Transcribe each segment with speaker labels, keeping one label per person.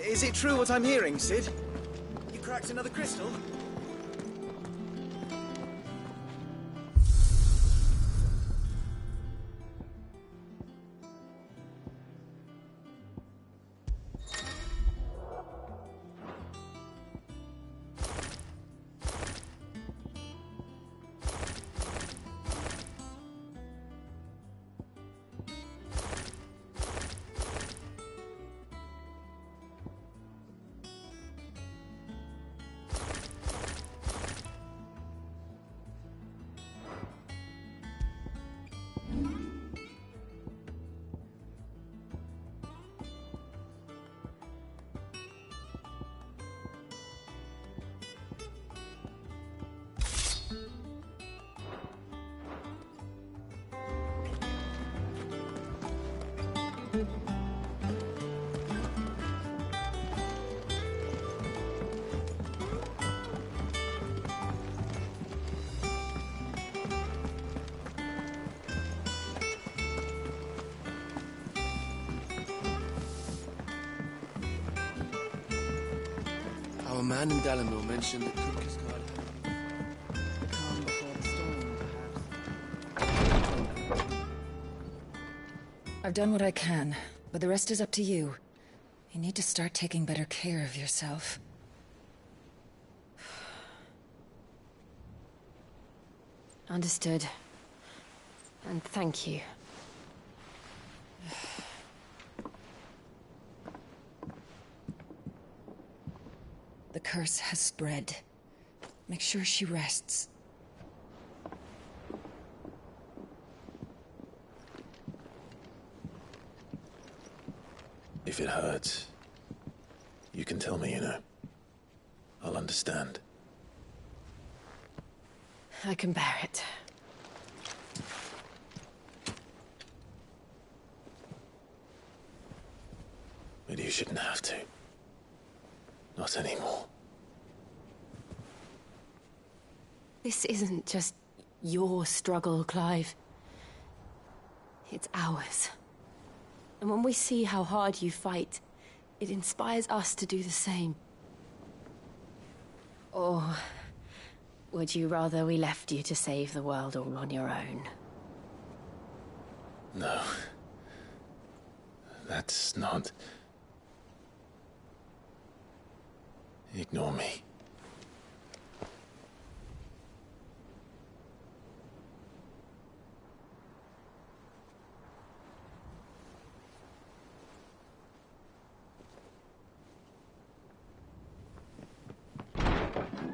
Speaker 1: Is it true what I'm hearing, Sid? You cracked another crystal?
Speaker 2: Our man in Dalamore mentioned that Cook has got
Speaker 3: Calm before the storm, perhaps. I've done what I can, but the rest is up to you. You need to start taking better care of yourself.
Speaker 4: Understood. And thank you.
Speaker 3: The curse has spread. Make sure she rests.
Speaker 5: If it hurts, you can tell me, you know. I'll understand.
Speaker 4: I can bear it.
Speaker 5: But you shouldn't have to. Not anymore.
Speaker 4: This isn't just your struggle, Clive. It's ours. And when we see how hard you fight, it inspires us to do the same. Or would you rather we left you to save the world all on your own?
Speaker 5: No. That's not... Ignore me.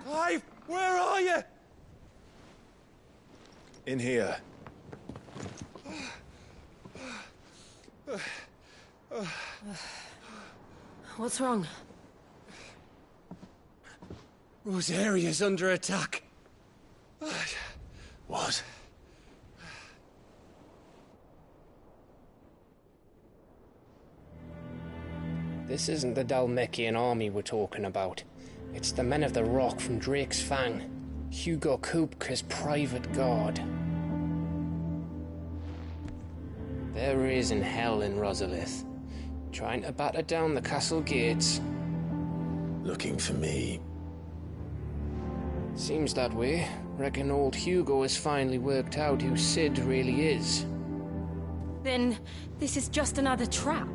Speaker 1: Clive, where are you?
Speaker 5: In here.
Speaker 4: What's wrong?
Speaker 1: Rosaria's under attack.
Speaker 5: What?
Speaker 6: This isn't the Dalmekian army we're talking about. It's the men of the Rock from Drake's Fang. Hugo Kupka's private guard. There is in hell in Rosalith, trying to batter down the castle gates.
Speaker 5: Looking for me.
Speaker 6: Seems that way. Reckon old Hugo has finally worked out who Sid really is.
Speaker 4: Then this is just another trap.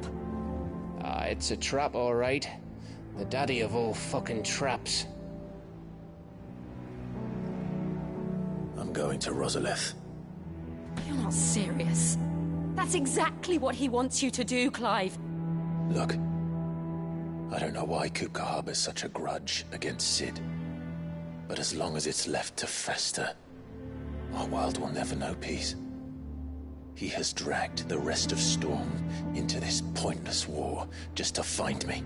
Speaker 6: Ah, it's a trap, all right. The daddy of all fucking traps.
Speaker 5: I'm going to Rosalith.
Speaker 4: You're not serious. That's exactly what he wants you to do, Clive.
Speaker 5: Look, I don't know why Kupka harbors such a grudge against Sid. But as long as it's left to fester, our world will never know peace. He has dragged the rest of Storm into this pointless war just to find me.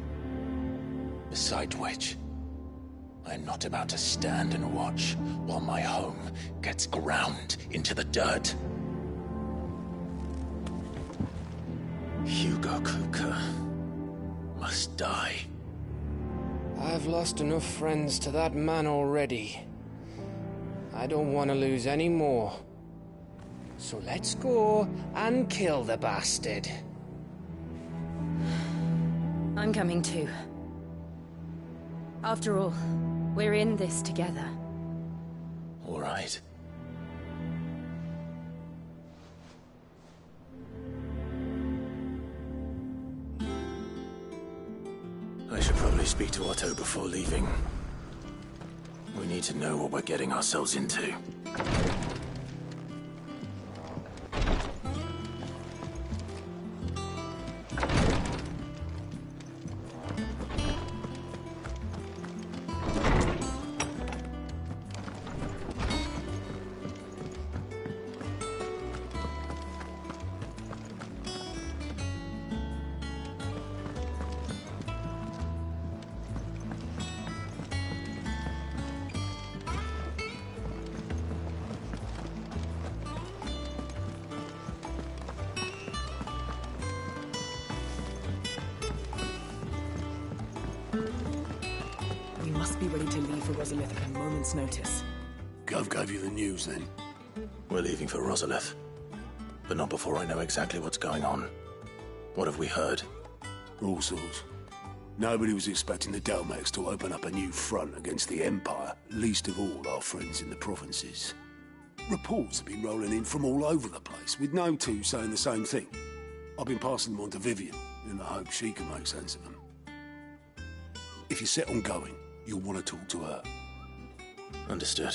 Speaker 5: Besides which, I am not about to stand and watch while my home gets ground into the dirt. Hugo Kupka must die.
Speaker 6: I've lost enough friends to that man already. I don't want to lose any more. So let's go and kill the bastard.
Speaker 4: I'm coming too. After all, we're in this together.
Speaker 5: All right. I should probably speak to Otto before leaving. We need to know what we're getting ourselves into.
Speaker 7: We must be ready to leave for Rosalith at a moment's notice.
Speaker 8: Gov gave you the news, then?
Speaker 5: We're leaving for Rosalith, but not before I know exactly what's going on. What have we heard?
Speaker 8: All sorts. Nobody was expecting the Dalmex to open up a new front against the Empire, least of all our friends in the provinces. Reports have been rolling in from all over the place, with no two saying the same thing. I've been passing them on to Vivian, in the hope she can make sense of them. If you're set on going, you'll want to talk to her.
Speaker 5: Understood.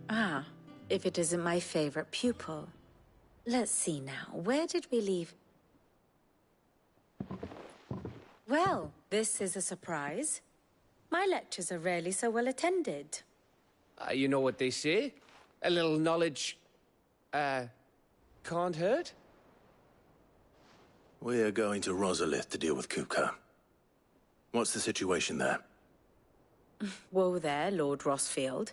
Speaker 9: Ah, if it isn't my favorite pupil. Let's see now, where did we leave? Well, this is a surprise. My lectures are rarely so well attended.
Speaker 6: You know what they say? A little knowledge, can't hurt?
Speaker 5: We're going to Rosalith to deal with Kupka. What's the situation there?
Speaker 9: Whoa there, Lord Rossfield.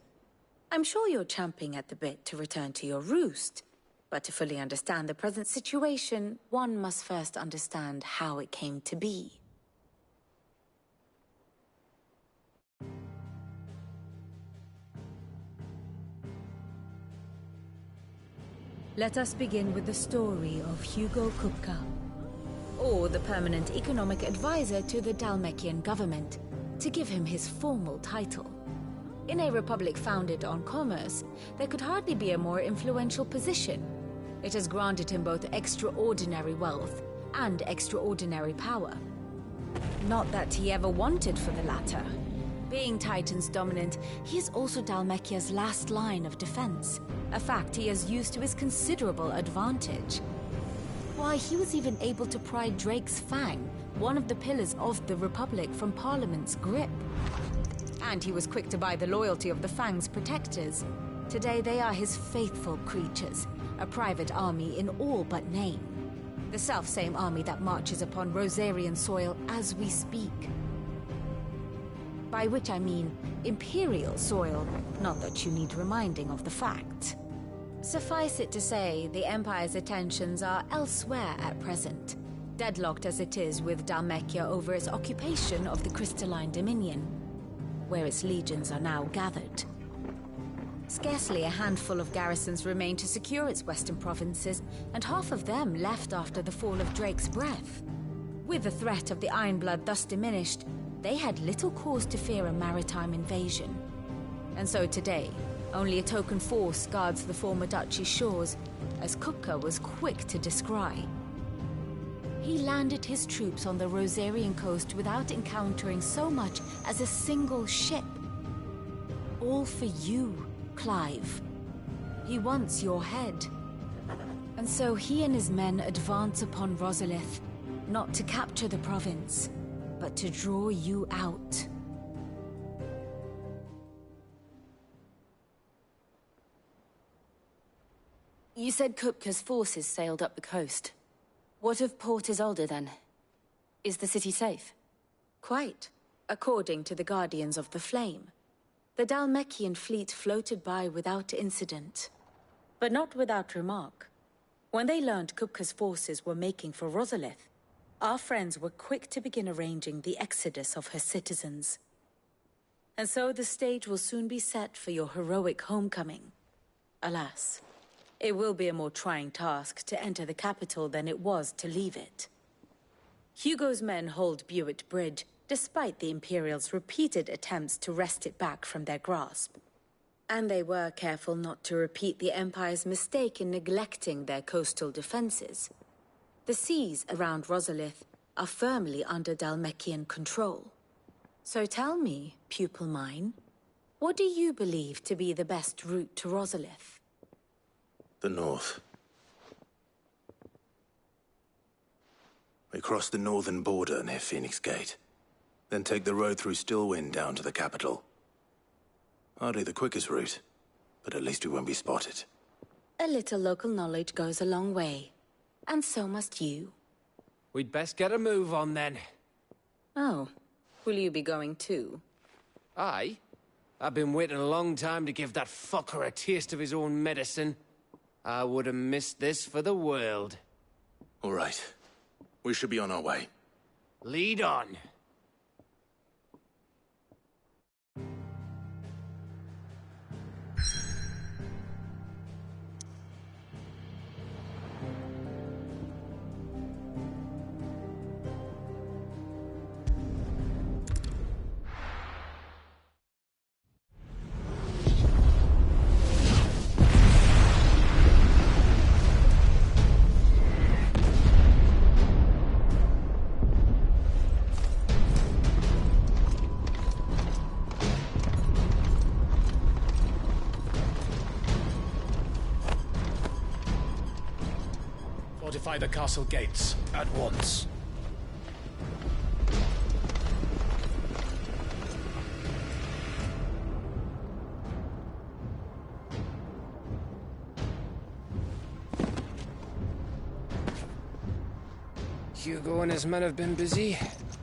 Speaker 9: I'm sure you're champing at the bit to return to your roost. But to fully understand the present situation, one must first understand how it came to be. Let us begin with the story of Hugo Kupka, or the permanent economic advisor to the Dalmekian government, to give him his formal title. In a republic founded on commerce, there could hardly be a more influential position. It has granted him both extraordinary wealth and extraordinary power. Not that he ever wanted for the latter. Being Titan's dominant, he is also Dalmekia's last line of defense, a fact he has used to his considerable advantage. Why, he was even able to pry Drake's Fang, one of the pillars of the Republic, from Parliament's grip. And he was quick to buy the loyalty of the Fang's protectors. Today they are his faithful creatures, a private army in all but name. The self-same army that marches upon Rosarian soil as we speak. By which I mean Imperial soil, not that you need reminding of the fact. Suffice it to say, the Empire's attentions are elsewhere at present, deadlocked as it is with Dalmekia over its occupation of the Crystalline Dominion, where its legions are now gathered. Scarcely a handful of garrisons remain to secure its western provinces, and half of them left after the fall of Drake's Breath. With the threat of the Ironblood thus diminished, they had little cause to fear a maritime invasion. And so today, only a token force guards the former duchy's shores, as Kupka was quick to descry. He landed his troops on the Rosarian coast without encountering so much as a single ship. All for you, Clive. He wants your head. And so he and his men advance upon Rosalith, not to capture the province, but to draw you out.
Speaker 4: You said Kupka's forces sailed up the coast. What of Port Isolde, then? Is the city safe?
Speaker 9: Quite, according to the Guardians of the Flame. The Dhalmekian fleet floated by without incident. But not without remark. When they learned Kupka's forces were making for Rosalith, our friends were quick to begin arranging the exodus of her citizens. And so the stage will soon be set for your heroic homecoming. Alas, it will be a more trying task to enter the capital than it was to leave it. Hugo's men hold Buet Bridge, despite the Imperials' repeated attempts to wrest it back from their grasp. And they were careful not to repeat the Empire's mistake in neglecting their coastal defenses. The seas around Rosalith are firmly under Dhalmekian control. So tell me, pupil mine, what do you believe to be the best route to Rosalith?
Speaker 5: The north. We cross the northern border near Phoenix Gate. Then take the road through Stillwind down to the capital. Hardly the quickest route, but at least we won't be spotted.
Speaker 9: A little local knowledge goes a long way. And so must you.
Speaker 6: We'd best get a move on then.
Speaker 9: Oh, will you be going too?
Speaker 6: Aye. I've been waiting a long time to give that fucker a taste of his own medicine. I would have missed this for the world.
Speaker 5: All right. We should be on our way.
Speaker 6: Lead on.
Speaker 10: Fortify the castle gates at once.
Speaker 6: Hugo and his men have been busy.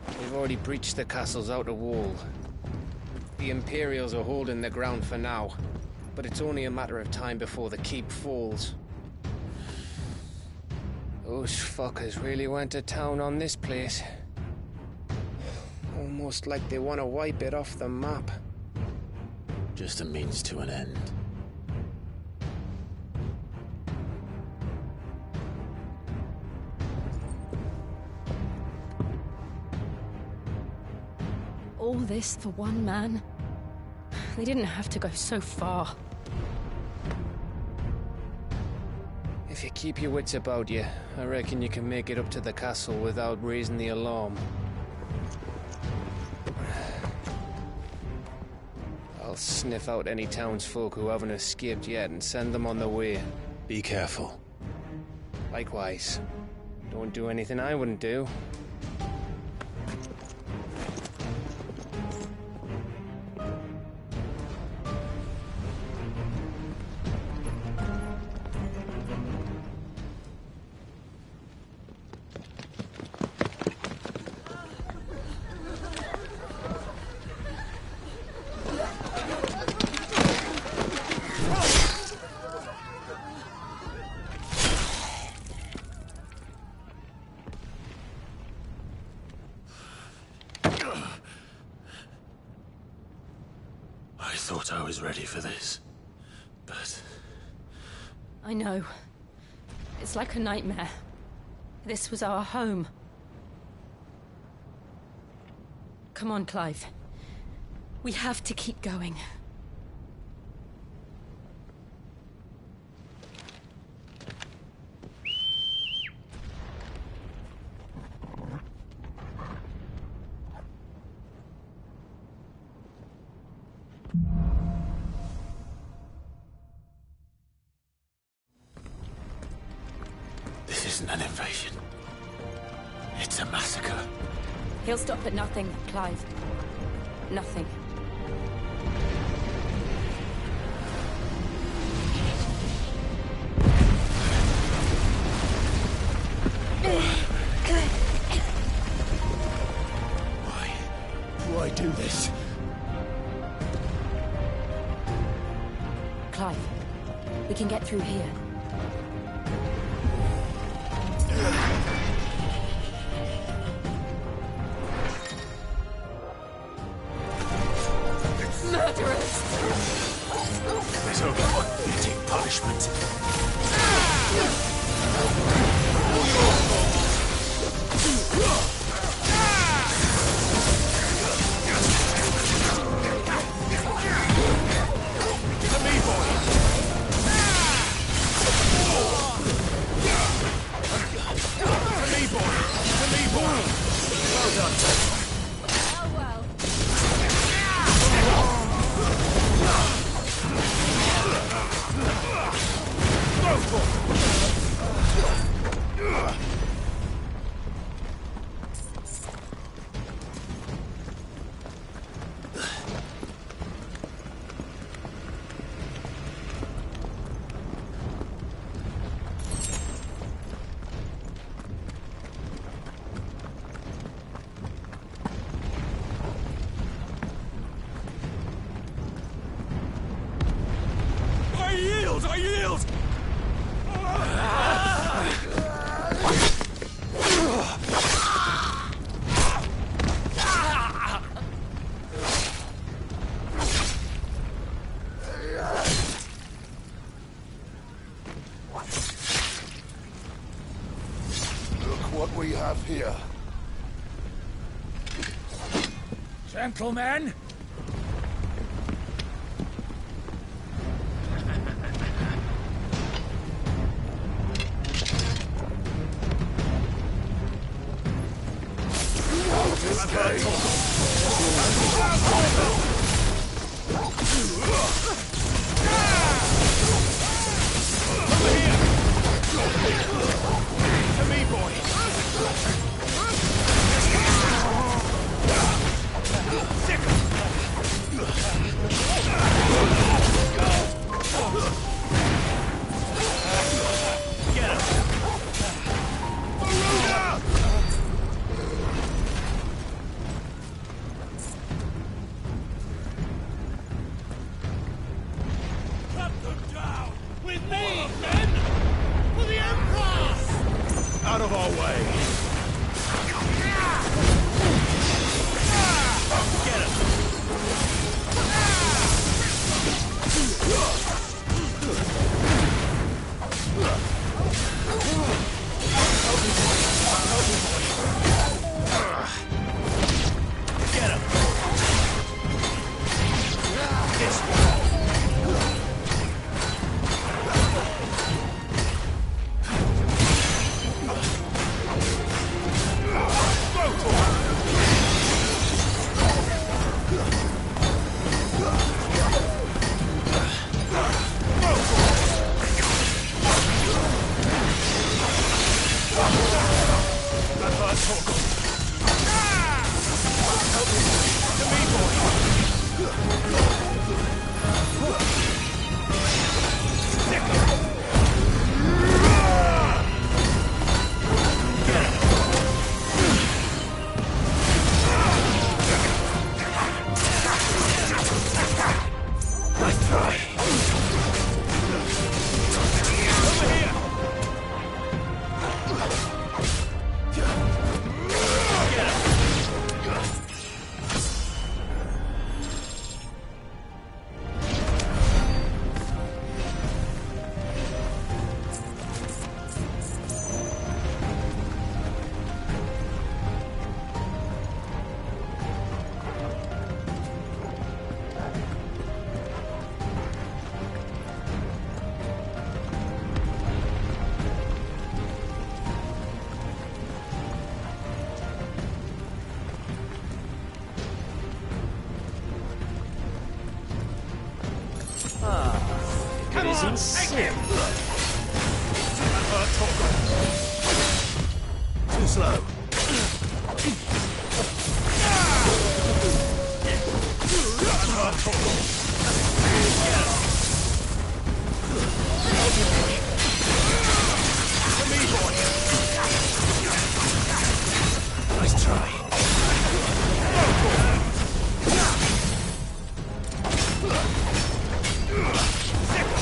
Speaker 6: They've already breached the castle's outer wall. The Imperials are holding the ground for now, but it's only a matter of time before the keep falls. Those fuckers really went to town on this place. Almost like they want to wipe it off the map.
Speaker 5: Just a means to an end.
Speaker 4: All this for one man? They didn't have to go so far.
Speaker 6: If you keep your wits about you, I reckon you can make it up to the castle without raising the alarm. I'll sniff out any townsfolk who haven't escaped yet and send them on their way.
Speaker 5: Be careful.
Speaker 6: Likewise. Don't do anything I wouldn't do.
Speaker 5: I thought I was ready for this, but...
Speaker 4: I know. It's like a nightmare. This was our home. Come on, Clive. We have to keep going.
Speaker 5: This isn't an invasion. It's a massacre.
Speaker 4: He'll stop at nothing, Clive. Nothing. Clive. We can get through here. Murderers!
Speaker 8: There's only one fitting punishment.
Speaker 10: I yield!
Speaker 8: Look what we have here.
Speaker 10: Gentlemen!
Speaker 8: Out of our way!
Speaker 10: Get him! Get him! This way!
Speaker 11: It is insane.
Speaker 8: Too slow.
Speaker 10: Nice try. Sick.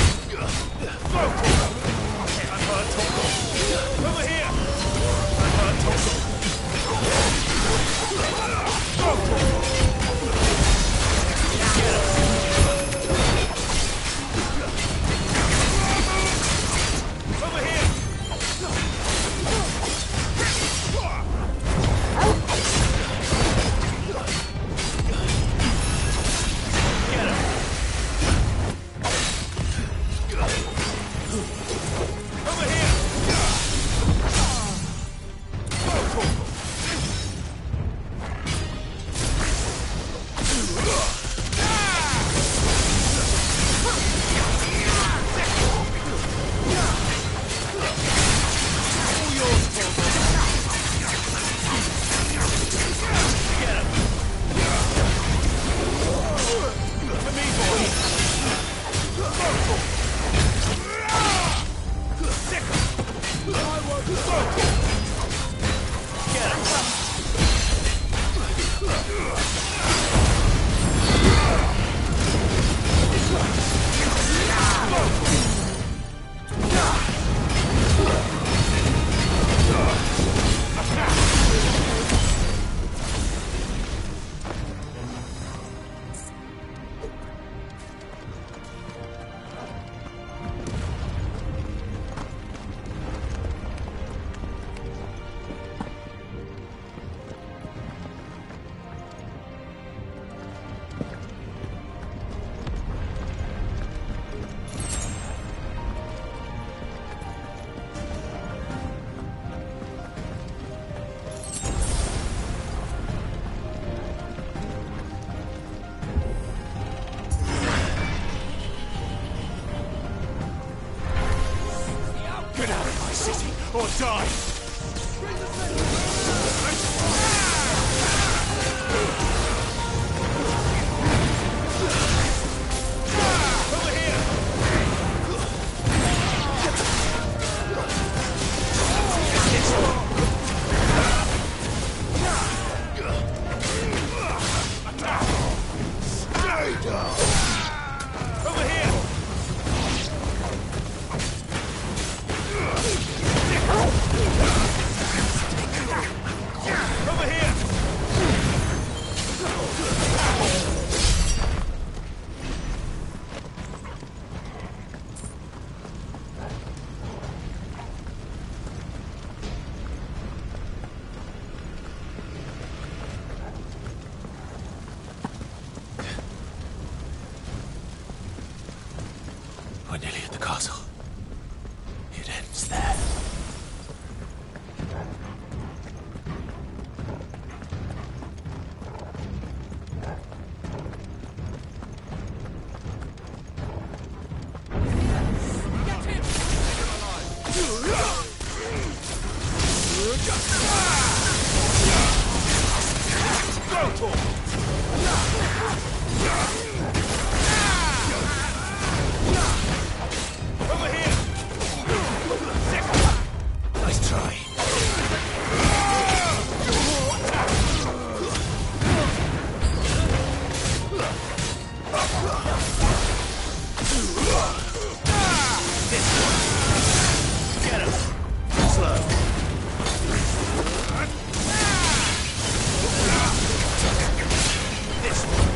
Speaker 5: We're nearly at the castle. It ends there. Nice try. Get him. Slow. This one.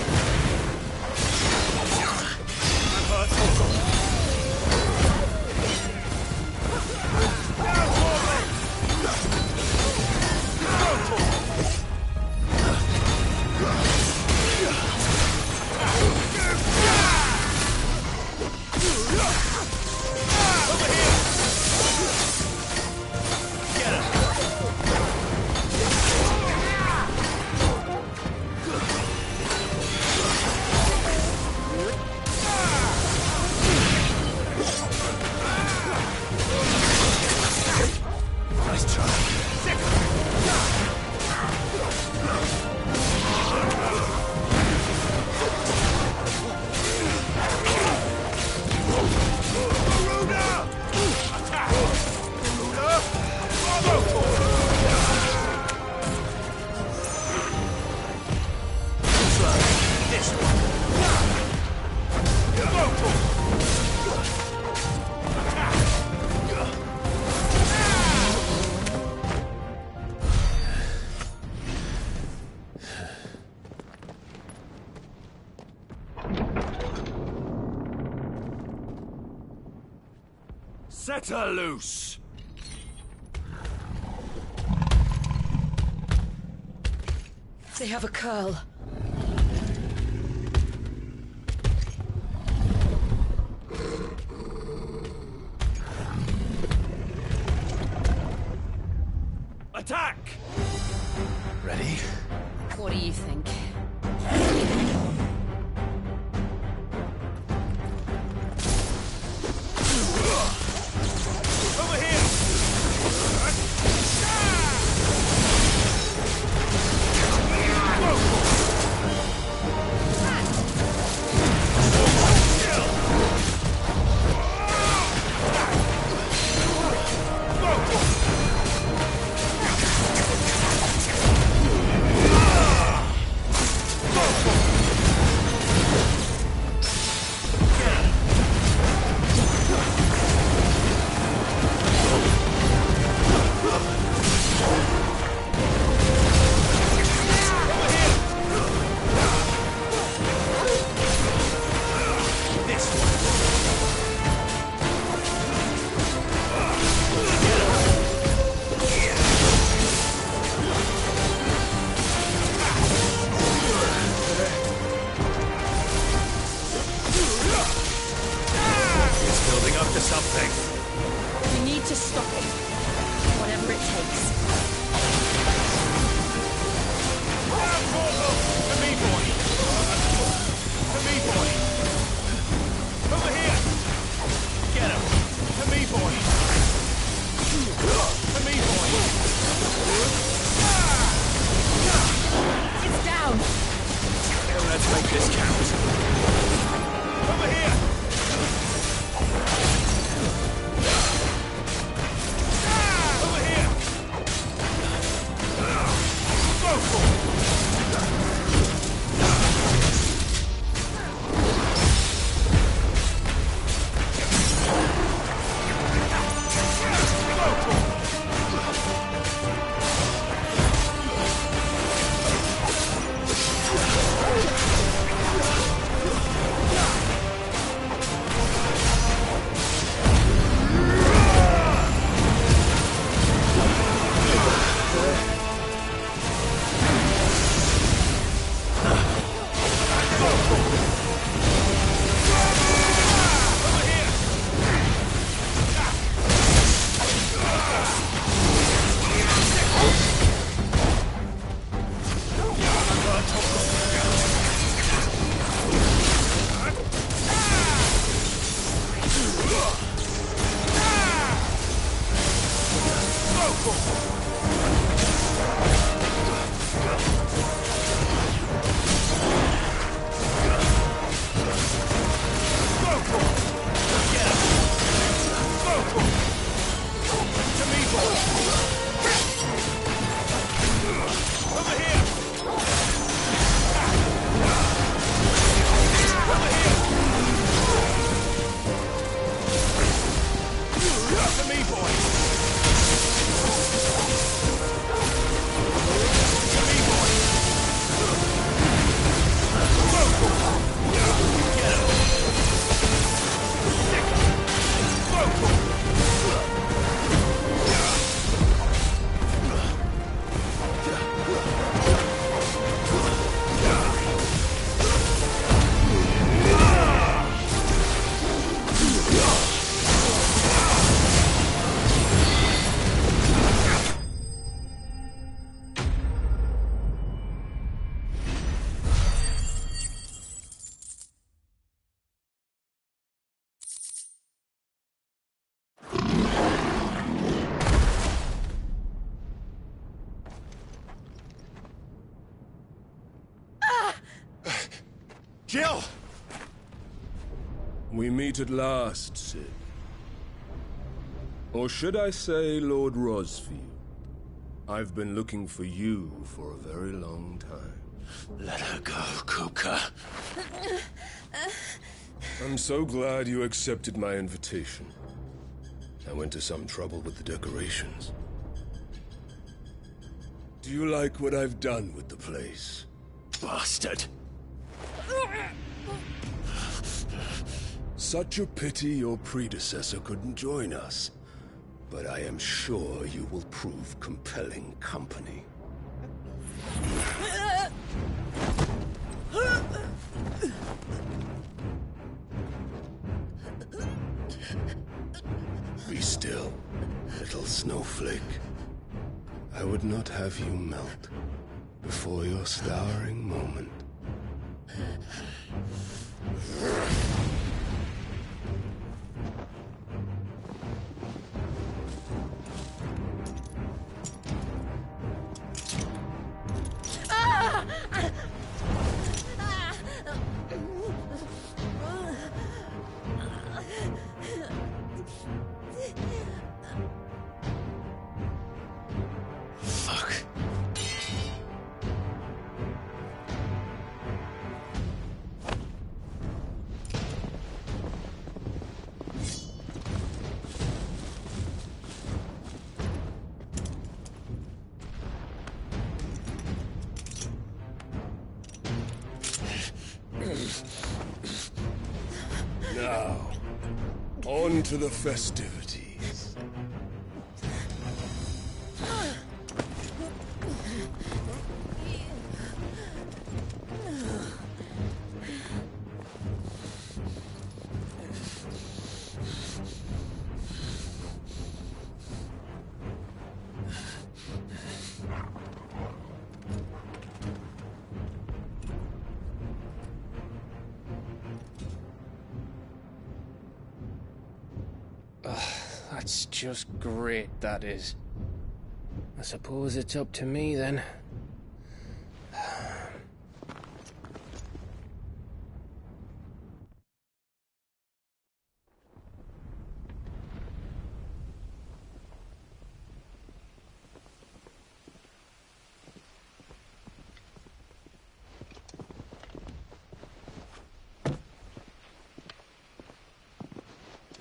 Speaker 5: Nice try.
Speaker 12: Set her loose!
Speaker 3: They have a curl.
Speaker 12: Attack!
Speaker 5: Ready?
Speaker 4: What do you think?
Speaker 12: Over here! Jill!
Speaker 13: We meet at last, Cid. Or should I say, Lord Rosfield? I've been looking for you for a very long time.
Speaker 5: Let her go, Kuka.
Speaker 13: I'm so glad you accepted my invitation. I went to some trouble with the decorations. Do you like what I've done with the place?
Speaker 5: Bastard!
Speaker 13: Such a pity your predecessor couldn't join us. But I am sure you will prove compelling company. Be still, little snowflake. I would not have you melt before your stowering moment. Now, on to the festivities.
Speaker 6: That's just great, that is. I suppose it's up to me, then.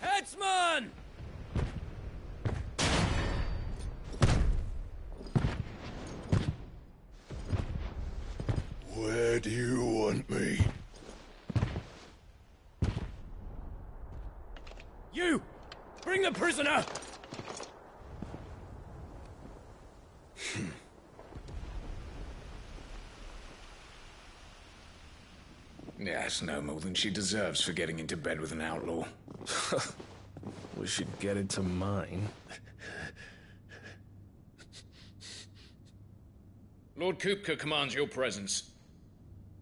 Speaker 12: Headsman!
Speaker 13: Where do you want me?
Speaker 12: You! Bring the prisoner!
Speaker 10: Yes, no more than she deserves for getting into bed with an outlaw.
Speaker 11: We should get into mine.
Speaker 10: Lord Kupka commands your presence.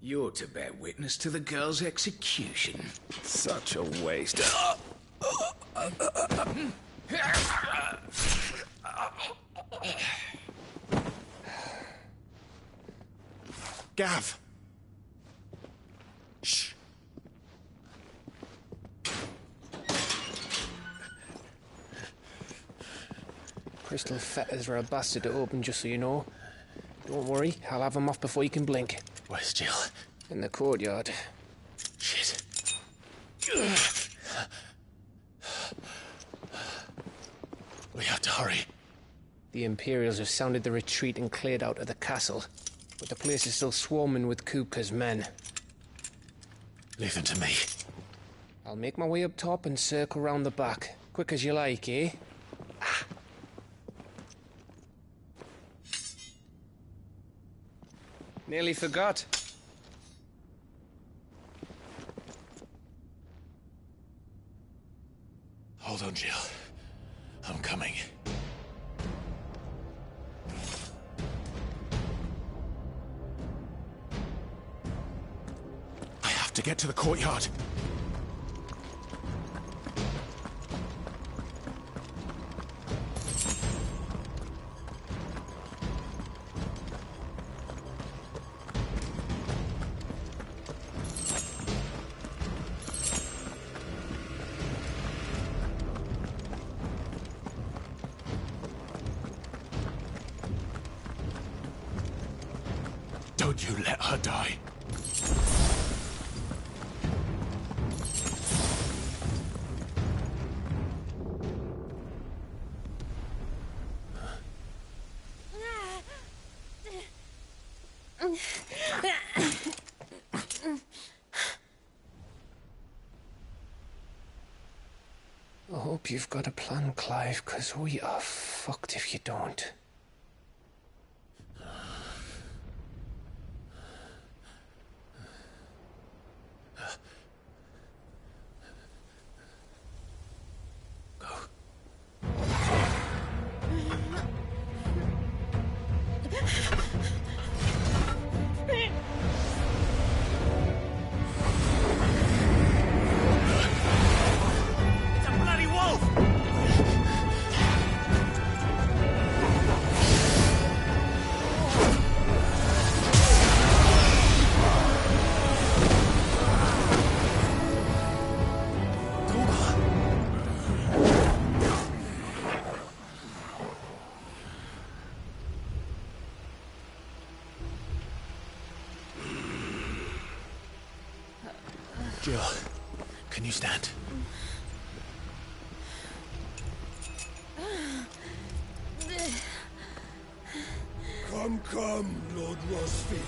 Speaker 10: You're to bear witness to the girl's execution.
Speaker 11: Such a waste.
Speaker 12: Gav! Shh!
Speaker 6: Crystal fetters are a bastard to open, just so you know. Don't worry, I'll have them off before you can blink.
Speaker 5: Where's Jill?
Speaker 6: In the courtyard.
Speaker 5: Shit. We have to hurry.
Speaker 6: The Imperials have sounded the retreat and cleared out of the castle, but the place is still swarming with Kupka's men.
Speaker 5: Leave them to me.
Speaker 6: I'll make my way up top and circle round the back. Quick as you like, eh? Nearly forgot.
Speaker 5: Hold on, Jill. I'm coming.
Speaker 12: I have to get to the courtyard. could you let her die?
Speaker 6: I hope you've got a plan, Clive, because we are fucked if you don't. Jill, can you stand?
Speaker 8: Come, Lord Rosfield.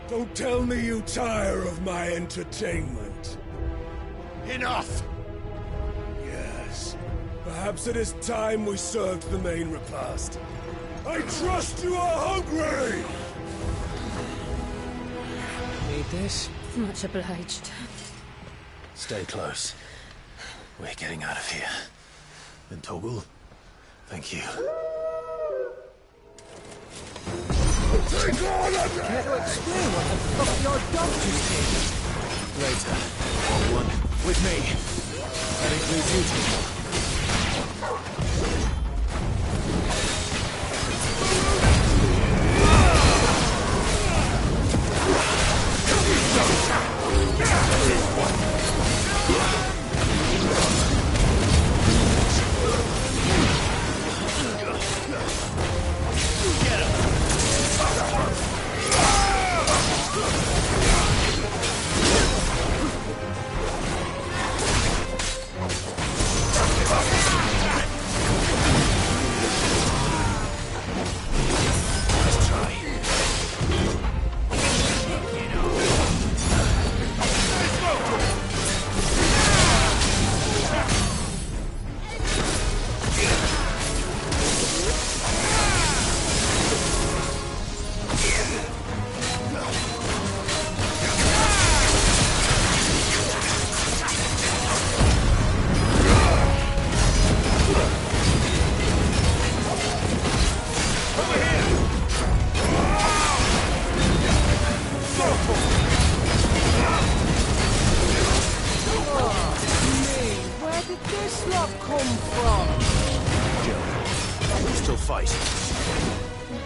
Speaker 8: Don't tell me you tire of my entertainment.
Speaker 12: Enough!
Speaker 8: Yes. Perhaps it is time we served the main repast. I trust you are hungry!
Speaker 6: Need this?
Speaker 4: Much obliged.
Speaker 5: Stay close. We're getting out of here. And Toggle, thank you.
Speaker 8: Take on a
Speaker 6: Care to explain what the fuck your dog just did?
Speaker 12: Later. One with me. That includes you two.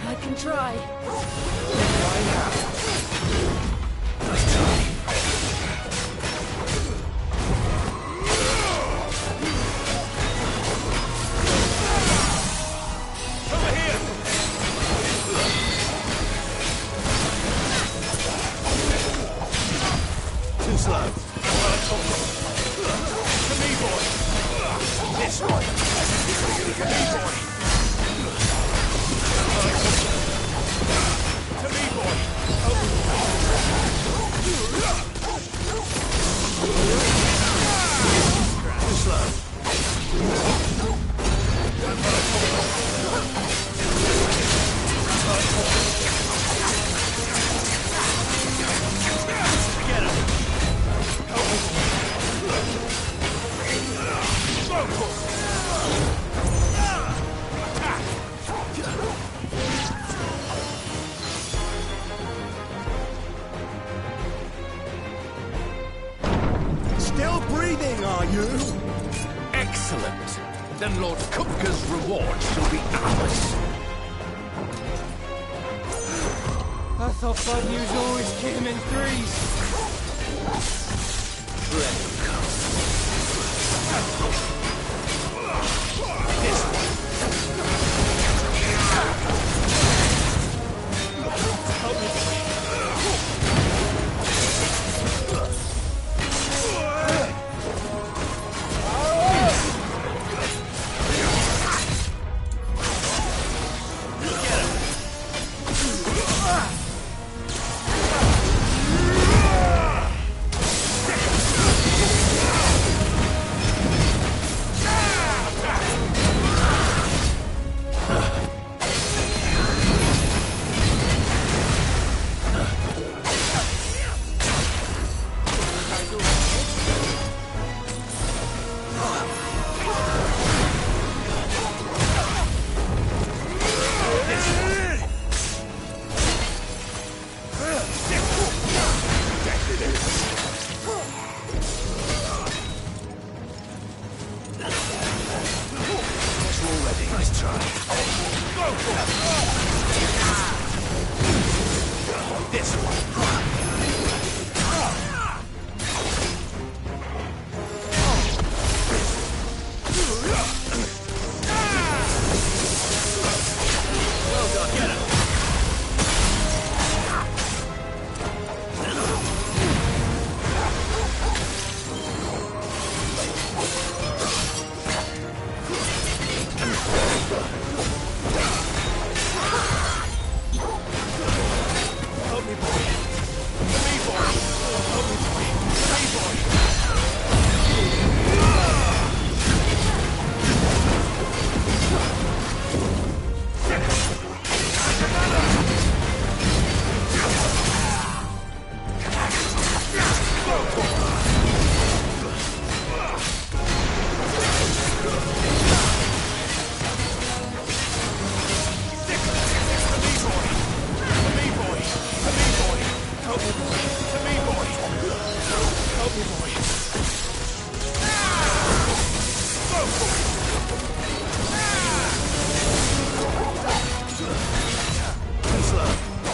Speaker 4: I can try.
Speaker 12: Too slow. To me, boy. This way. To me, boy. To me, boy. Too slow. Get him.
Speaker 10: Still breathing, are you? Excellent. Then Lord Kupka's reward shall be ours.
Speaker 6: I thought bad news always came in threes.
Speaker 10: Let him come. This way. Help me.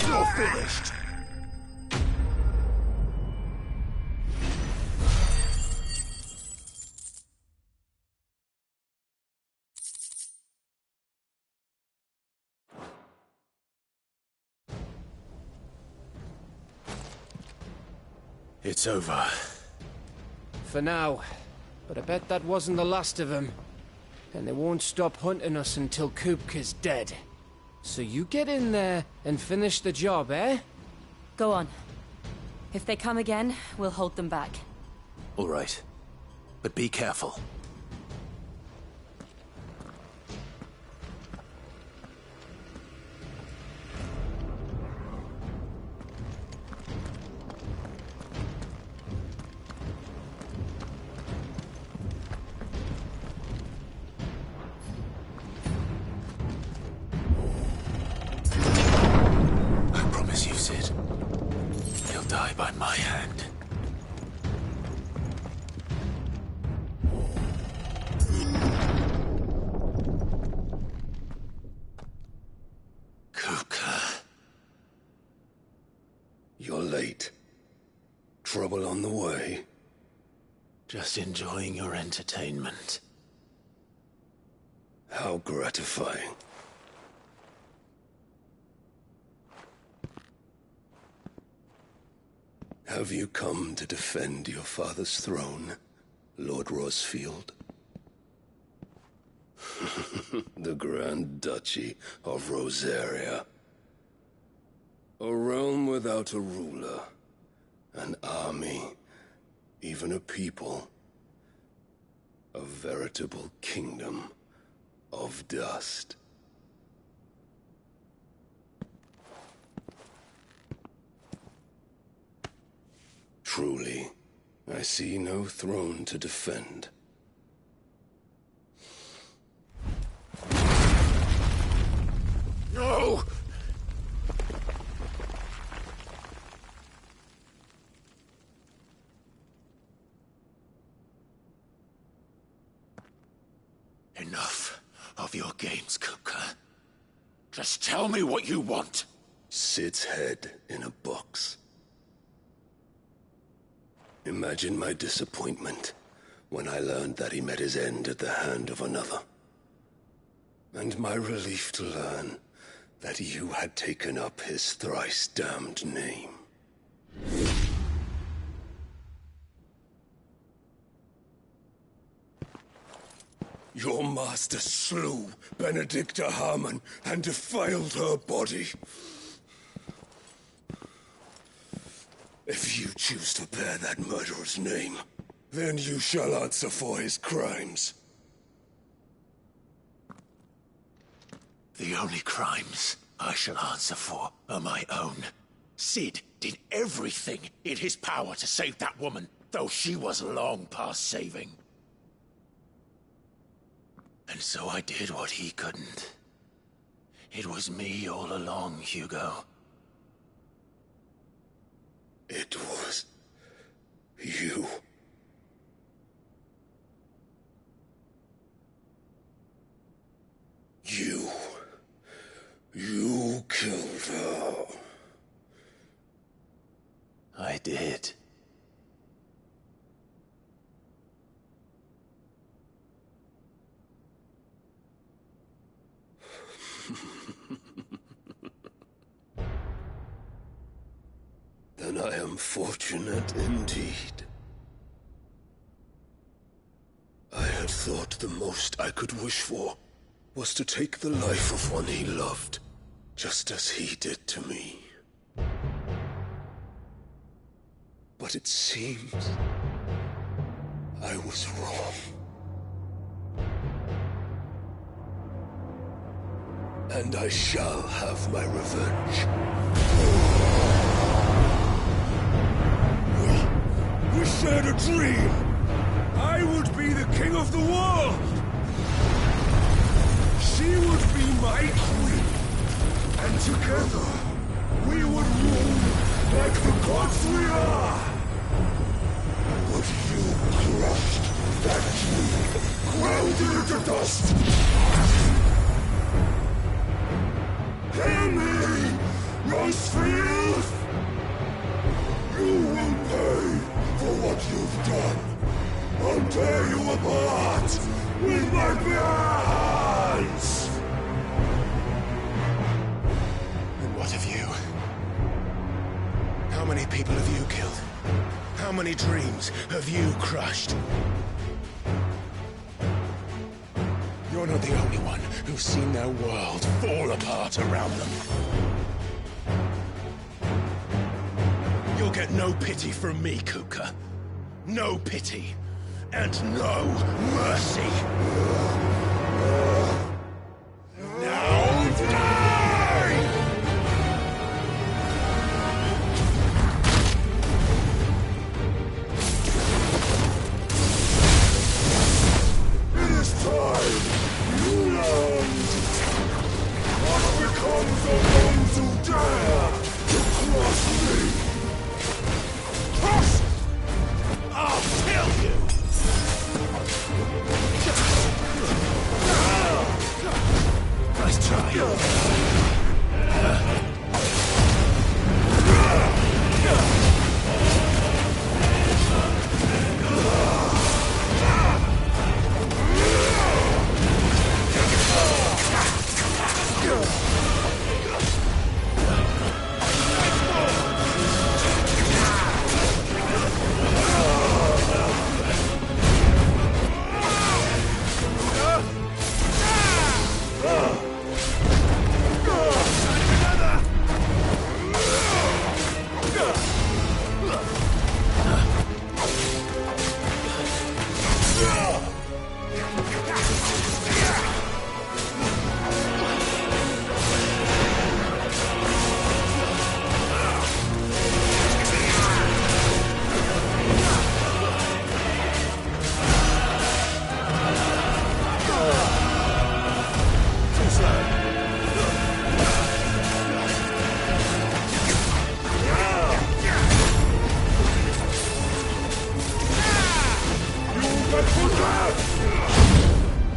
Speaker 10: You're finished.
Speaker 12: It's over.
Speaker 6: For now. But I bet that wasn't the last of them. And they won't stop hunting us until Kupka's dead. So you get in there and finish the job, eh?
Speaker 14: Go on. If they come again, we'll hold them back.
Speaker 12: All right. But be careful.
Speaker 5: By my hand. Kupka.
Speaker 13: You're late. Trouble on the way?
Speaker 5: Just enjoying your entertainment.
Speaker 13: How gratifying. Have you come to defend your father's throne, Lord Rosfield? The Grand Duchy of Rosaria. A realm without a ruler, an army, even a people. A veritable kingdom of dust. Truly, I see no throne to defend.
Speaker 10: No!
Speaker 5: Enough of your games, Kupka. Just tell me what you want.
Speaker 13: Sid's head in a box. Imagine my disappointment when I learned that he met his end at the hand of another. And my relief to learn that you had taken up his thrice-damned name. Your master slew Benedicta Harmon and defiled her body. If you choose to bear that murderer's name, then you shall answer for his crimes.
Speaker 5: The only crimes I shall answer for are my own. Sid did everything in his power to save that woman, though she was long past saving. And so I did what he couldn't. It was me all along, Hugo.
Speaker 13: It was you. You killed her.
Speaker 5: I did.
Speaker 13: Then I am fortunate indeed. I had thought the most I could wish for was to take the life of one he loved, just as he did to me. But it seems I was wrong. And I shall have my revenge. We shared a dream! I would be the king of the world! She would be my queen! And together, we would rule like the gods we are! But you crushed that dream, ground it into dust! Hear me, Rosefield! You will pay for what you've done. I'll tear you apart with my bare hands!
Speaker 10: And what of you? How many people have you killed? How many dreams have you crushed? You're not the only one who's seen their world fall apart around them. You'll get no pity from me, Kuka. No pity. And no mercy. Now die!
Speaker 13: It is time you learned what becomes of those who dare to cross me.
Speaker 10: Cross! I'll kill you! Nice try.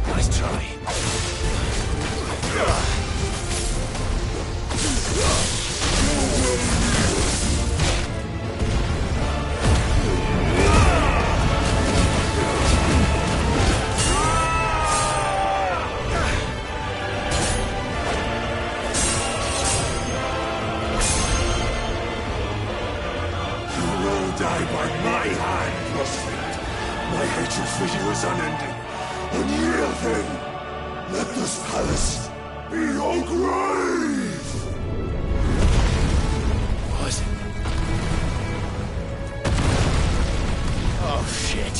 Speaker 10: Nice try.
Speaker 13: You will die by my hand, Rosefield. My hatred for you is unending. Unyielding. Let this palace be your grave!
Speaker 10: What? Oh, shit.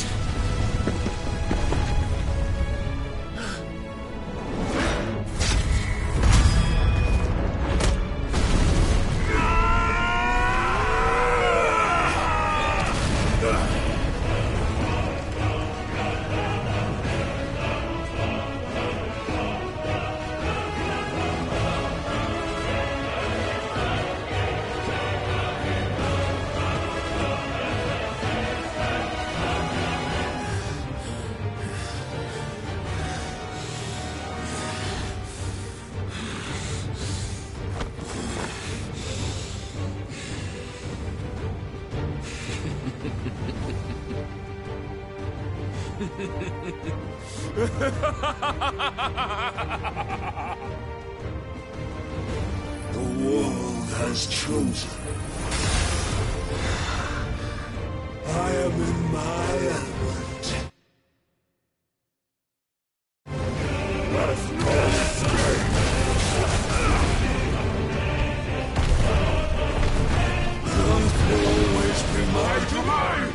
Speaker 13: The world has chosen. I am in my element. There's no escape! Truth will always be my domain!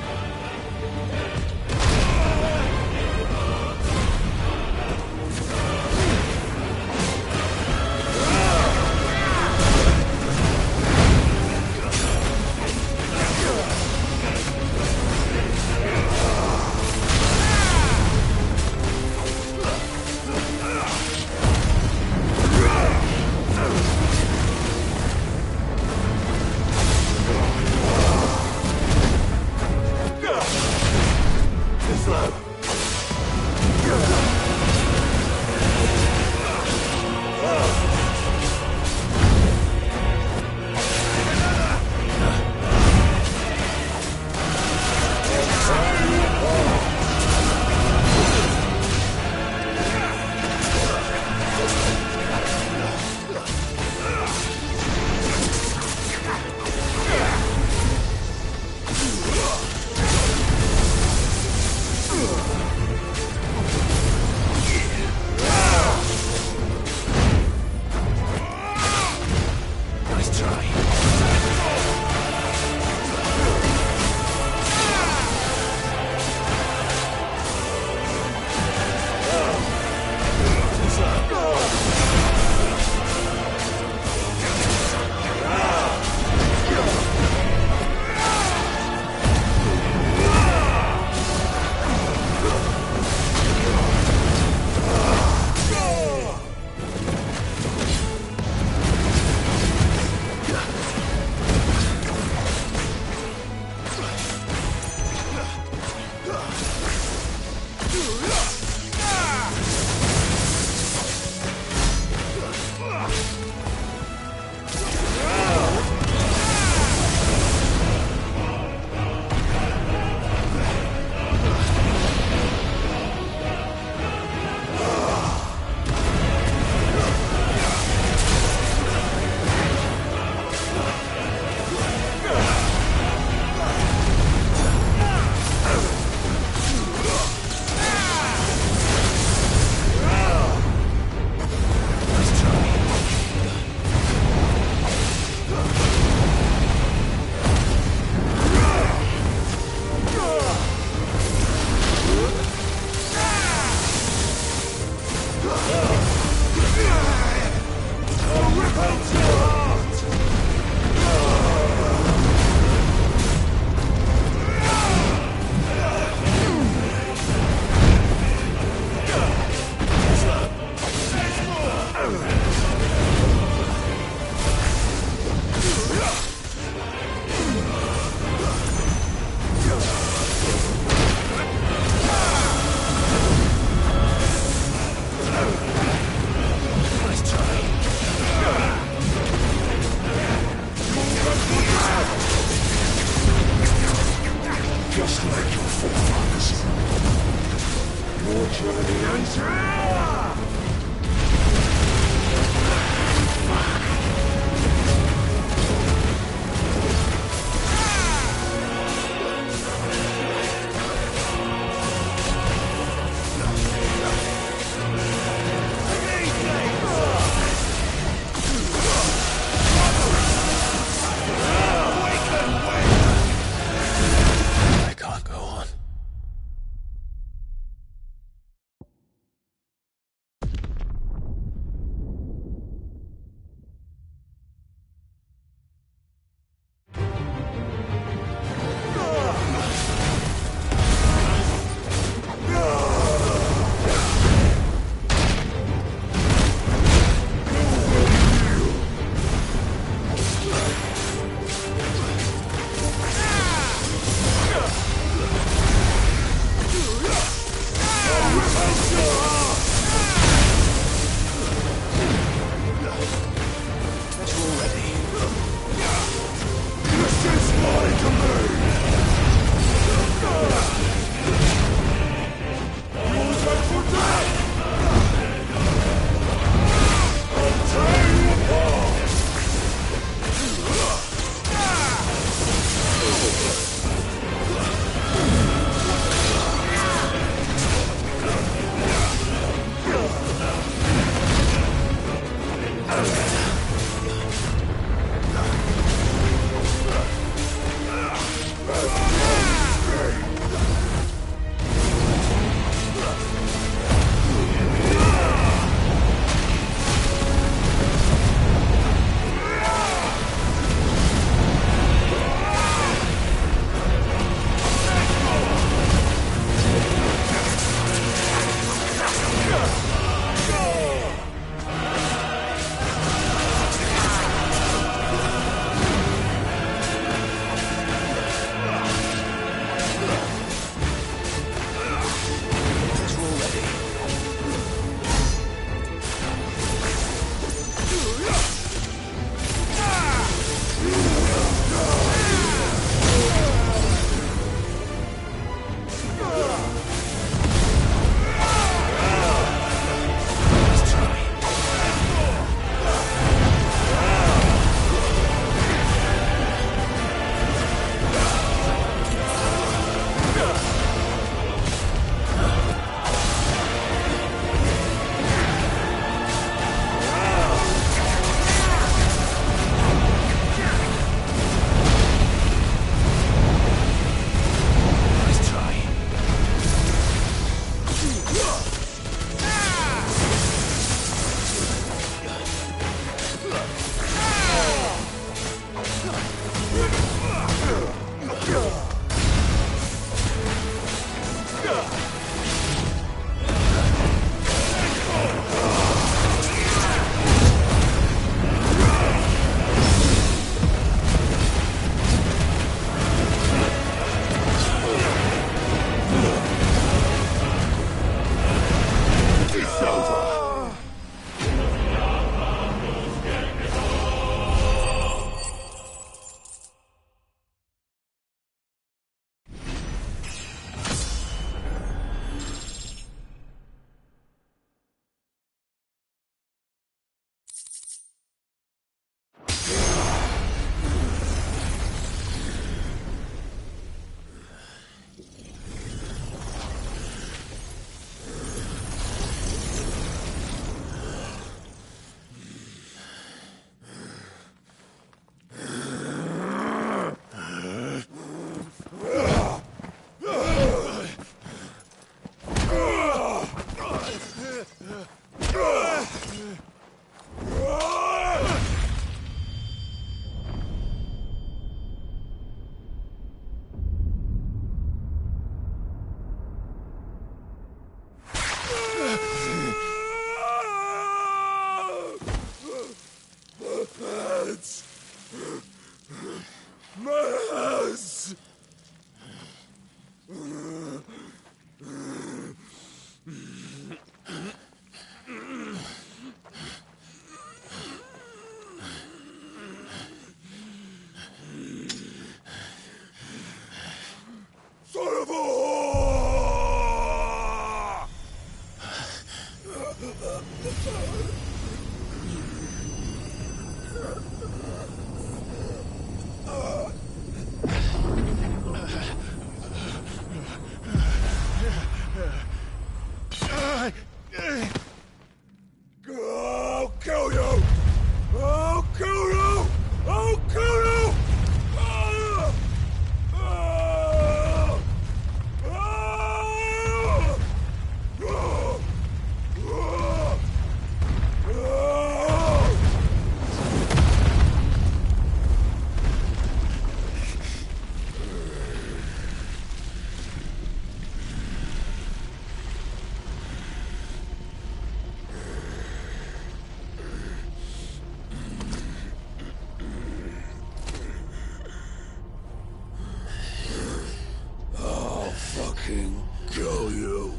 Speaker 8: Kill you.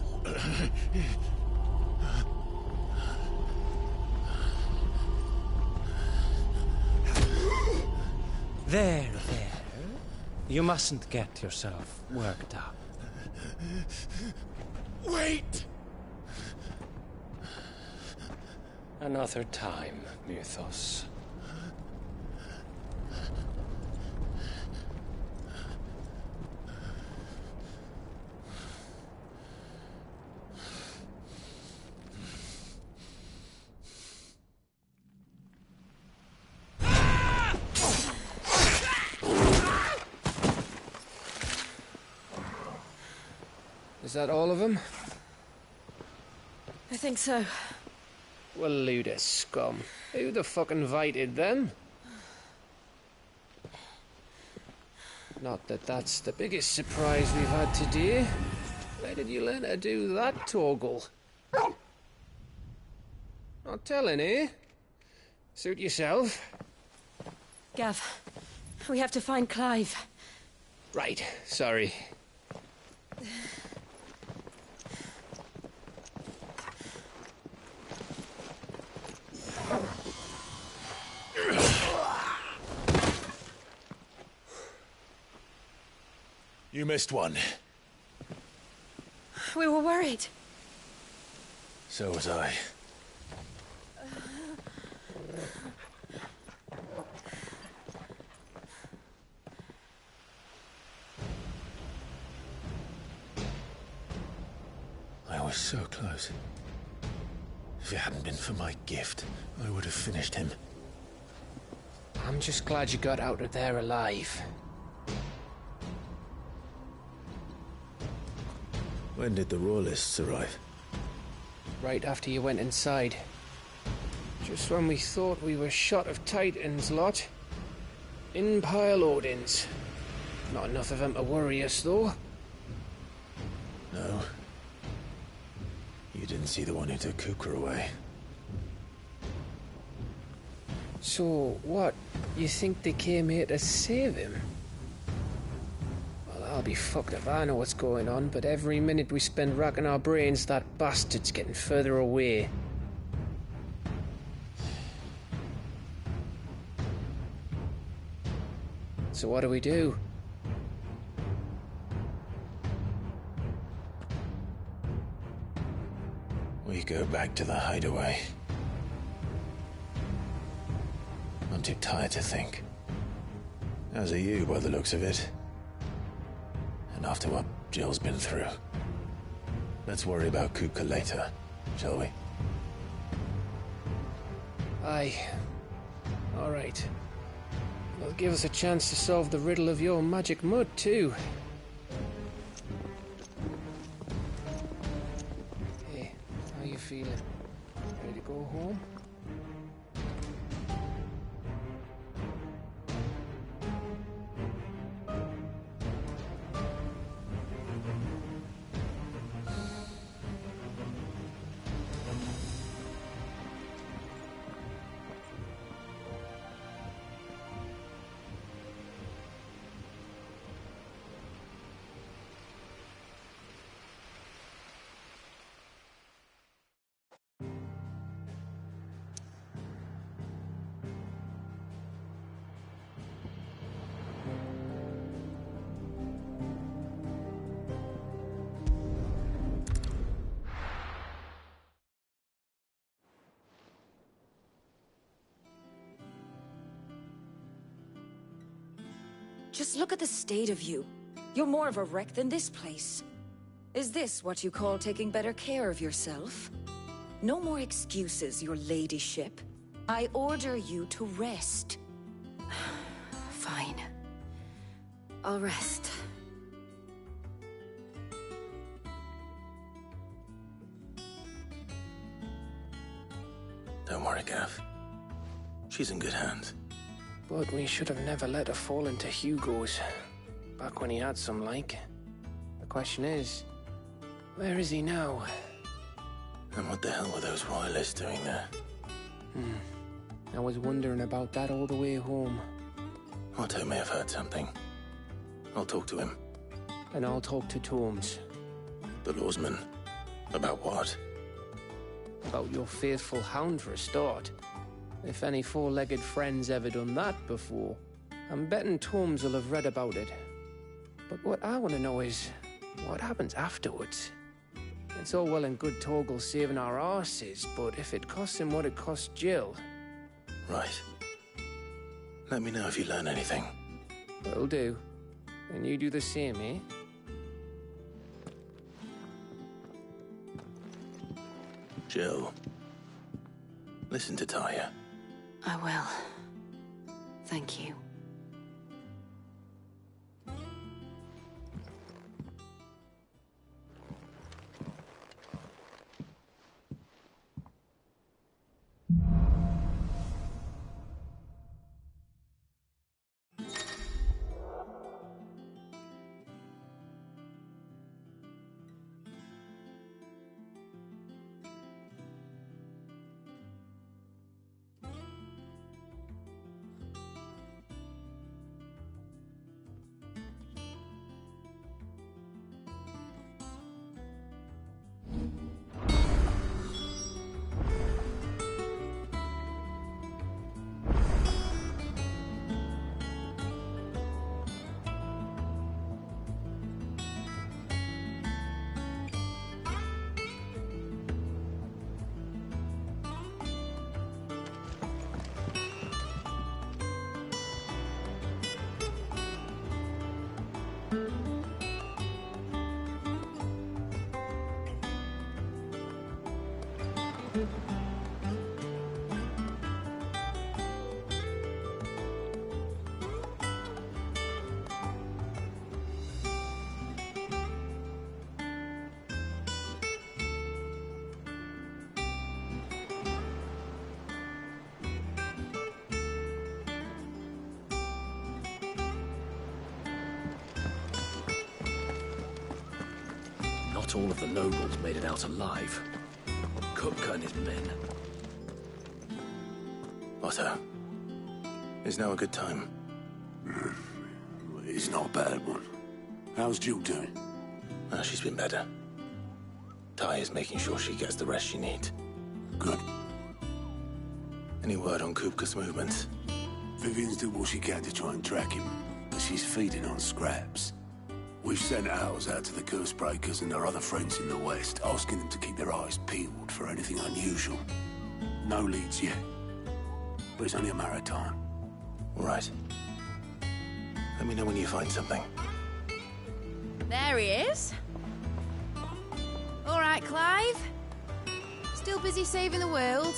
Speaker 6: There. You mustn't get yourself worked up.
Speaker 10: Wait!
Speaker 6: Another time, Mythos. Is that all of them?
Speaker 14: I think so.
Speaker 6: Well, Luda scum. Who the fuck invited them? Not that that's the biggest surprise we've had today. Where did you learn to do that, Torgal? Not telling, eh? Suit yourself.
Speaker 14: Gav, we have to find Clive.
Speaker 6: Right, sorry.
Speaker 10: You missed one.
Speaker 14: We were worried.
Speaker 5: So was I. I was so close. If it hadn't been for my gift, I would have finished him.
Speaker 6: I'm just glad you got out of there alive.
Speaker 5: When did the Royalists arrive?
Speaker 6: Right after you went inside. Just when we thought we were shot of Titans, lot. In pile Odins. Not enough of them to worry us, though.
Speaker 5: No. You didn't see the one who took Kukra away.
Speaker 6: So, what? You think they came here to save him? Well, I'll be fucked if I know what's going on, but every minute we spend racking our brains, that bastard's getting further away. So what do we do?
Speaker 5: We go back to the hideaway. I'm too tired to think. As are you, by the looks of it. And after what Jill's been through. Let's worry about Kuka later, shall we?
Speaker 6: Aye. All right. It'll give us a chance to solve the riddle of your magic mud, too. Hey, how you feeling? Ready to go home?
Speaker 3: Just look at the state of you. You're more of a wreck than this place. Is this what you call taking better care of yourself? No more excuses, your ladyship. I order you to rest. Fine. I'll rest.
Speaker 5: Don't worry, Gav. She's in good hands.
Speaker 6: But we should have never let her fall into Hugo's. Back when he had some like. The question is, where is he now?
Speaker 5: And what the hell were those royalists doing there?
Speaker 6: I was wondering about that all the way home.
Speaker 5: Otto may have heard something. I'll talk to him.
Speaker 6: And I'll talk to Tomes.
Speaker 5: The lawsman. About what?
Speaker 6: About your faithful hound for a start. If any four-legged friend's ever done that before, I'm betting Tomes will have read about it. But what I want to know is, what happens afterwards? It's all well and good Torgal saving our arses, but if it costs him what it cost Jill...
Speaker 5: Right. Let me know if you learn anything.
Speaker 6: Will do. And you do the same, eh?
Speaker 5: Jill, listen to Taya.
Speaker 4: I will. Thank you.
Speaker 12: Not all of the nobles made it out alive. Kupka and his men.
Speaker 5: Otto, is now a good time?
Speaker 8: It's not a bad one. How's Jill doing?
Speaker 5: She's been better. Taya's making sure she gets the rest she needs.
Speaker 8: Good.
Speaker 5: Any word on Kupka's movements?
Speaker 8: Vivian's doing what she can to try and track him, but she's feeding on scraps. We've sent ours out to the Cursebreakers and our other friends in the West, asking them to keep their eyes peeled for anything unusual. No leads yet, but it's only a matter of time.
Speaker 5: All right. Let me know when you find something.
Speaker 15: There he is. All right, Clive. Still busy saving the world.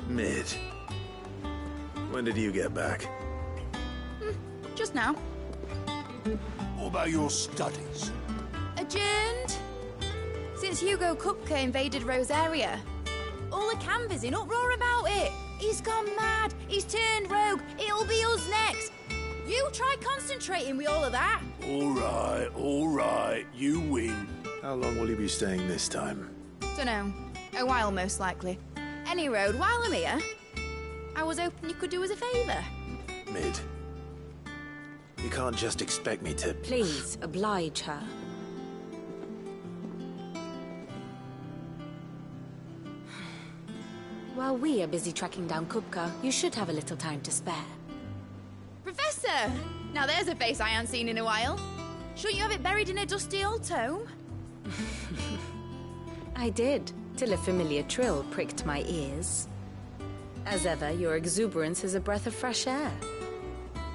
Speaker 1: Mid. When did you get back?
Speaker 15: Just now.
Speaker 8: What about your studies?
Speaker 15: Adjourned. Since Hugo Kupka invaded Rosaria. All the canvas in uproar about it. He's gone mad. He's turned rogue. It'll be us next. You try concentrating with all of that.
Speaker 8: All right. You win.
Speaker 1: How long will you be staying this time?
Speaker 15: Dunno. A while, most likely. Any road, while I'm here, I was hoping you could do us a favour.
Speaker 1: Mid. You can't just expect me to...
Speaker 3: Please, oblige her. While we are busy tracking down Kupka, you should have a little time to spare.
Speaker 15: Professor! Now there's a face I haven't seen in a while. Shouldn't you have it buried in a dusty old tome?
Speaker 3: I did, till a familiar trill pricked my ears. As ever, your exuberance is a breath of fresh air,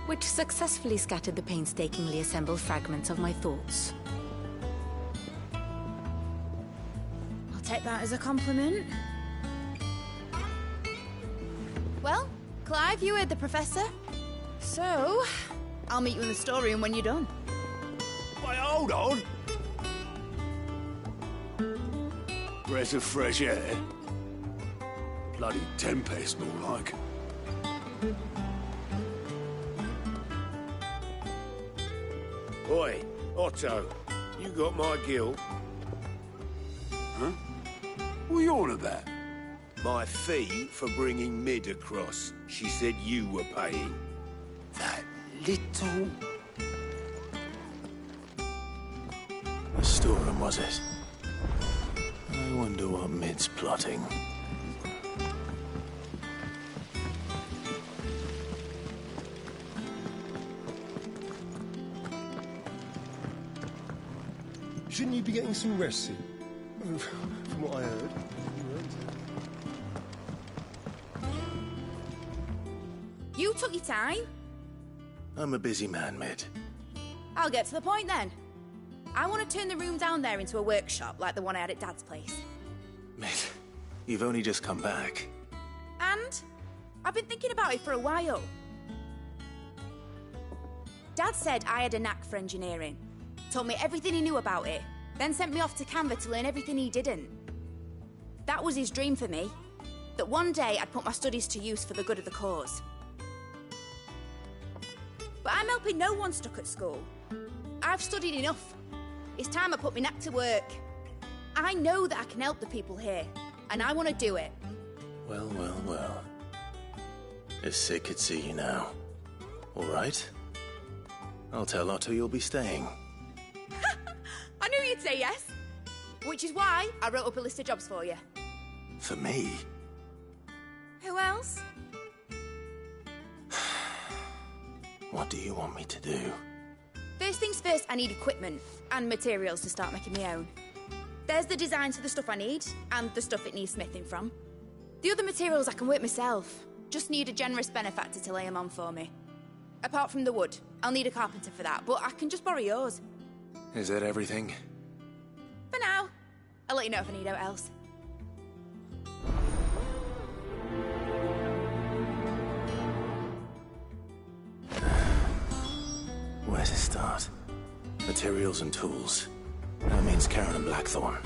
Speaker 3: which successfully scattered the painstakingly assembled fragments of my thoughts.
Speaker 15: I'll take that as a compliment. Well, Clive, you heard the Professor. So, I'll meet you in the storeroom when you're done.
Speaker 8: Wait, hold on! Breath of fresh air? Bloody tempest, more like.
Speaker 16: Oi, Otto, you got my guilt.
Speaker 8: Huh? What are you on about?
Speaker 16: My fee for bringing Mid across. She said you were paying.
Speaker 8: That little...
Speaker 5: The storeroom, was it? I wonder what Mid's plotting.
Speaker 17: Shouldn't you be getting some rest soon? From what I heard.
Speaker 15: You took your time.
Speaker 5: I'm a busy man, Mid.
Speaker 15: I'll get to the point then. I want to turn the room down there into a workshop like the one I had at Dad's place.
Speaker 5: Mid, you've only just come back.
Speaker 15: And I've been thinking about it for a while. Dad said I had a knack for engineering. Told me everything he knew about it, then sent me off to Canva to learn everything he didn't. That was his dream for me, that one day I'd put my studies to use for the good of the cause. But I'm helping no one stuck at school. I've studied enough. It's time I put my knack to work. I know that I can help the people here, and I want to do it.
Speaker 5: Well, well, well. If Sid could see you now. All right? I'll tell Otto you'll be staying.
Speaker 15: I knew you'd say yes. Which is why I wrote up a list of jobs for you.
Speaker 5: For me?
Speaker 15: Who else?
Speaker 5: What do you want me to do?
Speaker 15: First things first, I need equipment and materials to start making my own. There's the designs for the stuff I need, and the stuff it needs smithing from. The other materials I can work myself. Just need a generous benefactor to lay them on for me. Apart from the wood, I'll need a carpenter for that, but I can just borrow yours.
Speaker 5: Is that everything?
Speaker 15: For now. I'll let you know if I need out else.
Speaker 5: Where to start? Materials and tools. That means Karen and Blackthorn.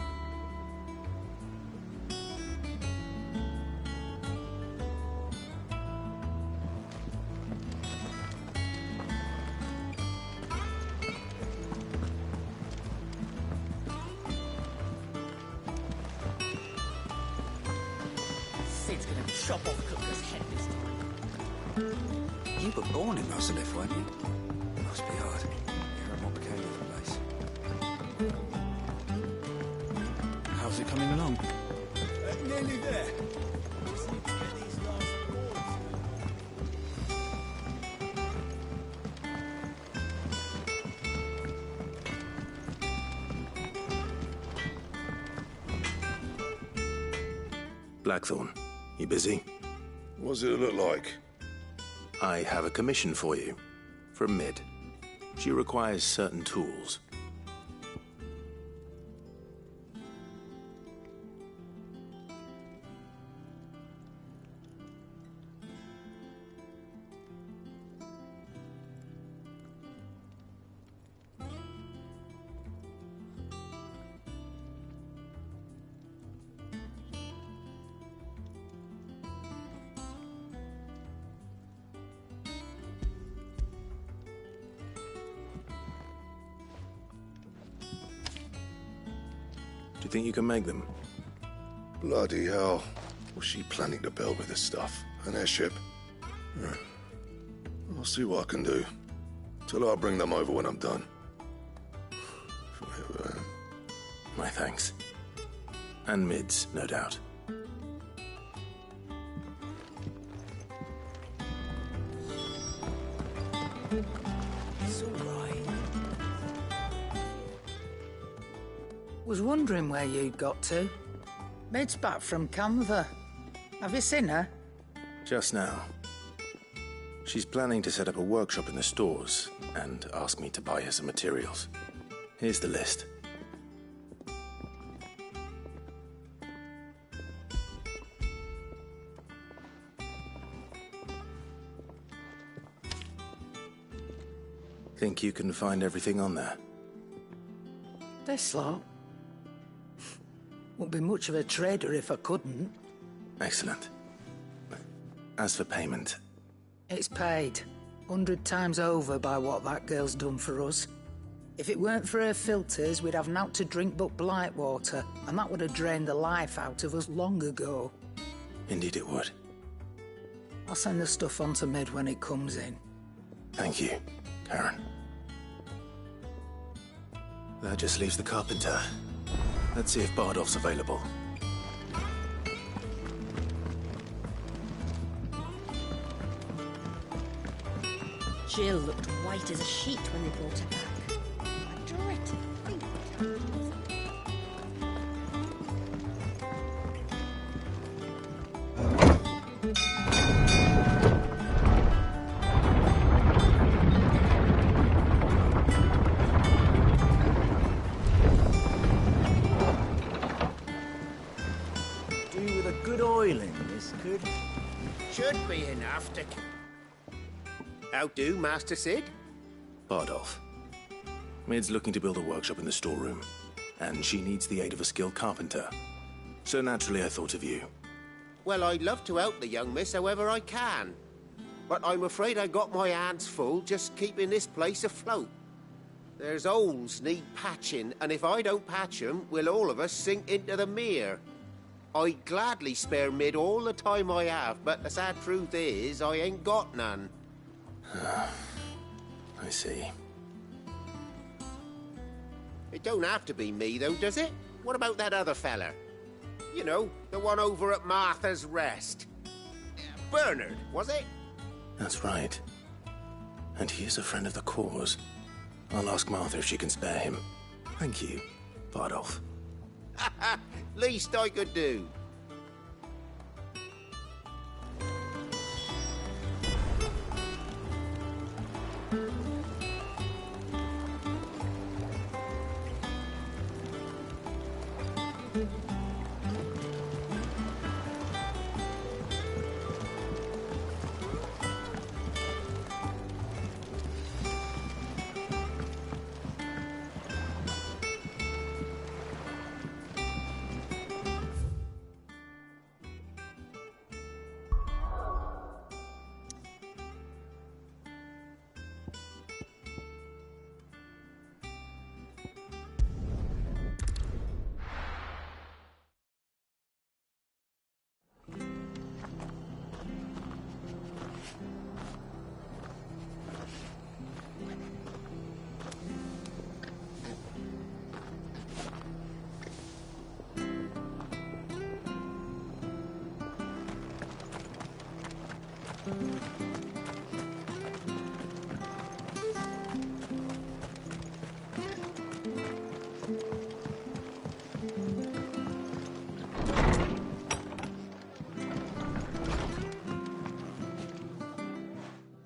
Speaker 18: Sid's gonna chop off Cooker's head this time.
Speaker 19: You were born in Rosalith, weren't you? Must be hard. Hearing what became of the place.
Speaker 12: How's it coming along?
Speaker 8: Nearly there. Just need to get these last boards.
Speaker 5: Blackthorn, you busy?
Speaker 13: What's it look like?
Speaker 5: I have a commission for you. From Mid. She requires certain tools. Do you think you can make them?
Speaker 13: Bloody hell. What's she planning to build with this stuff? An airship? I'll see what I can do. Tell her I'll bring them over when I'm done.
Speaker 5: My thanks. And Mid's, no doubt.
Speaker 18: It's all right. Was wondering where you'd got to. Mid's back from Canva. Have you seen her?
Speaker 5: Just now. She's planning to set up a workshop in the stores and ask me to buy her some materials. Here's the list. Think you can find everything on there?
Speaker 18: This lot. Wouldn't be much of a trader if I couldn't.
Speaker 5: Excellent. As for payment...
Speaker 18: It's paid. 100 times over by what that girl's done for us. If it weren't for her filters, we'd have naught to drink but blight water, and that would have drained the life out of us long ago.
Speaker 5: Indeed it would.
Speaker 18: I'll send the stuff on to Mid when it comes in.
Speaker 5: Thank you, Karen.
Speaker 1: That just leaves the carpenter. Let's see if Bardolph's available.
Speaker 20: Jill looked white as a sheet when they brought her back. I dread to think what happened.
Speaker 12: Do with a good oiling, this could.
Speaker 16: Should be enough to... How do, Master Sid?
Speaker 1: Bardolph. Mid's looking to build a workshop in the storeroom, and she needs the aid of a skilled carpenter. So naturally I thought of you.
Speaker 16: Well, I'd love to help the young miss however I can. But I'm afraid I got my hands full just keeping this place afloat. There's holes need patching, and if I don't patch them, we'll all of us sink into the mere. I'd gladly spare Mid all the time I have, but the sad truth is, I ain't got none.
Speaker 1: I see.
Speaker 16: It don't have to be me, though, does it? What about that other fella? You know, the one over at Martha's Rest. Bernard, was it?
Speaker 1: That's right. And he is a friend of the cause. I'll ask Martha if she can spare him. Thank you, Bardolph.
Speaker 16: Least I could do.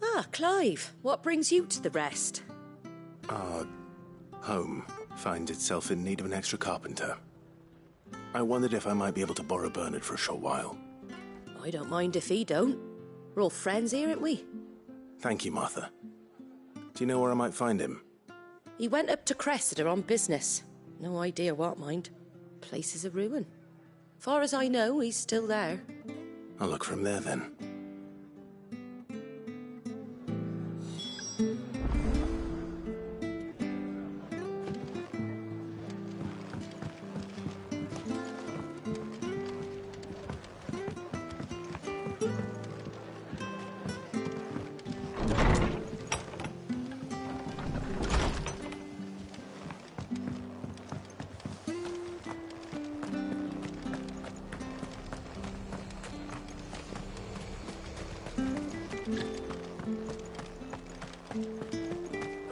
Speaker 20: Ah, Clive, what brings you to the Rest?
Speaker 1: Our home finds itself in need of an extra carpenter. I wondered if I might be able to borrow Bernard for a short while.
Speaker 20: I don't mind if he don't. We're all friends here, aren't we?
Speaker 1: Thank you, Martha. Do you know where I might find him?
Speaker 20: He went up to Cressida on business. No idea what, mind. Place is a ruin. Far as I know, he's still there.
Speaker 1: I'll look for him there, then.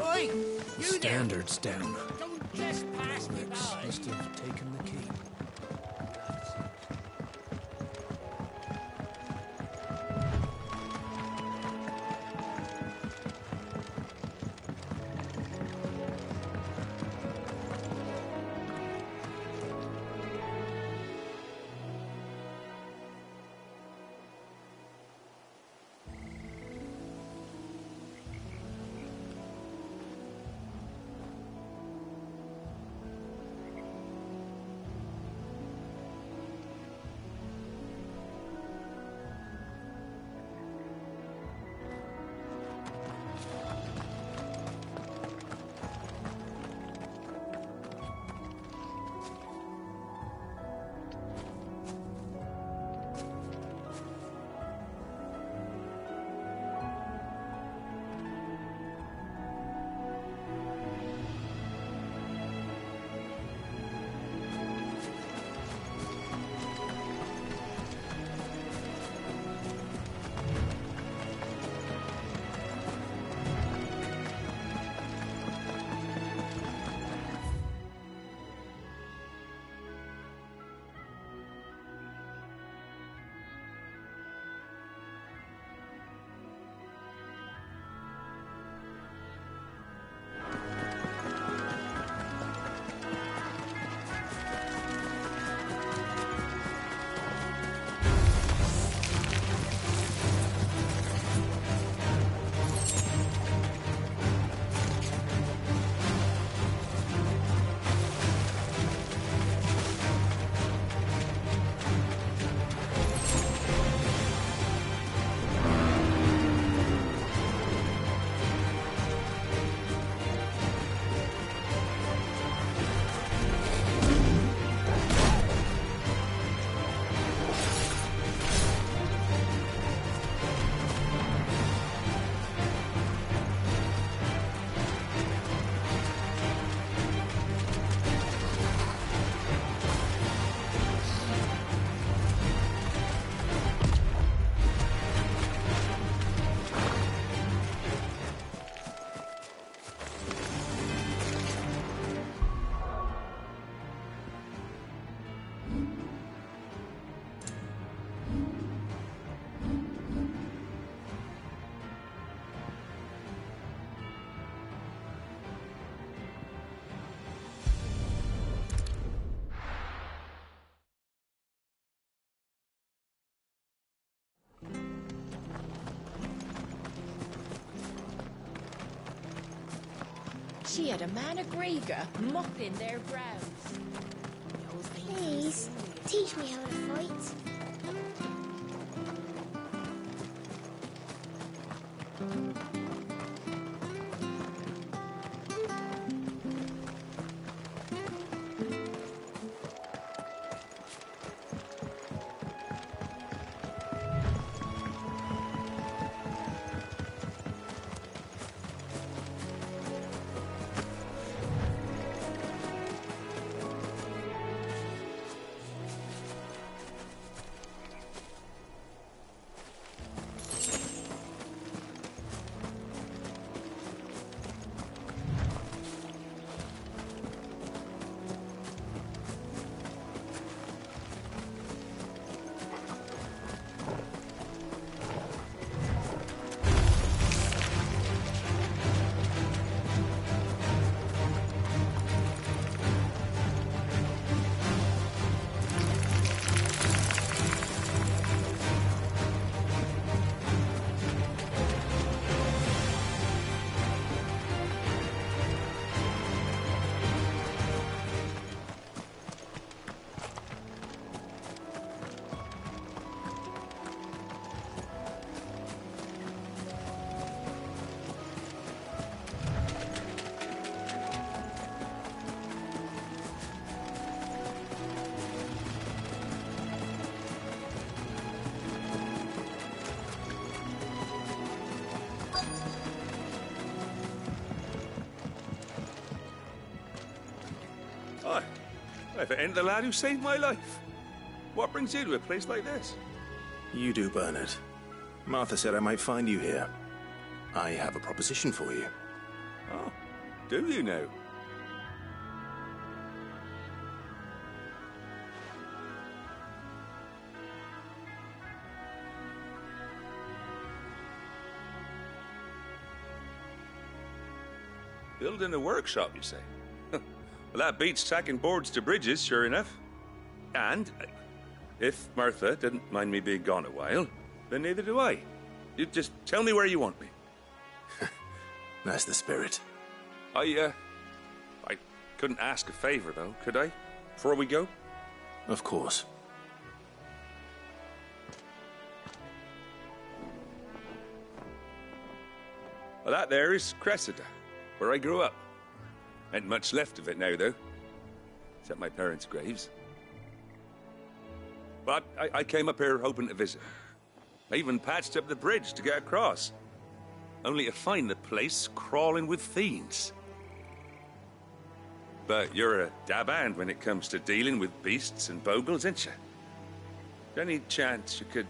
Speaker 16: Oi!
Speaker 11: The standard's down.
Speaker 16: Don't just pass me
Speaker 11: Rex
Speaker 16: by.
Speaker 11: must have taken the key.
Speaker 20: She had a man of Grieger mopping their grounds.
Speaker 21: Please, teach me how to fight.
Speaker 10: If it ain't the lad who saved my life, what brings you to a place like this?
Speaker 1: You do, Bernard. Martha said I might find you here. I have a proposition for you.
Speaker 10: Oh, do you now? Building a workshop, you say? Well, that beats tacking boards to bridges, sure enough. And if Martha didn't mind me being gone a while, then neither do I. You just tell me where you want me.
Speaker 1: That's the spirit.
Speaker 10: I couldn't ask a favor, though, could I? Before we go?
Speaker 1: Of course.
Speaker 10: Well, that there is Cressida, where I grew up. Ain't much left of it now, though. Except my parents' graves. But I came up here hoping to visit. I even patched up the bridge to get across. Only to find the place crawling with fiends. But you're a dab hand when it comes to dealing with beasts and bogles, ain't you? Any chance you could,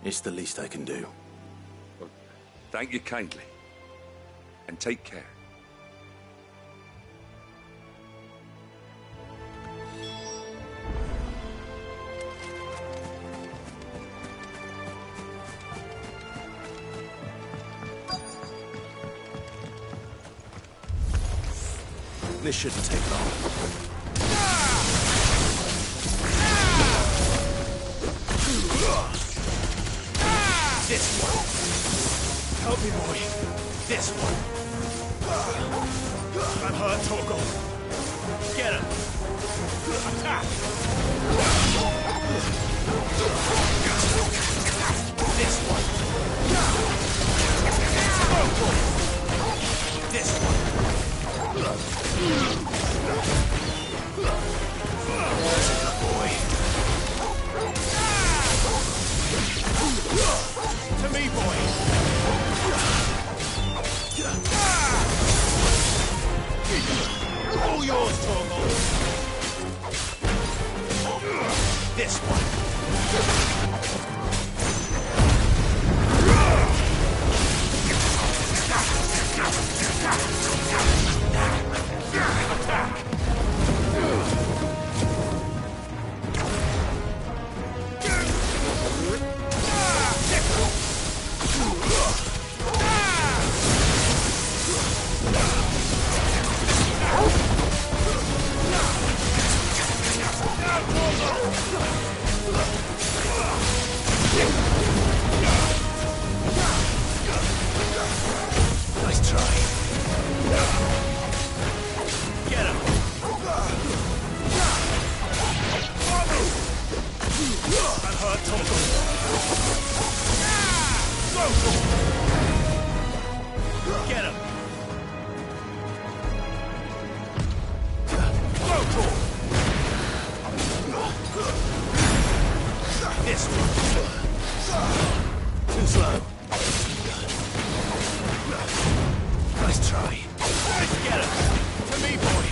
Speaker 1: It's the least I can do.
Speaker 10: Well, thank you kindly. And take care.
Speaker 1: This shouldn't take long.
Speaker 12: This one. Help me, boy. This one. I'm hurt, Torgal. Get him. Attack. This one. Torgal. This one. Boy. To me, boy. All yours, Torgal. This one. Attack! Get him! This one. Too slow. Nice try. Let's get him. To me, boy.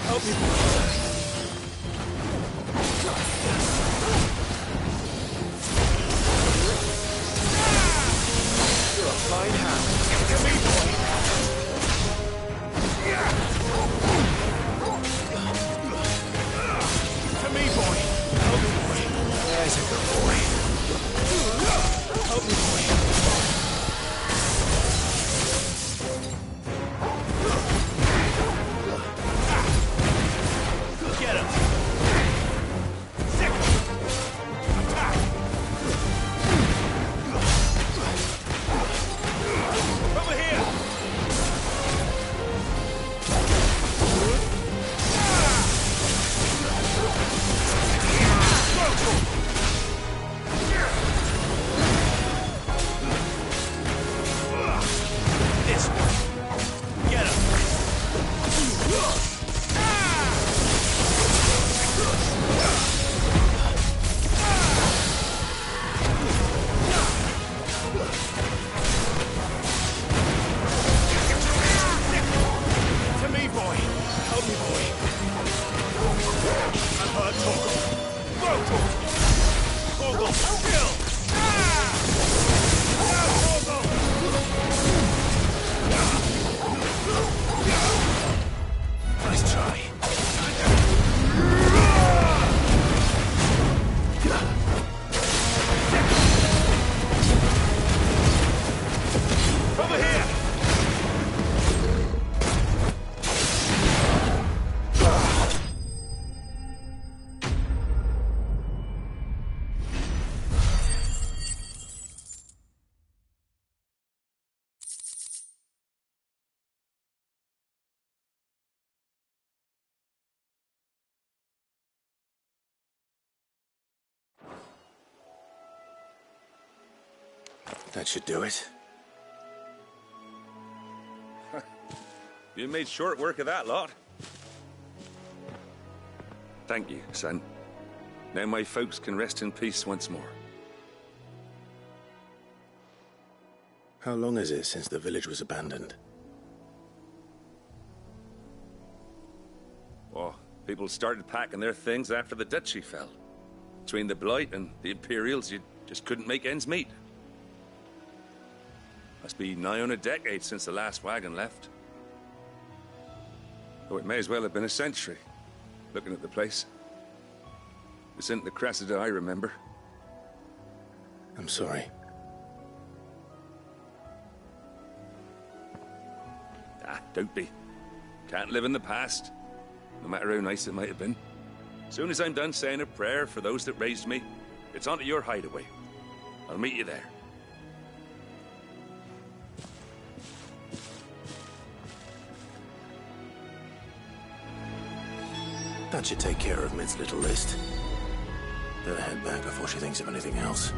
Speaker 12: Help me, boy. You're a fine hand. To me, boy. To me, boy. Help me, boy. There's a good boy. Help me, boy. Get him. Sick. Attack. Over here. This one. Get him. To me, boy. Help me, boy. I've heard Torgal. Torgal! Torgal, kill! Nice try. Over here!
Speaker 1: That should do it.
Speaker 10: You made short work of that lot. Thank you, son. Now my folks can rest in peace once more.
Speaker 1: How long is it since the village was abandoned?
Speaker 10: Oh, people started packing their things after the duchy fell. Between the Blight and the Imperials, you just couldn't make ends meet. Must be nigh on a decade since the last wagon left. Though it may as well have been a century, looking at the place. This isn't the Cressida I remember.
Speaker 1: I'm sorry.
Speaker 10: Ah, don't be. Can't live in the past, no matter how nice it might have been. Soon as I'm done saying a prayer for those that raised me, it's on to your hideaway. I'll meet you there.
Speaker 1: That should take care of Mid's little list. Better head back before she thinks of anything else.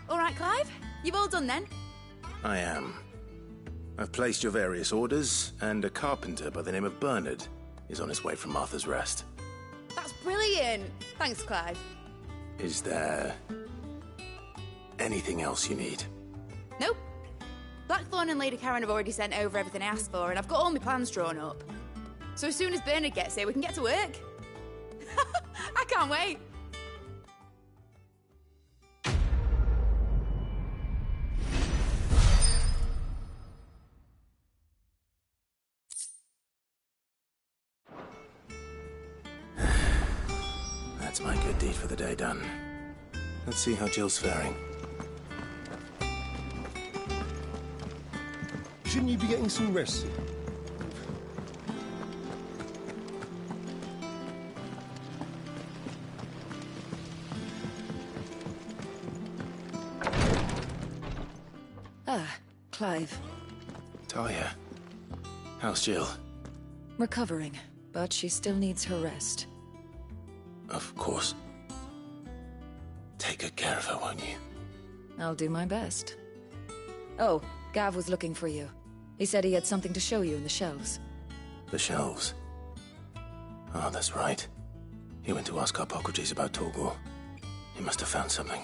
Speaker 15: All right, Clive? You've all done then?
Speaker 1: I am. I've placed your various orders, and a carpenter by the name of Bernard is on his way from Martha's Rest.
Speaker 15: That's brilliant. Thanks, Clive.
Speaker 1: Is there anything else you need?
Speaker 15: Nope. Blackthorn and Lady Karen have already sent over everything I asked for, and I've got all my plans drawn up. So as soon as Bernard gets here, we can get to work. I can't wait.
Speaker 1: My good deed for the day done. Let's see how Jill's faring.
Speaker 17: Shouldn't you be getting some rest, Sid?
Speaker 3: Ah, Clive.
Speaker 1: Talia. How's Jill?
Speaker 3: Recovering, but she still needs her rest.
Speaker 1: Of course. Take good care of her, won't you?
Speaker 3: I'll do my best. Oh, Gav was looking for you. He said he had something to show you in the shelves.
Speaker 1: The shelves. Oh, that's right. He went to ask Hippocrates about Torgal. He must have found something.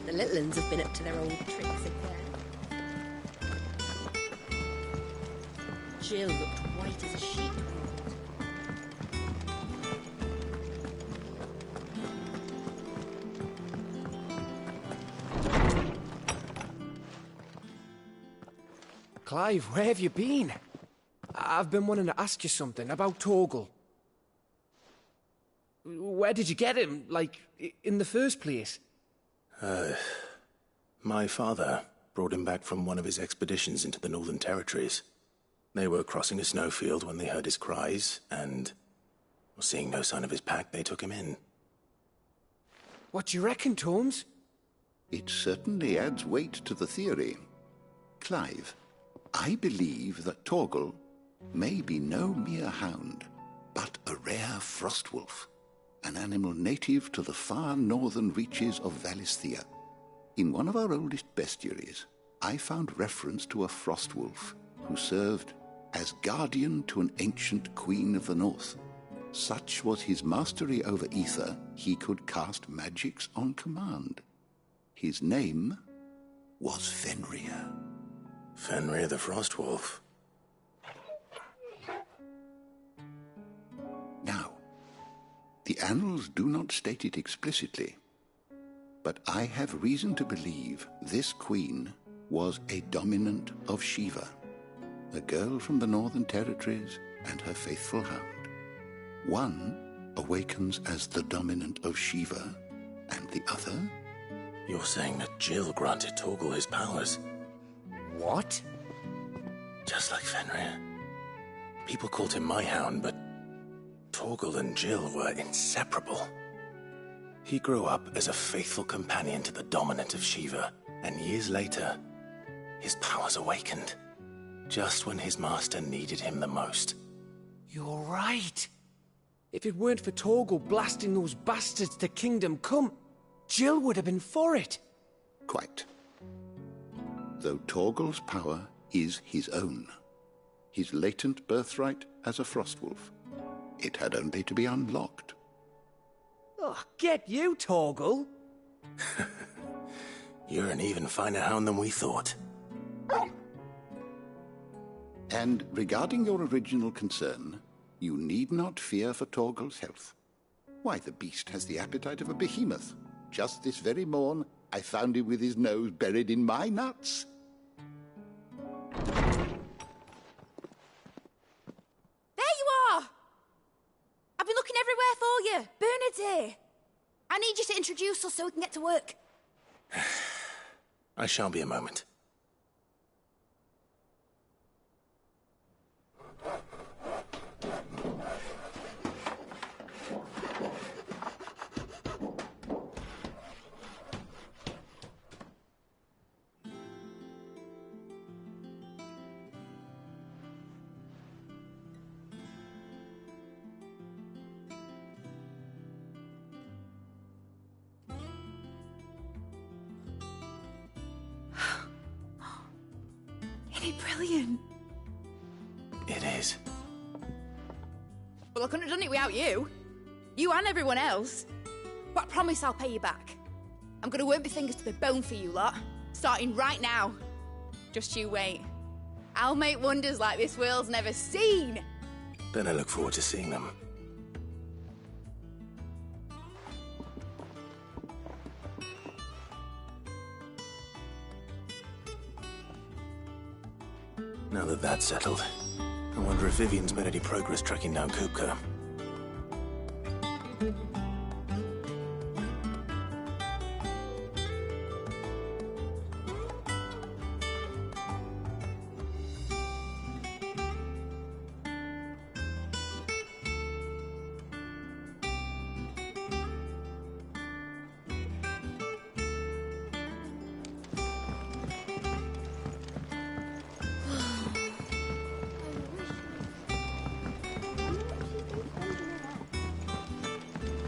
Speaker 20: The little uns have been up to their old tricks again. Jill looked white as a sheet.
Speaker 6: Clive, where have you been? I've been wanting to ask you something about Torgal. Where did you get him, like, in the first place?
Speaker 1: My father brought him back from one of his expeditions into the Northern Territories. They were crossing a snowfield when they heard his cries, and, seeing no sign of his pack, they took him in.
Speaker 6: What do you reckon, Tomes?
Speaker 2: It certainly adds weight to the theory. Clive, I believe that Torgal may be no mere hound, but a rare frostwolf, an animal native to the far northern reaches of Valisthea. In one of our oldest bestiaries, I found reference to a frostwolf who served as guardian to an ancient queen of the north. Such was his mastery over ether, he could cast magics on command. His name was Fenrir.
Speaker 1: Fenrir the Frostwolf.
Speaker 2: Now, the annals do not state it explicitly, but I have reason to believe this queen was a dominant of Shiva, a girl from the Northern Territories and her faithful hound. One awakens as the dominant of Shiva, and the other...
Speaker 1: You're saying that Jill granted Torgal his powers?
Speaker 6: What?
Speaker 1: Just like Fenrir. People called him my hound, but Torgal and Jill were inseparable. He grew up as a faithful companion to the dominant of Shiva, and years later, his powers awakened, just when his master needed him the most.
Speaker 6: You're right. If it weren't for Torgal blasting those bastards to Kingdom Come, Jill would have been for it.
Speaker 2: Quite. Though Torgal's power is his own, his latent birthright as a frostwolf, it had only to be unlocked.
Speaker 6: Oh, get you, Torgal!
Speaker 1: You're an even finer hound than we thought.
Speaker 2: And regarding your original concern, you need not fear for Torgal's health. Why, the beast has the appetite of a behemoth. Just this very morn, I found him with his nose buried in my nuts.
Speaker 15: There you are! I've been looking everywhere for you. Bernard's here. I need you to introduce us so we can get to work.
Speaker 1: I shan't be a moment.
Speaker 15: Isn't he brilliant?
Speaker 1: days.
Speaker 15: Well, I couldn't have done it without you. You and everyone else. But I promise I'll pay you back. I'm gonna work my fingers to the bone for you lot, starting right now. Just you wait. I'll make wonders like this world's never seen.
Speaker 1: Then I look forward to seeing them. Now that that's settled, I wonder if Vivian's made any progress tracking down Kupka.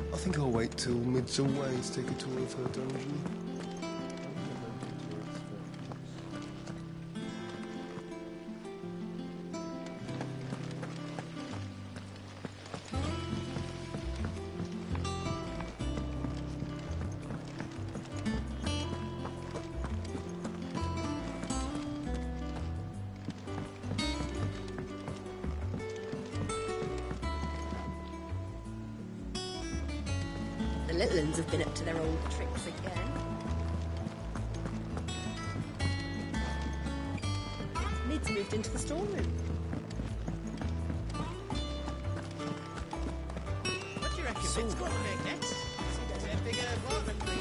Speaker 17: I think I'll wait till Mid's away to take a tour of her dungeon.
Speaker 20: The little uns have been up to their old tricks again. Mid's moved into the storeroom.
Speaker 12: What do you reckon Mid's going to make next? Is it a bigger apartment thing?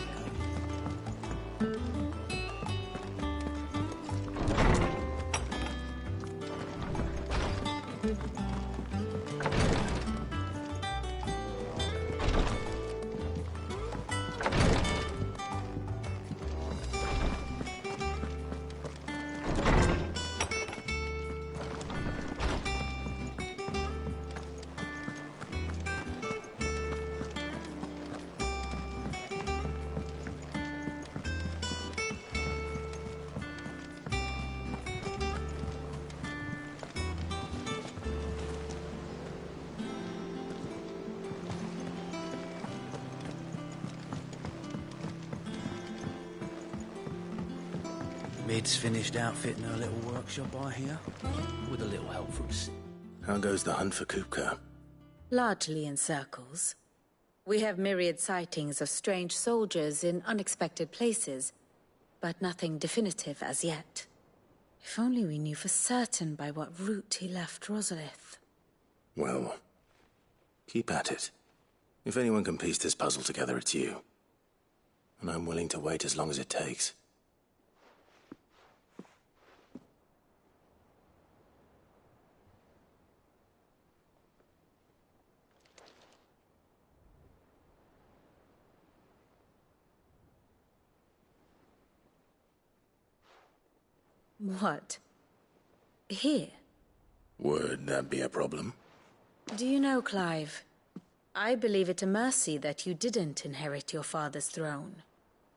Speaker 12: Mid's finished outfitting her little workshop, I hear. With a little help from us.
Speaker 1: How goes the hunt for Kupka?
Speaker 9: Largely in circles. We have myriad sightings of strange soldiers in unexpected places, but nothing definitive as yet. If only we knew for certain by what route he left Rosalith.
Speaker 1: Well, keep at it. If anyone can piece this puzzle together, it's you. And I'm willing to wait as long as it takes.
Speaker 9: What? Here?
Speaker 1: Would that be a problem?
Speaker 9: Do you know, Clive? I believe it a mercy that you didn't inherit your father's throne.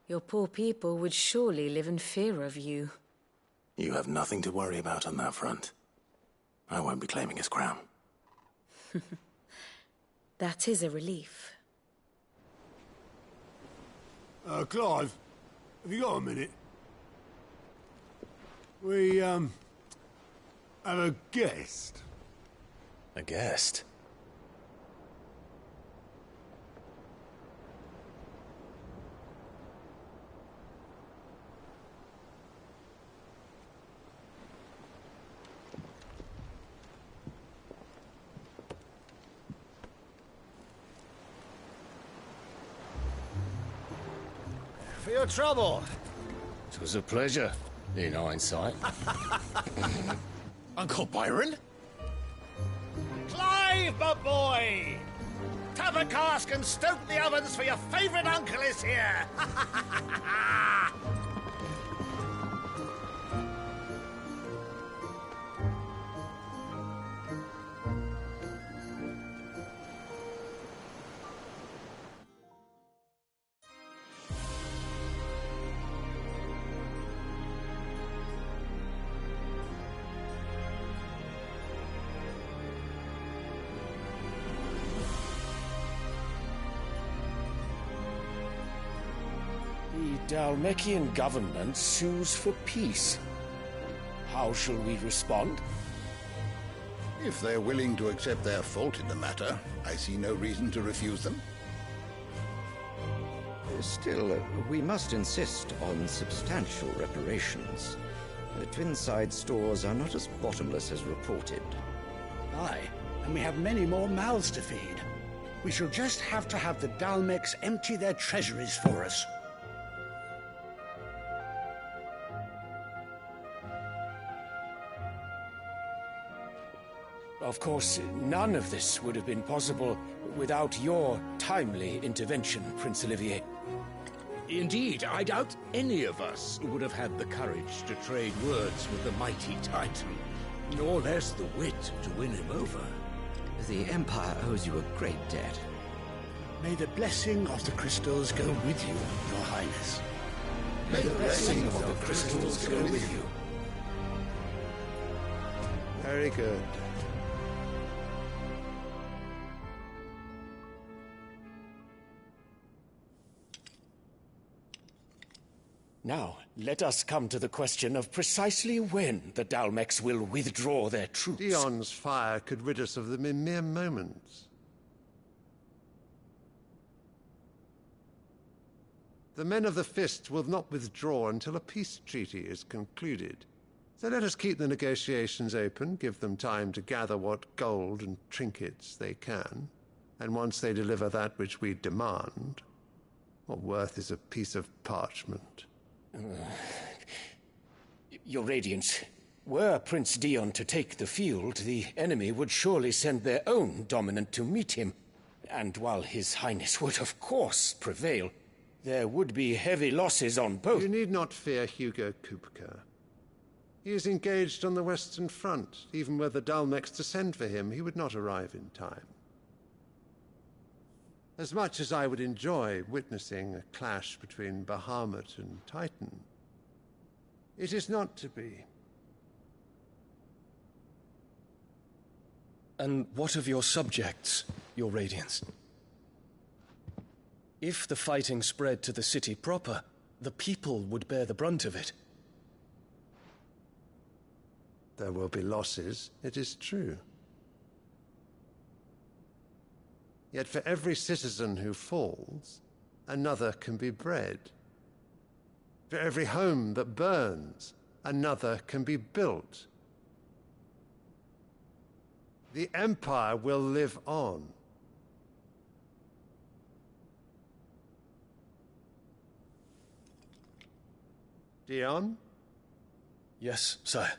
Speaker 9: Your poor people would surely live in fear of you.
Speaker 1: You have nothing to worry about on that front. I won't be claiming his crown.
Speaker 9: That is a relief.
Speaker 8: Clive, have you got a minute? We, have a guest.
Speaker 1: A guest?
Speaker 12: For your trouble.
Speaker 11: It was a pleasure, in hindsight.
Speaker 12: Uncle Byron? Clive, my boy! Tap a cask and stoke the ovens for your favourite uncle is here!
Speaker 6: Dalmekian government sues for peace. How shall we respond?
Speaker 2: If they're willing to accept their fault in the matter, I see no reason to refuse them.
Speaker 7: Still, we must insist on substantial reparations. The Twinside stores are not as bottomless as reported.
Speaker 22: Aye, and we have many more mouths to feed. We shall just have to have the Dalmecs empty their treasuries for us.
Speaker 6: Of course, none of this would have been possible without your timely intervention, Prince Olivier.
Speaker 12: Indeed, I doubt any of us would have had the courage to trade words with the mighty Titan, nor less the wit to win him over.
Speaker 7: The Empire owes you a great debt.
Speaker 22: May the blessing of the crystals go with you, Your Highness.
Speaker 5: May the blessing of the crystals go with you.
Speaker 16: Very good.
Speaker 6: Now, let us come to the question of precisely when the Dalmecs will withdraw their troops.
Speaker 23: Dion's fire could rid us of them in mere moments. The men of the Fist will not withdraw until a peace treaty is concluded. So let us keep the negotiations open, give them time to gather what gold and trinkets they can, and once they deliver that which we demand, what worth is a piece of parchment?
Speaker 6: Your Radiance, were Prince Dion to take the field, the enemy would surely send their own dominant to meet him. And while His Highness would of course prevail, there would be heavy losses on both.
Speaker 23: You need not fear Hugo Kupka. He is engaged on the Western Front. Even were the Dalmecs to send for him, he would not arrive in time. As much as I would enjoy witnessing a clash between Bahamut and Titan, it is not to be.
Speaker 11: And what of your subjects, Your Radiance? If the fighting spread to the city proper, the people would bear the brunt of it.
Speaker 23: There will be losses, it is true. Yet for every citizen who falls, another can be bred. For every home that burns, another can be built. The Empire will live on. Dion?
Speaker 11: Yes, sire.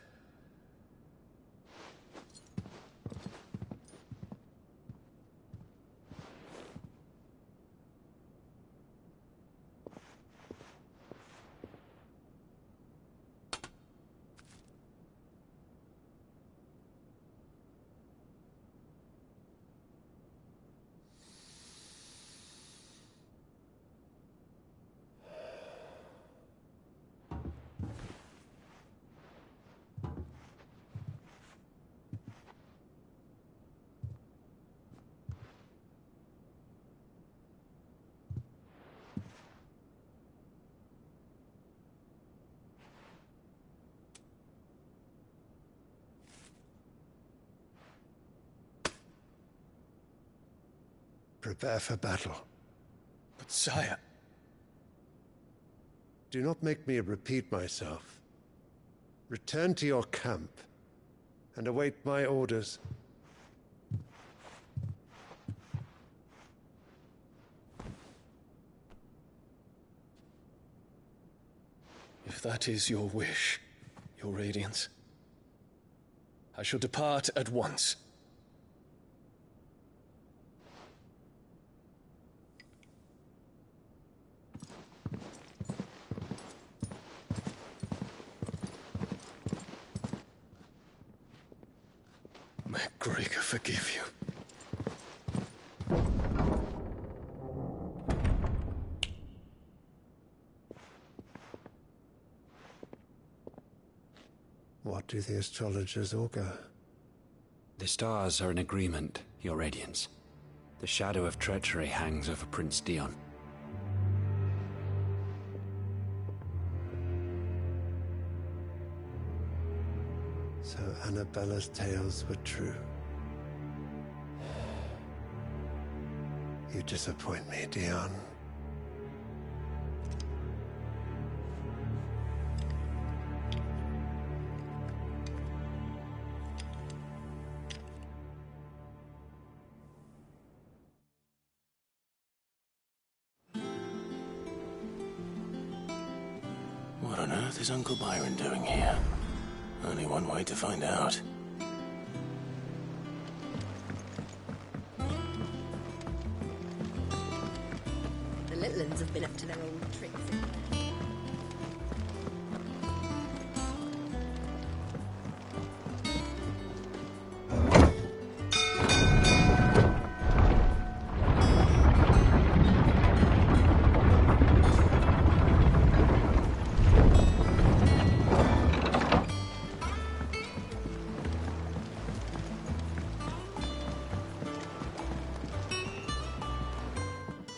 Speaker 23: Prepare for battle.
Speaker 11: But sire...
Speaker 23: Do not make me repeat myself. Return to your camp and await my orders.
Speaker 11: If that is your wish, Your Radiance, I shall depart at once. May Gregor forgive you.
Speaker 23: What do the astrologers augur?
Speaker 19: The stars are in agreement, Your Radiance. The shadow of treachery hangs over Prince Dion.
Speaker 23: Annabella's tales were true. You disappoint me, Dion.
Speaker 1: What on earth is Uncle Byron doing here? Only one way to find out.
Speaker 20: The little uns have been up to their old tricks.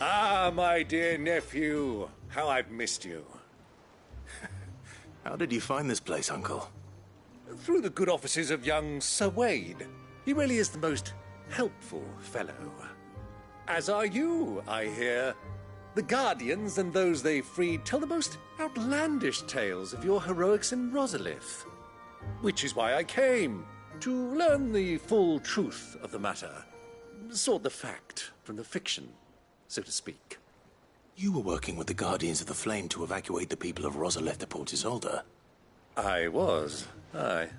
Speaker 12: Ah, my dear nephew, how I've missed you.
Speaker 1: How did you find this place, Uncle?
Speaker 12: Through the good offices of young Sir Wade. He really is the most helpful fellow. As are you, I hear. The Guardians and those they freed tell the most outlandish tales of your heroics in Rosalith. Which is why I came, to learn the full truth of the matter. Sort the fact from the fiction, so to speak.
Speaker 1: You were working with the Guardians of the Flame to evacuate the people of Rosalith to Port Isolde.
Speaker 12: I was, aye.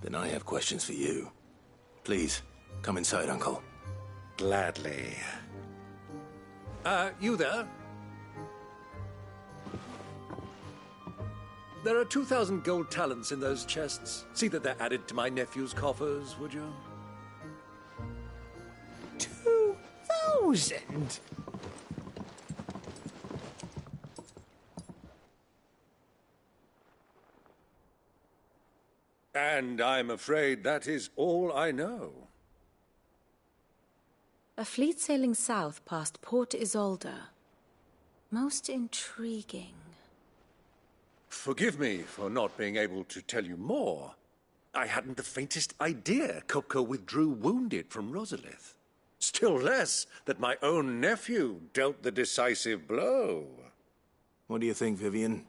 Speaker 1: Then I have questions for you. Please, come inside, Uncle.
Speaker 12: Gladly. You there? There are 2,000 gold talents in those chests. See that they're added to my nephew's coffers, would you?
Speaker 6: 2,000?
Speaker 12: And I'm afraid that is all I know.
Speaker 9: A fleet sailing south past Port Isolde. Most intriguing.
Speaker 12: Forgive me for not being able to tell you more. I hadn't the faintest idea Kupka withdrew wounded from Rosalith. Still less that my own nephew dealt the decisive blow.
Speaker 1: What do you think, Vivian?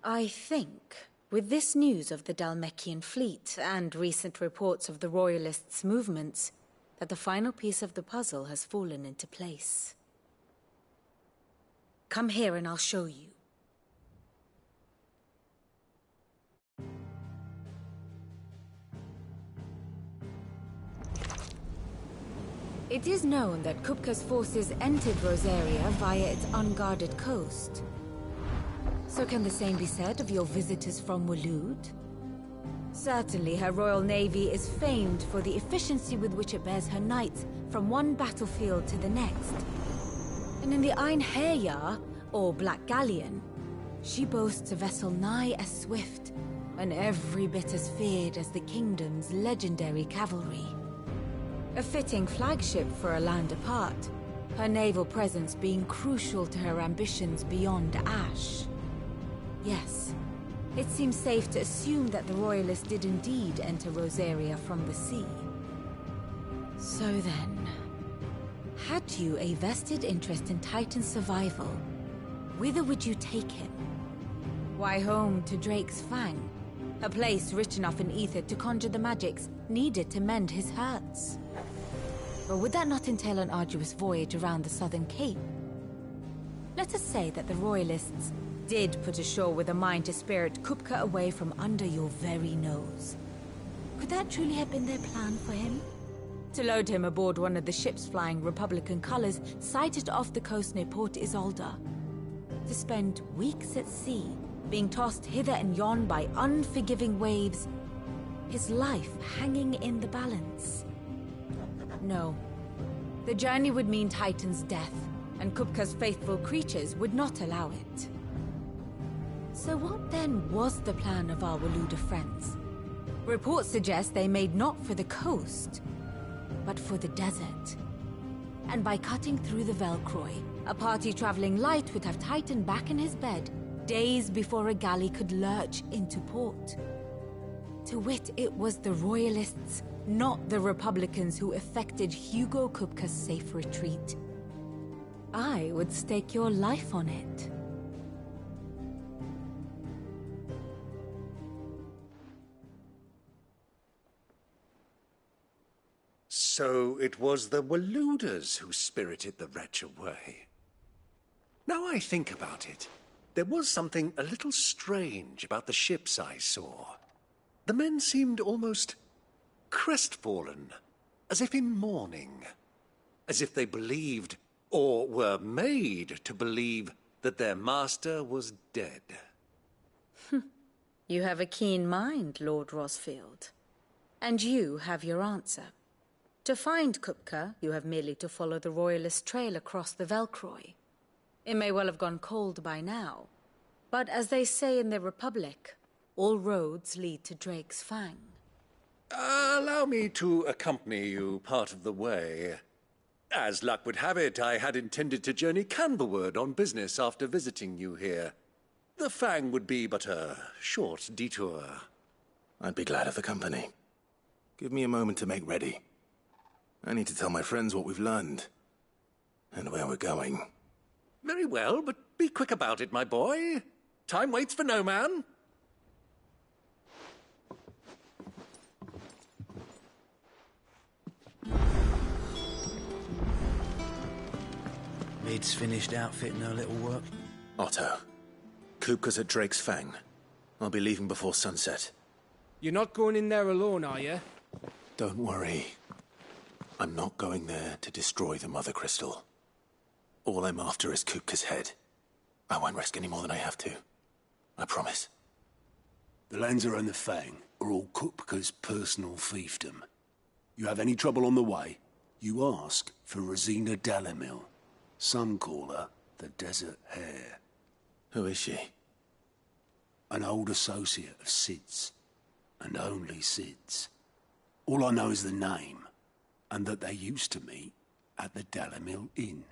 Speaker 9: I think, with this news of the Dhalmekian fleet and recent reports of the Royalists' movements, that the final piece of the puzzle has fallen into place. Come here and I'll show you. It is known that Kupka's forces entered Rosaria via its unguarded coast. So can the same be said of your visitors from Waloed? Certainly her Royal Navy is famed for the efficiency with which it bears her knights from one battlefield to the next. And in the Einherjar, or Black Galleon, she boasts a vessel nigh as swift and every bit as feared as the kingdom's legendary cavalry. A fitting flagship for a land apart, her naval presence being crucial to her ambitions beyond Ash. Yes, it seems safe to assume that the Royalists did indeed enter Rosaria from the sea. So then, had you a vested interest in Titan's survival, whither would you take him? Why, home to Drake's Fang, a place rich enough in ether to conjure the magics needed to mend his hurts. Or would that not entail an arduous voyage around the southern cape? Let us say that the Royalists did put ashore with a mind to spirit Kupka away from under your very nose. Could that truly have been their plan for him? To load him aboard one of the ships flying Republican colors sighted off the coast near Port Isolde. To spend weeks at sea, being tossed hither and yon by unforgiving waves, his life hanging in the balance. No. The journey would mean Titan's death, and Kupka's faithful creatures would not allow it. So what then was the plan of our Waluda friends? Reports suggest they made not for the coast, but for the desert. And by cutting through the Velcroy, a party traveling light would have Titan back in his bed days before a galley could lurch into port. To wit, it was the Royalists, not the Republicans, who effected Hugo Kupka's safe retreat. I would stake your life on it.
Speaker 12: So it was the Waluders who spirited the wretch away. Now I think about it, there was something a little strange about the ships I saw. The men seemed almost crestfallen, as if in mourning, as if they believed, or were made to believe, that their master was dead.
Speaker 9: You have a keen mind, Lord Rosfield. And you have your answer. To find Kupka, you have merely to follow the Royalist trail across the Velcroy. It may well have gone cold by now, but as they say in the Republic, all roads lead to Drake's Fang.
Speaker 12: Allow me to accompany you part of the way. As luck would have it, I had intended to journey Canberward on business after visiting you here. The Fang would be but a short detour.
Speaker 1: I'd be glad of the company. Give me a moment to make ready. I need to tell my friends what we've learned, and where we're going.
Speaker 12: Very well, but be quick about it, my boy. Time waits for no man.
Speaker 19: Mid's finished outfitting her little work.
Speaker 1: Otto, Kupka's at Drake's Fang. I'll be leaving before sunset.
Speaker 6: You're not going in there alone, are you?
Speaker 1: Don't worry. I'm not going there to destroy the Mother Crystal. All I'm after is Kupka's head. I won't risk any more than I have to. I promise.
Speaker 8: The Lancer and the Fang are all Kupka's personal fiefdom. You have any trouble on the way, you ask for Rosina Dalimil. Some call her the Desert Hare.
Speaker 1: Who is she?
Speaker 8: An old associate of Sid's, and only Sid's. All I know is the name, and that they used to meet at the Dalimil Inn.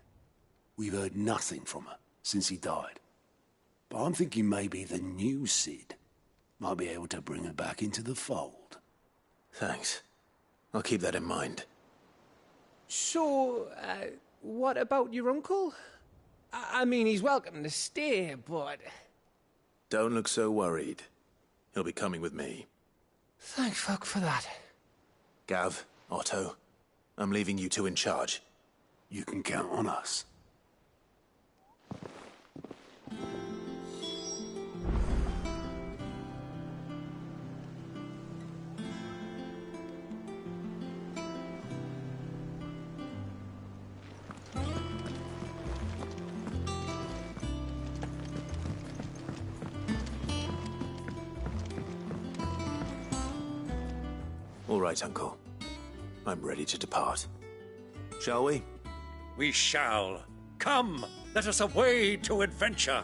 Speaker 8: We've heard nothing from her since he died. But I'm thinking maybe the new Sid might be able to bring her back into the fold.
Speaker 1: Thanks. I'll keep that in mind.
Speaker 6: So, what about your uncle? I mean, he's welcome to stay, but...
Speaker 1: Don't look so worried. He'll be coming with me.
Speaker 6: Thank fuck for that.
Speaker 1: Gav, Otto, I'm leaving you two in charge.
Speaker 8: You can count on us.
Speaker 1: All right, Uncle. I'm ready to depart. Shall we?
Speaker 12: We shall. Come, let us away to adventure.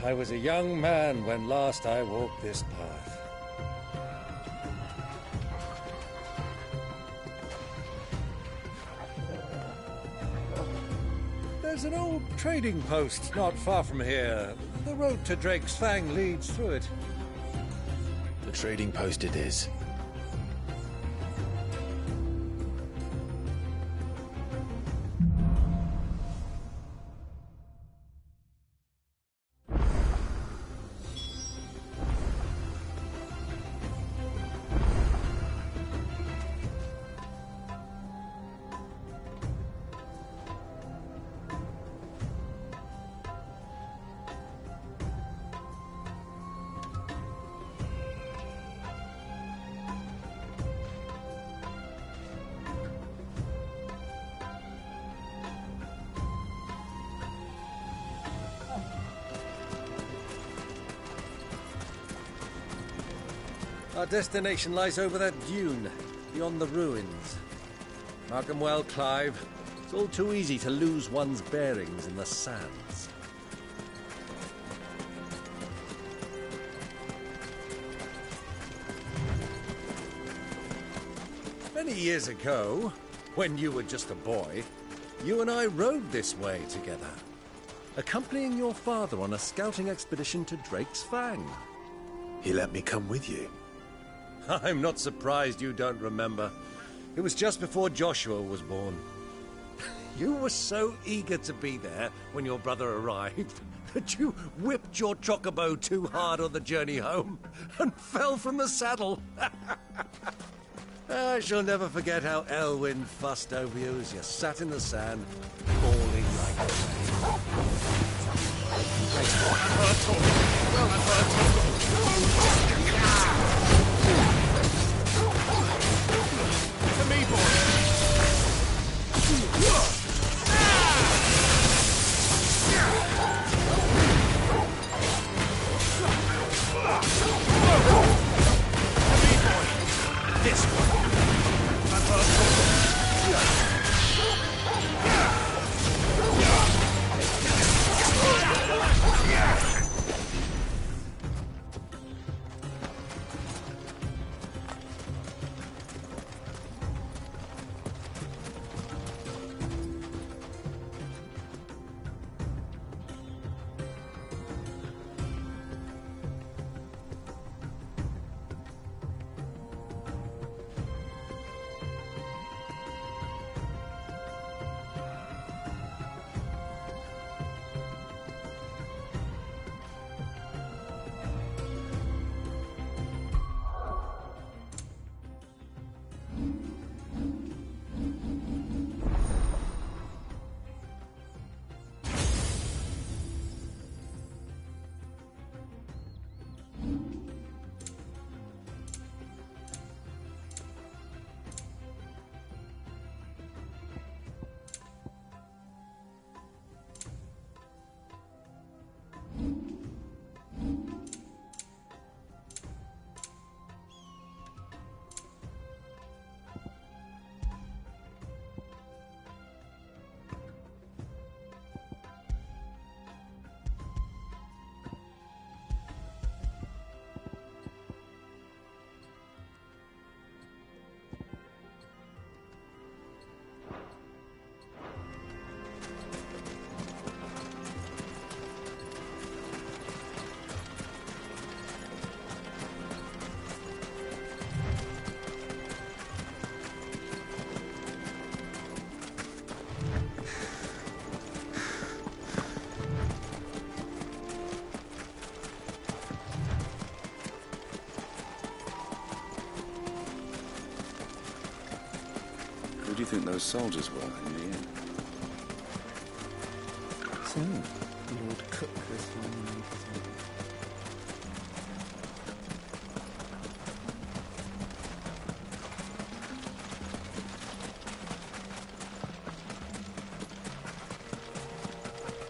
Speaker 12: I was a young man when last I walked this path. There's an old trading post not far from here. The road to Drake's Fang leads through it.
Speaker 1: The trading post it is.
Speaker 12: Our destination lies over that dune, beyond the ruins. Mark 'em well, Clive. It's all too easy to lose one's bearings in the sands. Many years ago, when you were just a boy, you and I rode this way together, accompanying your father on a scouting expedition to Drake's Fang.
Speaker 1: He let me come with you.
Speaker 12: I'm not surprised you don't remember. It was just before Joshua was born. You were so eager to be there when your brother arrived that you whipped your chocobo too hard on the journey home and fell from the saddle. I shall never forget how Elwyn fussed over you as you sat in the sand, bawling like a baby.
Speaker 8: To me, boy! This one.
Speaker 10: Who do you think those soldiers were in the end?
Speaker 11: So, Lord Cook this one.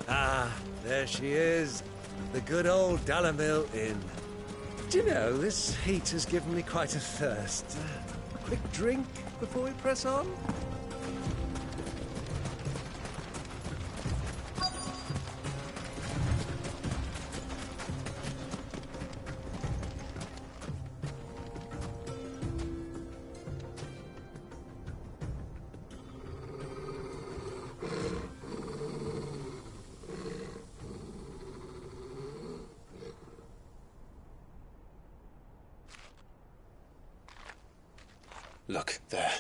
Speaker 12: Ah, there she is. The good old Dalamil Inn. Do you know, this heat has given me quite a thirst. A quick drink before we press on?
Speaker 5: Look, there.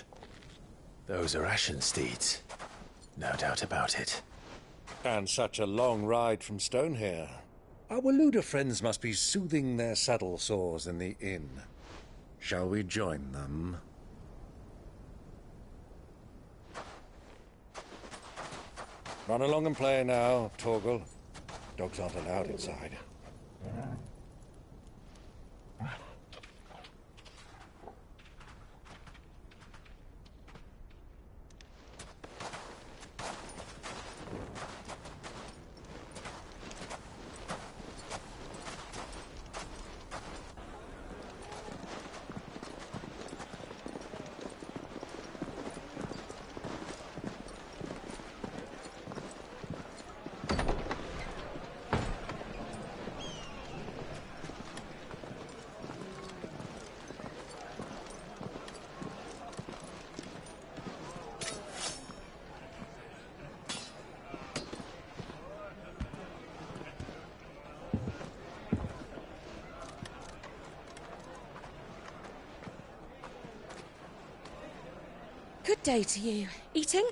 Speaker 5: Those are ashen steeds. No doubt about it.
Speaker 12: And such a long ride from Stonehair. Our Luda friends must be soothing their saddle sores in the inn. Shall we join them? Run along and play now, Torgal. Dogs aren't allowed inside.
Speaker 20: Good day to you. Eating?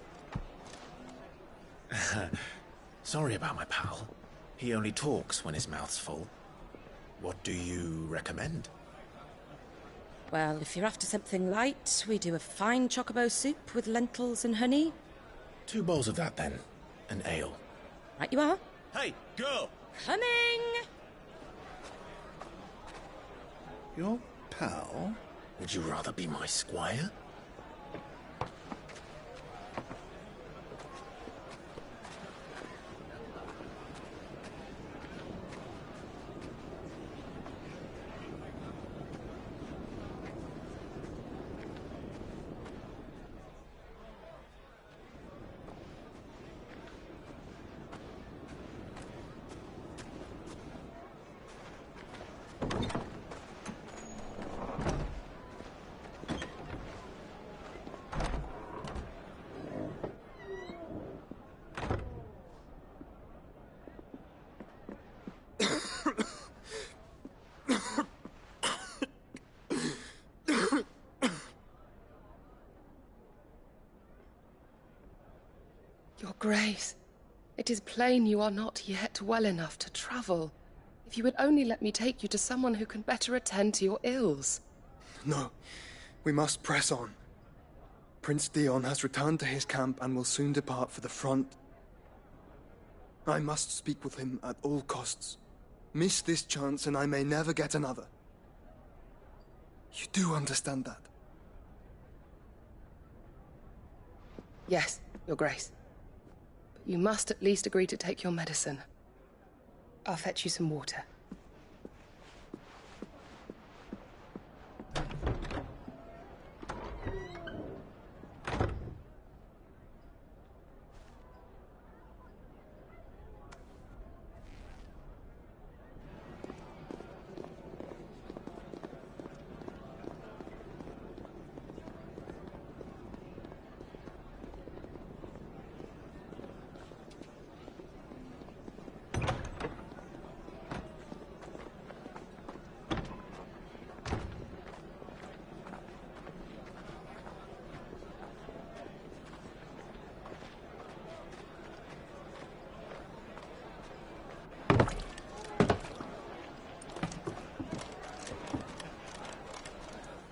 Speaker 1: Sorry about my pal. He only talks when his mouth's full. What do you recommend?
Speaker 20: Well, if you're after something light, we do a fine chocobo soup with lentils and honey.
Speaker 1: 2 bowls of that, then. An ale.
Speaker 20: Right you are.
Speaker 1: Hey, girl!
Speaker 20: Coming!
Speaker 23: Your pal?
Speaker 1: Would you rather be my squire?
Speaker 4: Your Grace, it is plain you are not yet well enough to travel. If you would only let me take you to someone who can better attend to your ills.
Speaker 17: No, we must press on. Prince Dion has returned to his camp and will soon depart for the front. I must speak with him at all costs. Miss this chance and I may never get another. You do understand that?
Speaker 4: Yes, Your Grace. But you must at least agree to take your medicine. I'll fetch you some water.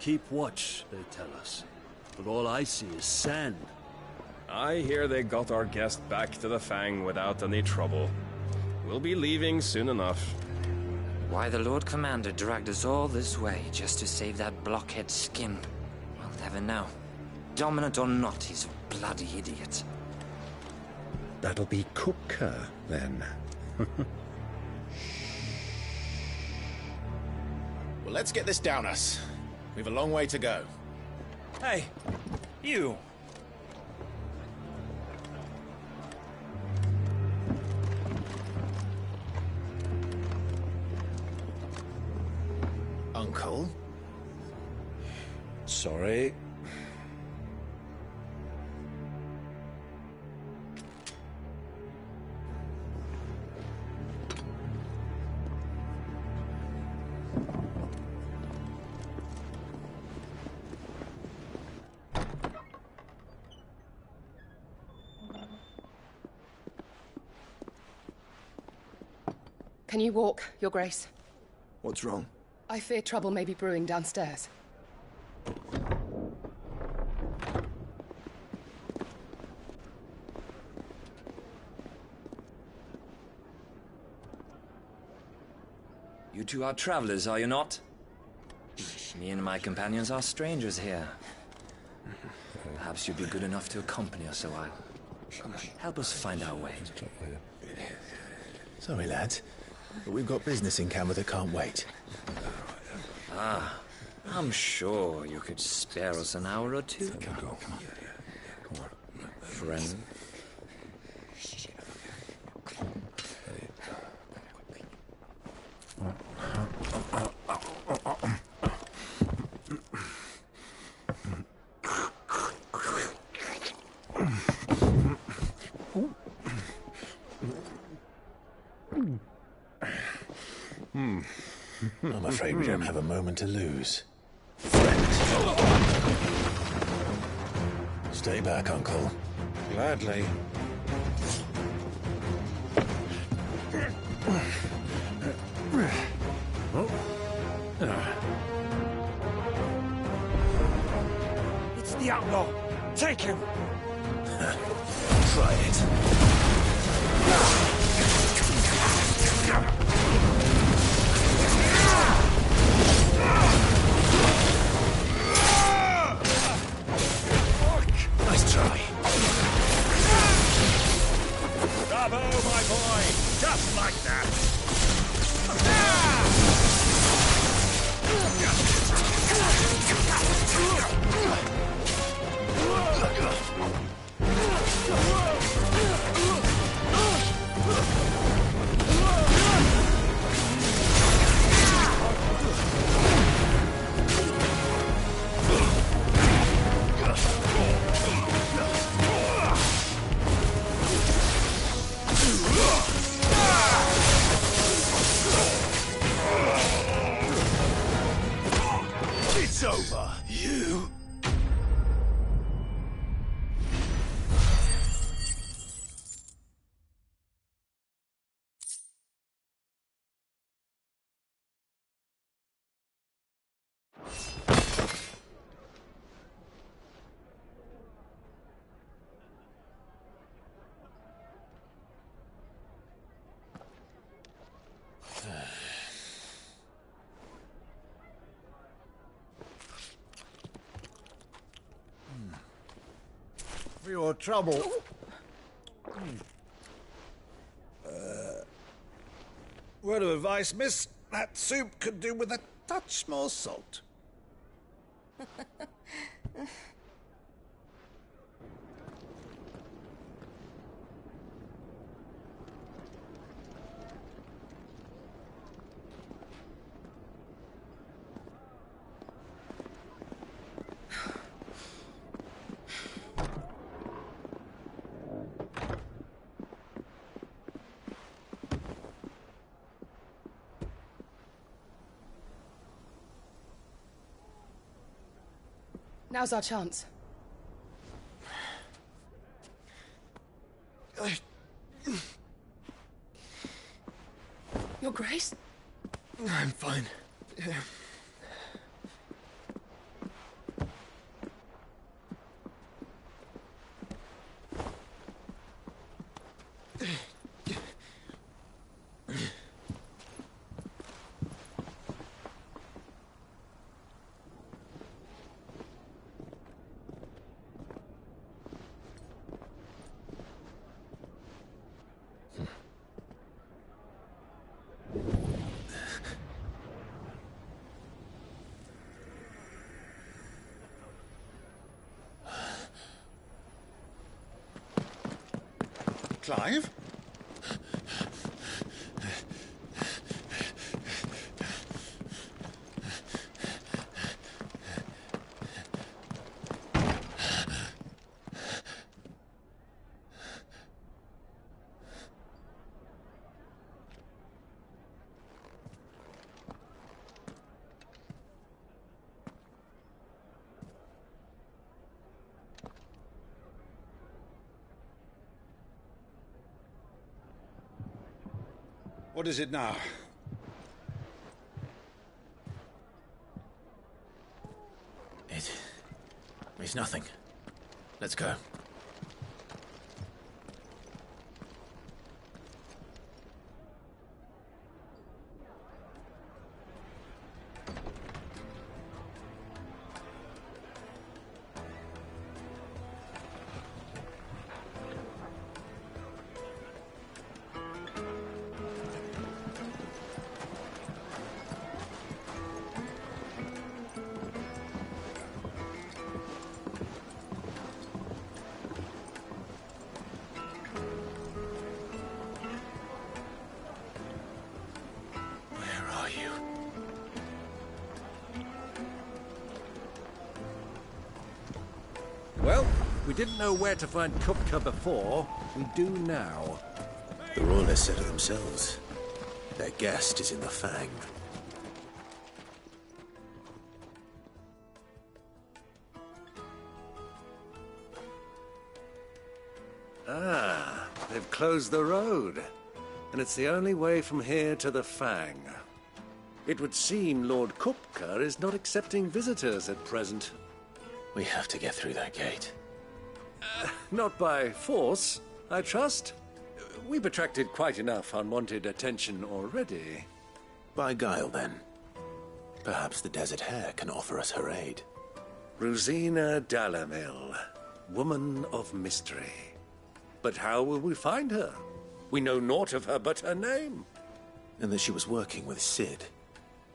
Speaker 8: Keep watch, they tell us. But all I see is sand.
Speaker 13: I hear they got our guest back to the Fang without any trouble. We'll be leaving soon enough.
Speaker 19: Why the Lord Commander dragged us all this way just to save that blockhead Skim, we'll never know. Dominant or not, he's a bloody idiot.
Speaker 2: That'll be Kupka, then.
Speaker 1: Well, let's get this down us. We've a long way to go.
Speaker 14: Hey, you!
Speaker 1: Uncle?
Speaker 2: Sorry.
Speaker 4: Can you walk, Your Grace?
Speaker 17: What's wrong?
Speaker 4: I fear trouble may be brewing downstairs.
Speaker 19: You two are travelers, are you not? Me and my companions are strangers here. Perhaps you'd be good enough to accompany us a while. Help us find our way.
Speaker 1: Sorry, lads, but we've got business in camera that can't wait.
Speaker 19: Ah, I'm sure you could spare us an hour or two.
Speaker 2: Come on.
Speaker 19: Friend.
Speaker 1: I'm afraid we don't have a moment to lose. Stay
Speaker 5: Stay back, Uncle.
Speaker 12: Gladly.
Speaker 14: It's the outlaw. Take him.
Speaker 5: Try it. Nice try.
Speaker 14: Bravo, my boy. Just like that.
Speaker 5: It's over. You.
Speaker 23: For your trouble. Word of advice, miss. That soup could do with a touch more salt.
Speaker 4: Now's our chance. Your Grace?
Speaker 17: I'm fine.
Speaker 23: Clive? What is it now?
Speaker 5: It's nothing. Let's go.
Speaker 12: Well, we didn't know where to find Kupka before. We do now.
Speaker 1: The Royalists said it themselves. Their guest is in the Fang.
Speaker 12: Ah, they've closed the road. And it's the only way from here to the Fang. It would seem Lord Kupka is not accepting visitors at present.
Speaker 5: We have to get through that gate.
Speaker 12: Not by force, I trust. We've attracted quite enough unwanted attention already.
Speaker 5: By guile, then. Perhaps the Desert Hare can offer us her aid.
Speaker 12: Rosina Dalamil, woman of mystery. But how will we find her? We know naught of her but her name.
Speaker 5: And that she was working with Sid.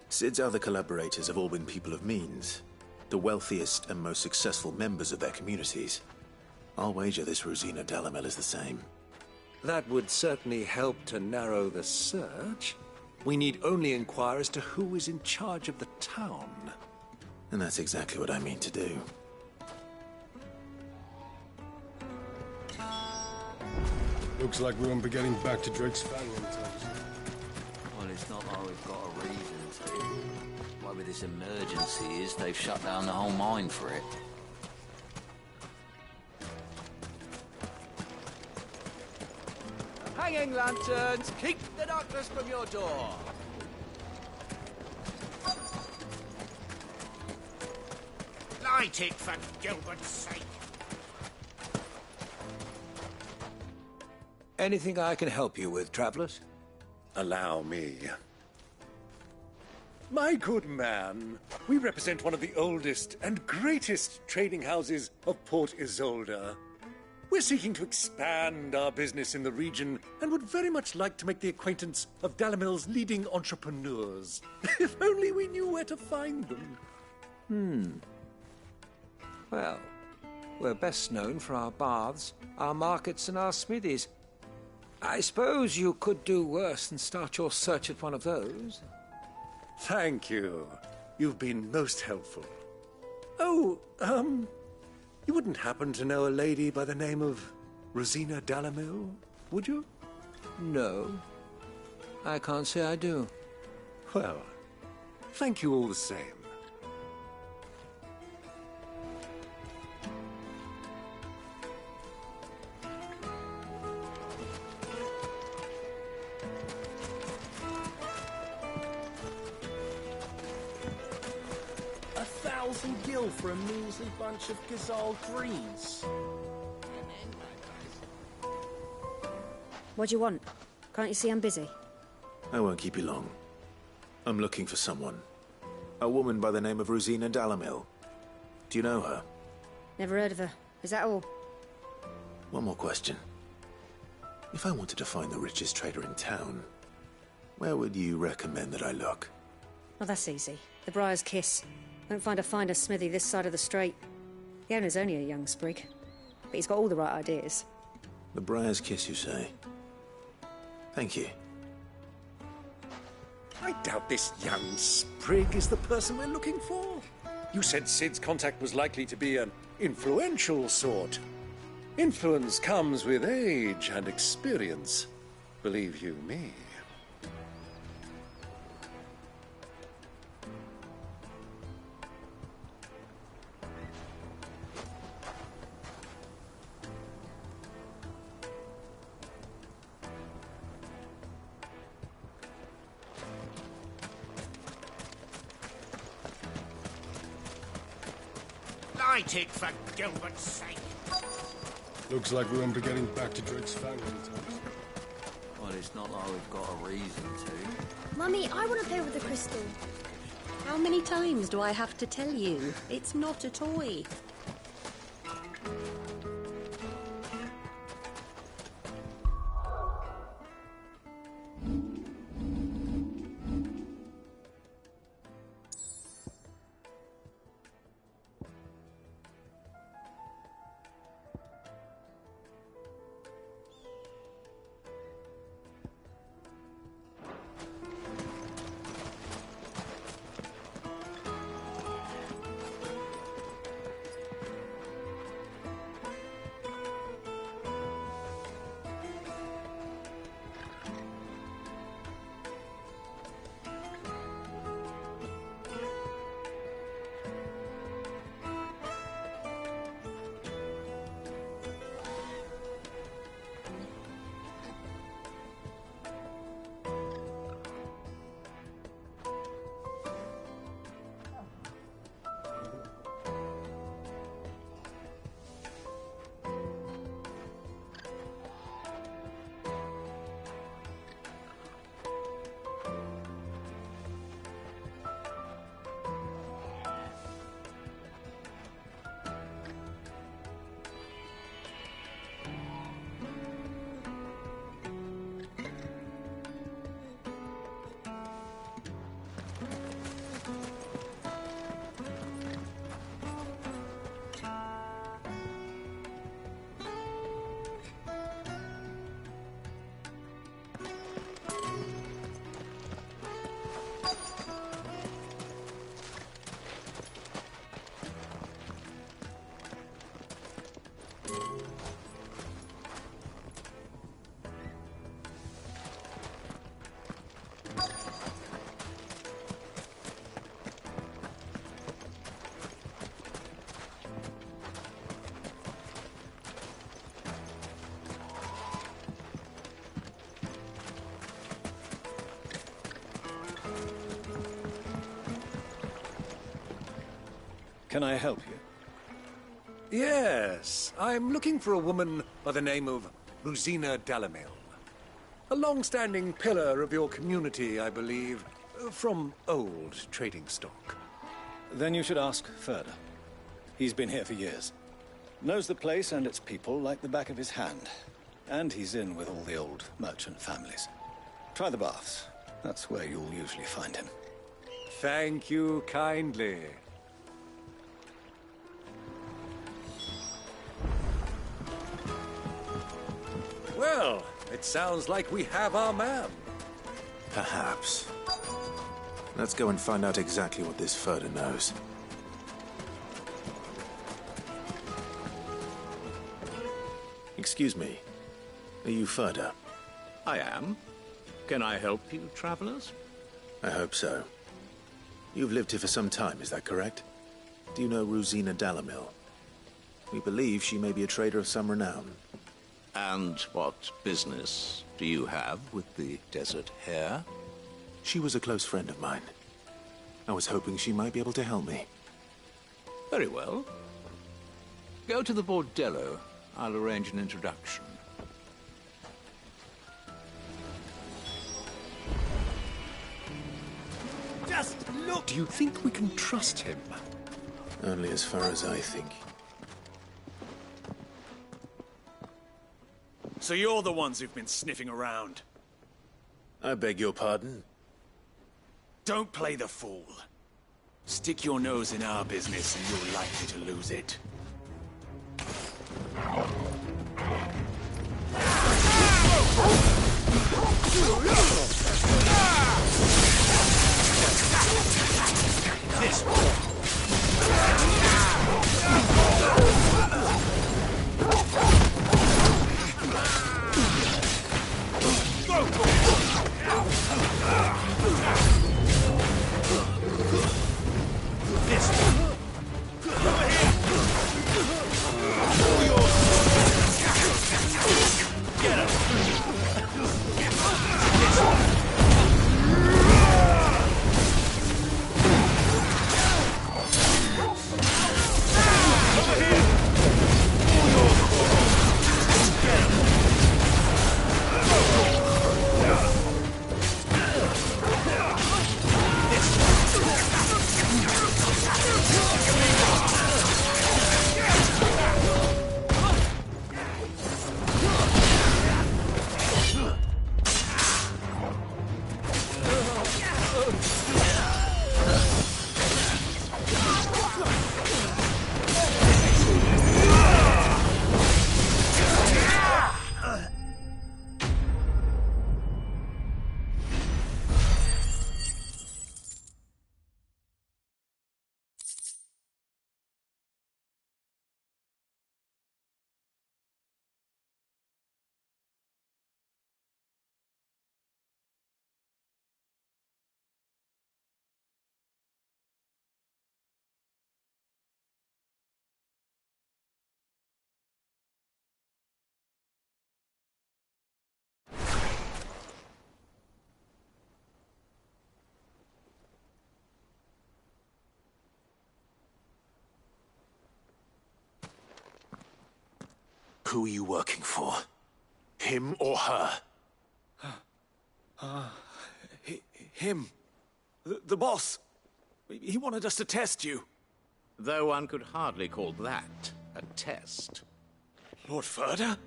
Speaker 5: Sid's other collaborators have all been people of means, the wealthiest and most successful members of their communities. I'll wager this Rosina Dalamel is the same.
Speaker 12: That would certainly help to narrow the search. We need only inquire as to who is in charge of the town.
Speaker 5: And that's exactly what I mean to do.
Speaker 11: Looks like we won't be getting back to Drake's Fang in time.
Speaker 3: Well, it's not like we've got a reason to. Whatever this emergency is, they've shut down the whole mine for it.
Speaker 18: Hanging lanterns, keep the darkness from your door.
Speaker 16: Light it, for Gilbert's sake.
Speaker 12: Anything I can help you with, travelers? Allow me. My good man, we represent one of the oldest and greatest trading houses of Port Isolde. We're seeking to expand our business in the region and would very much like to make the acquaintance of Dalamil's leading entrepreneurs. If only we knew where to find them.
Speaker 21: Well, we're best known for our baths, our markets, and our smithies. I suppose you could do worse than start your search at one of those.
Speaker 12: Thank you. You've been most helpful. Oh, you wouldn't happen to know a lady by the name of Rosina Dalamil, would you?
Speaker 21: No. I can't say I do.
Speaker 12: Well, thank you all the same.
Speaker 18: $1,000 for a measly bunch of Gazal greens.
Speaker 24: What do you want? Can't you see I'm busy?
Speaker 5: I won't keep you long. I'm looking for someone. A woman by the name of Rosina Dalamil. Do you know her?
Speaker 24: Never heard of her. Is that all?
Speaker 5: One more question. If I wanted to find the richest trader in town, where would you recommend that I look?
Speaker 24: Oh, that's easy. The Briar's Kiss. Won't find a finer smithy this side of the strait. The owner's only a young sprig, but he's got all the right ideas.
Speaker 5: The Briar's Kiss, you say? Thank you.
Speaker 12: I doubt this young sprig is the person we're looking for. You said Sid's contact was likely to be an influential sort. Influence comes with age and experience, believe you me.
Speaker 16: Light it, for Gilbert's sake.
Speaker 11: Looks like we won't be getting back to Drake's Fang in time.
Speaker 3: Well, it's not like we've got a reason to.
Speaker 15: Mummy, I want to play with the crystal.
Speaker 20: How many times do I have to tell you? It's not a toy.
Speaker 6: Can I help you?
Speaker 12: Yes, I'm looking for a woman by the name of Rosina Dalamil. A long-standing pillar of your community, I believe, from old trading stock.
Speaker 6: Then you should ask Furder. He's been here for years. Knows the place and its people like the back of his hand. And he's in with all the old merchant families. Try the baths. That's where you'll usually find him.
Speaker 12: Thank you kindly. Well, it sounds like we have our man.
Speaker 1: Perhaps. Let's go and find out exactly what this Furder knows. Excuse me. Are you Furder?
Speaker 2: I am. Can I help you, travelers?
Speaker 1: I hope so. You've lived here for some time, is that correct? Do you know Rosina Dalamil? We believe she may be a trader of some renown.
Speaker 2: And what business do you have with the desert hare?
Speaker 1: She was a close friend of mine. I was hoping she might be able to help me.
Speaker 2: Very well. Go to the bordello. I'll arrange an introduction.
Speaker 12: Just look! Do you think we can trust him?
Speaker 1: Only as far as I think.
Speaker 14: So you're the ones who've been sniffing around?
Speaker 1: I beg your pardon?
Speaker 14: Don't play the fool. Stick your nose in our business and you're likely to lose it. This one.
Speaker 1: Who are you working for? Him or her?
Speaker 14: Him. The boss. He wanted us to test you.
Speaker 2: Though one could hardly call that a test.
Speaker 14: Lord Furder?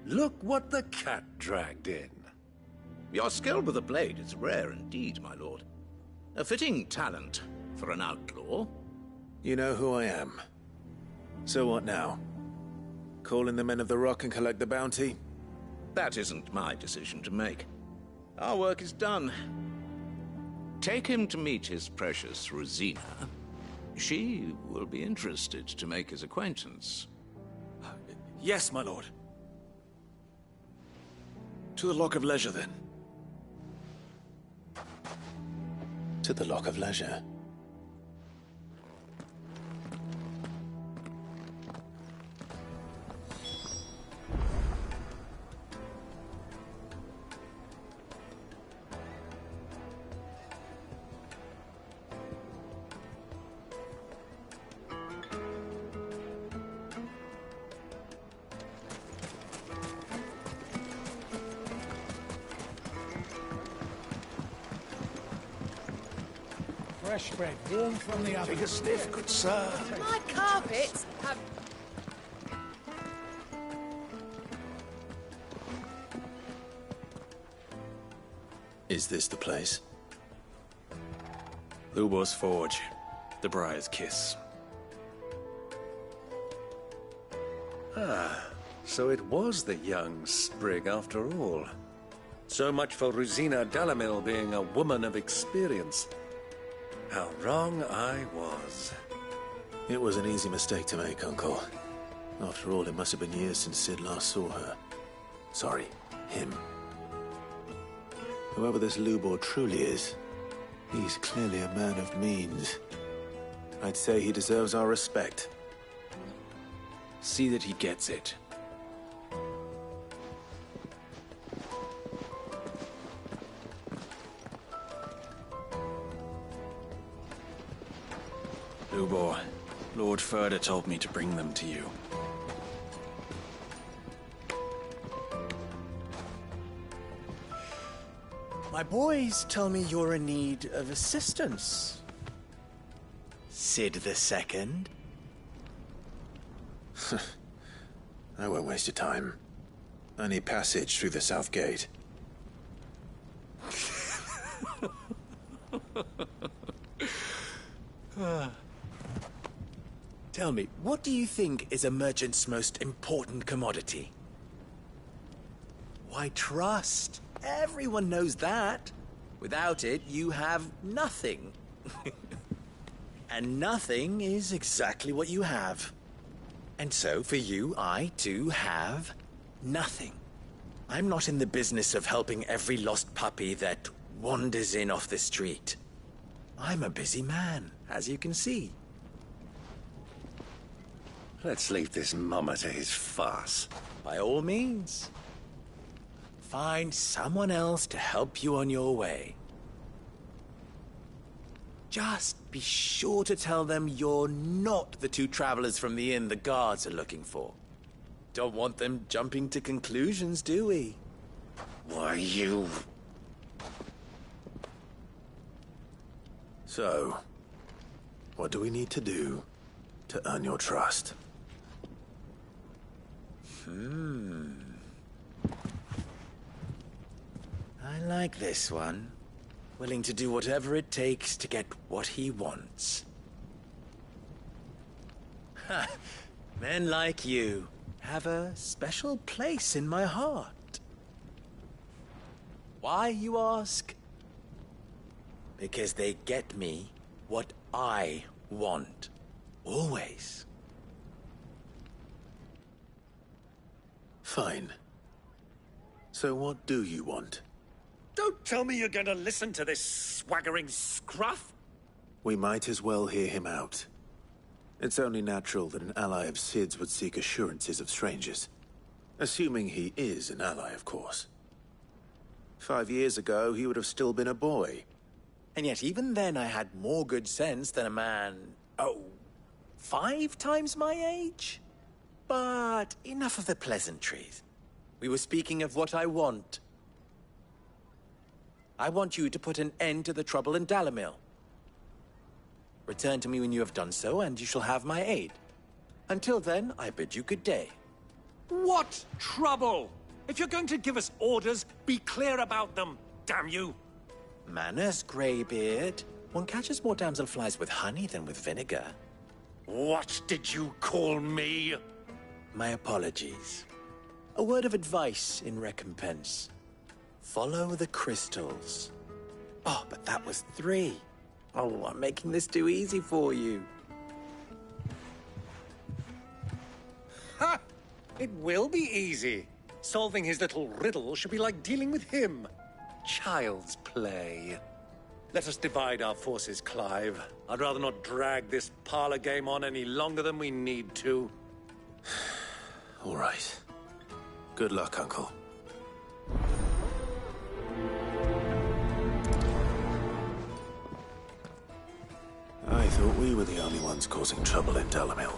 Speaker 12: Look what the cat dragged in.
Speaker 2: Your skill with the blade is rare indeed, my lord. A fitting talent for an outlaw.
Speaker 1: You know who I am. So what now? Call in the Men of the Rock and collect the bounty?
Speaker 2: That isn't my decision to make. Our work is done. Take him to meet his precious Rosina. She will be interested to make his acquaintance.
Speaker 14: Yes, my lord. To the Lock of Leisure, then.
Speaker 1: To the Lock of Leisure.
Speaker 14: Fresh bread, warm from the oven.
Speaker 8: Take a sniff, good sir.
Speaker 4: My carpets have...
Speaker 1: Is this the place?
Speaker 14: Lubor's Forge. The Briar's Kiss.
Speaker 12: Ah, so it was the young sprig after all. So much for Rosina Dalamil being a woman of experience. How wrong I was.
Speaker 1: It was an easy mistake to make, Uncle. After all, it must have been years since Sid last saw her. Sorry, him. Whoever this Lubor truly is, he's clearly a man of means. I'd say he deserves our respect.
Speaker 14: See that he gets it. Lubor, Lord Furder told me to bring them to you.
Speaker 7: My boys tell me you're in need of assistance. Sid II?
Speaker 1: I won't waste your time. I need passage through the south gate.
Speaker 7: Tell me, what do you think is a merchant's most important commodity? Why, trust. Everyone knows that. Without it, you have nothing. And nothing is exactly what you have. And so, for you, I, too, have nothing. I'm not in the business of helping every lost puppy that wanders in off the street. I'm a busy man, as you can see.
Speaker 12: Let's leave this mummer to his farce.
Speaker 7: By all means. Find someone else to help you on your way. Just be sure to tell them you're not the two travelers from the inn the guards are looking for. Don't want them jumping to conclusions, do we?
Speaker 12: Why, you...
Speaker 1: So, what do we need to do to earn your trust?
Speaker 7: I like this one. Willing to do whatever it takes to get what he wants. Ha! Men like you have a special place in my heart. Why, you ask? Because they get me what I want. Always.
Speaker 1: Fine. So what do you want?
Speaker 12: Don't tell me you're going to listen to this swaggering scruff!
Speaker 1: We might as well hear him out. It's only natural that an ally of Sid's would seek assurances of strangers. Assuming he is an ally, of course. 5 years ago, he would have still been a boy.
Speaker 7: And yet even then I had more good sense than a man, 5 times my age? But enough of the pleasantries. We were speaking of what I want. I want you to put an end to the trouble in Dalamil. Return to me when you have done so, and you shall have my aid. Until then, I bid you good day.
Speaker 12: What trouble? If you're going to give us orders, be clear about them, damn you!
Speaker 7: Manners, Greybeard. One catches more damselflies with honey than with vinegar.
Speaker 12: What did you call me?
Speaker 7: My apologies. A word of advice in recompense. Follow the crystals. Oh, but that was 3. Oh, I'm making this too easy for you.
Speaker 12: Ha! It will be easy. Solving his little riddle should be like dealing with him. Child's play. Let us divide our forces, Clive. I'd rather not drag this parlor game on any longer than we need to.
Speaker 1: All right. Good luck, Uncle. I thought we were the only ones causing trouble in Dalamil.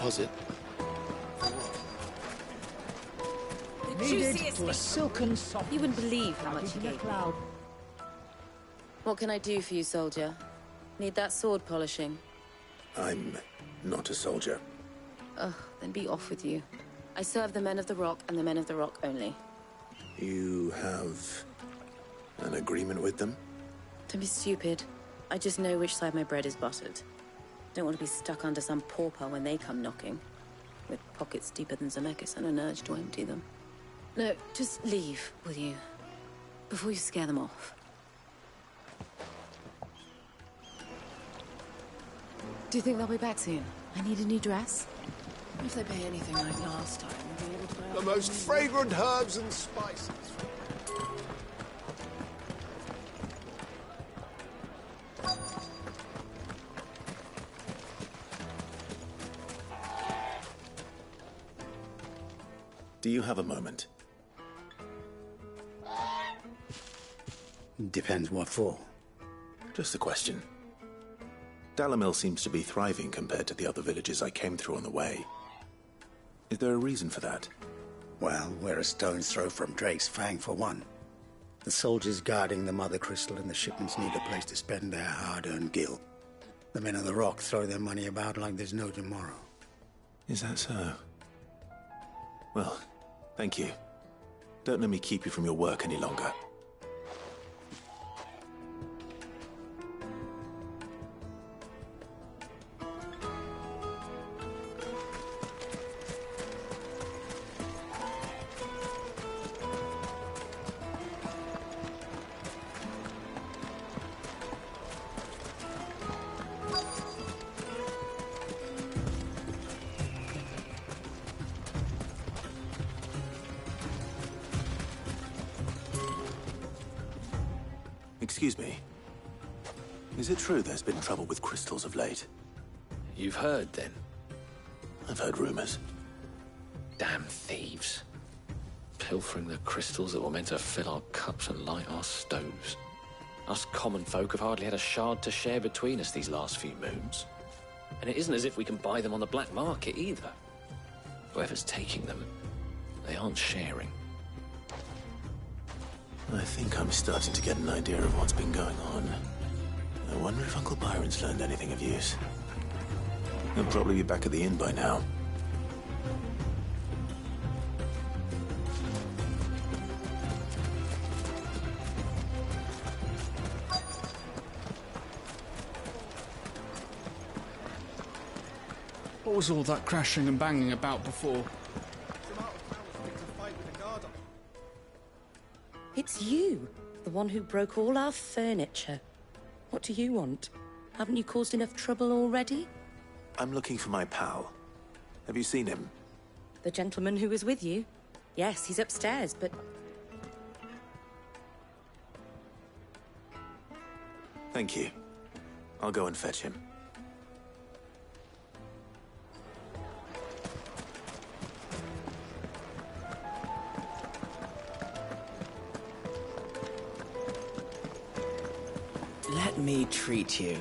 Speaker 9: deposit.
Speaker 24: Needed for a silken soft. You wouldn't believe how much you gave me.
Speaker 4: What can I do for you, soldier? Need that sword polishing?
Speaker 1: I'm not a soldier.
Speaker 4: Ugh, then be off with you. I serve the men of the Rock and the men of the Rock only.
Speaker 1: You have an agreement with them?
Speaker 4: Don't be stupid. I just know which side my bread is buttered. Don't want to be stuck under some pauper when they come knocking. With pockets deeper than Zemeckis and an urge to empty them. No, just leave, will you? Before you scare them off. Do you think they'll be back soon? I need a new dress. If they pay anything like last time, we'll be able to buy
Speaker 8: The most fragrant herbs and spices.
Speaker 1: Do you have a moment?
Speaker 9: Depends what for.
Speaker 1: Just a question. Dalamil seems to be thriving compared to the other villages I came through on the way. Is there a reason for that?
Speaker 9: Well, we're a stone's throw from Drake's Fang, for one. The soldiers guarding the Mother Crystal and the shipments need a place to spend their hard-earned gil. The men of the Rock throw their money about like there's no tomorrow.
Speaker 1: Is that so? Well, thank you. Don't let me keep you from your work any longer. Excuse me. Is it true there's been trouble with crystals of late?
Speaker 11: You've heard, then?
Speaker 1: I've heard rumors.
Speaker 11: Damn thieves. Pilfering the crystals that were meant to fill our cups and light our stoves. Us common folk have hardly had a shard to share between us these last few moons. And it isn't as if we can buy them on the black market, either. Whoever's taking them, they aren't sharing.
Speaker 1: I think I'm starting to get an idea of what's been going on. I wonder if Uncle Byron's learned anything of use. He'll probably be back at the inn by now.
Speaker 10: What was all that crashing and banging about before?
Speaker 20: It's you, the one who broke all our furniture. What do you want? Haven't you caused enough trouble already?
Speaker 1: I'm looking for my pal. Have you seen him?
Speaker 20: The gentleman who was with you? Yes, he's upstairs, but...
Speaker 1: Thank you. I'll go and fetch him.
Speaker 13: Let me treat you.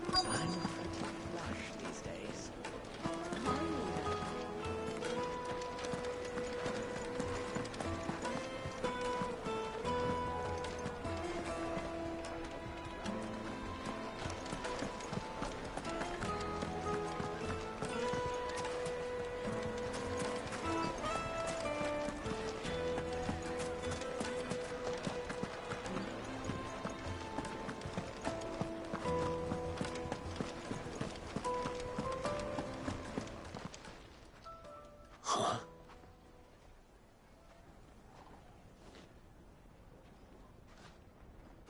Speaker 13: I'm pretty flush these days.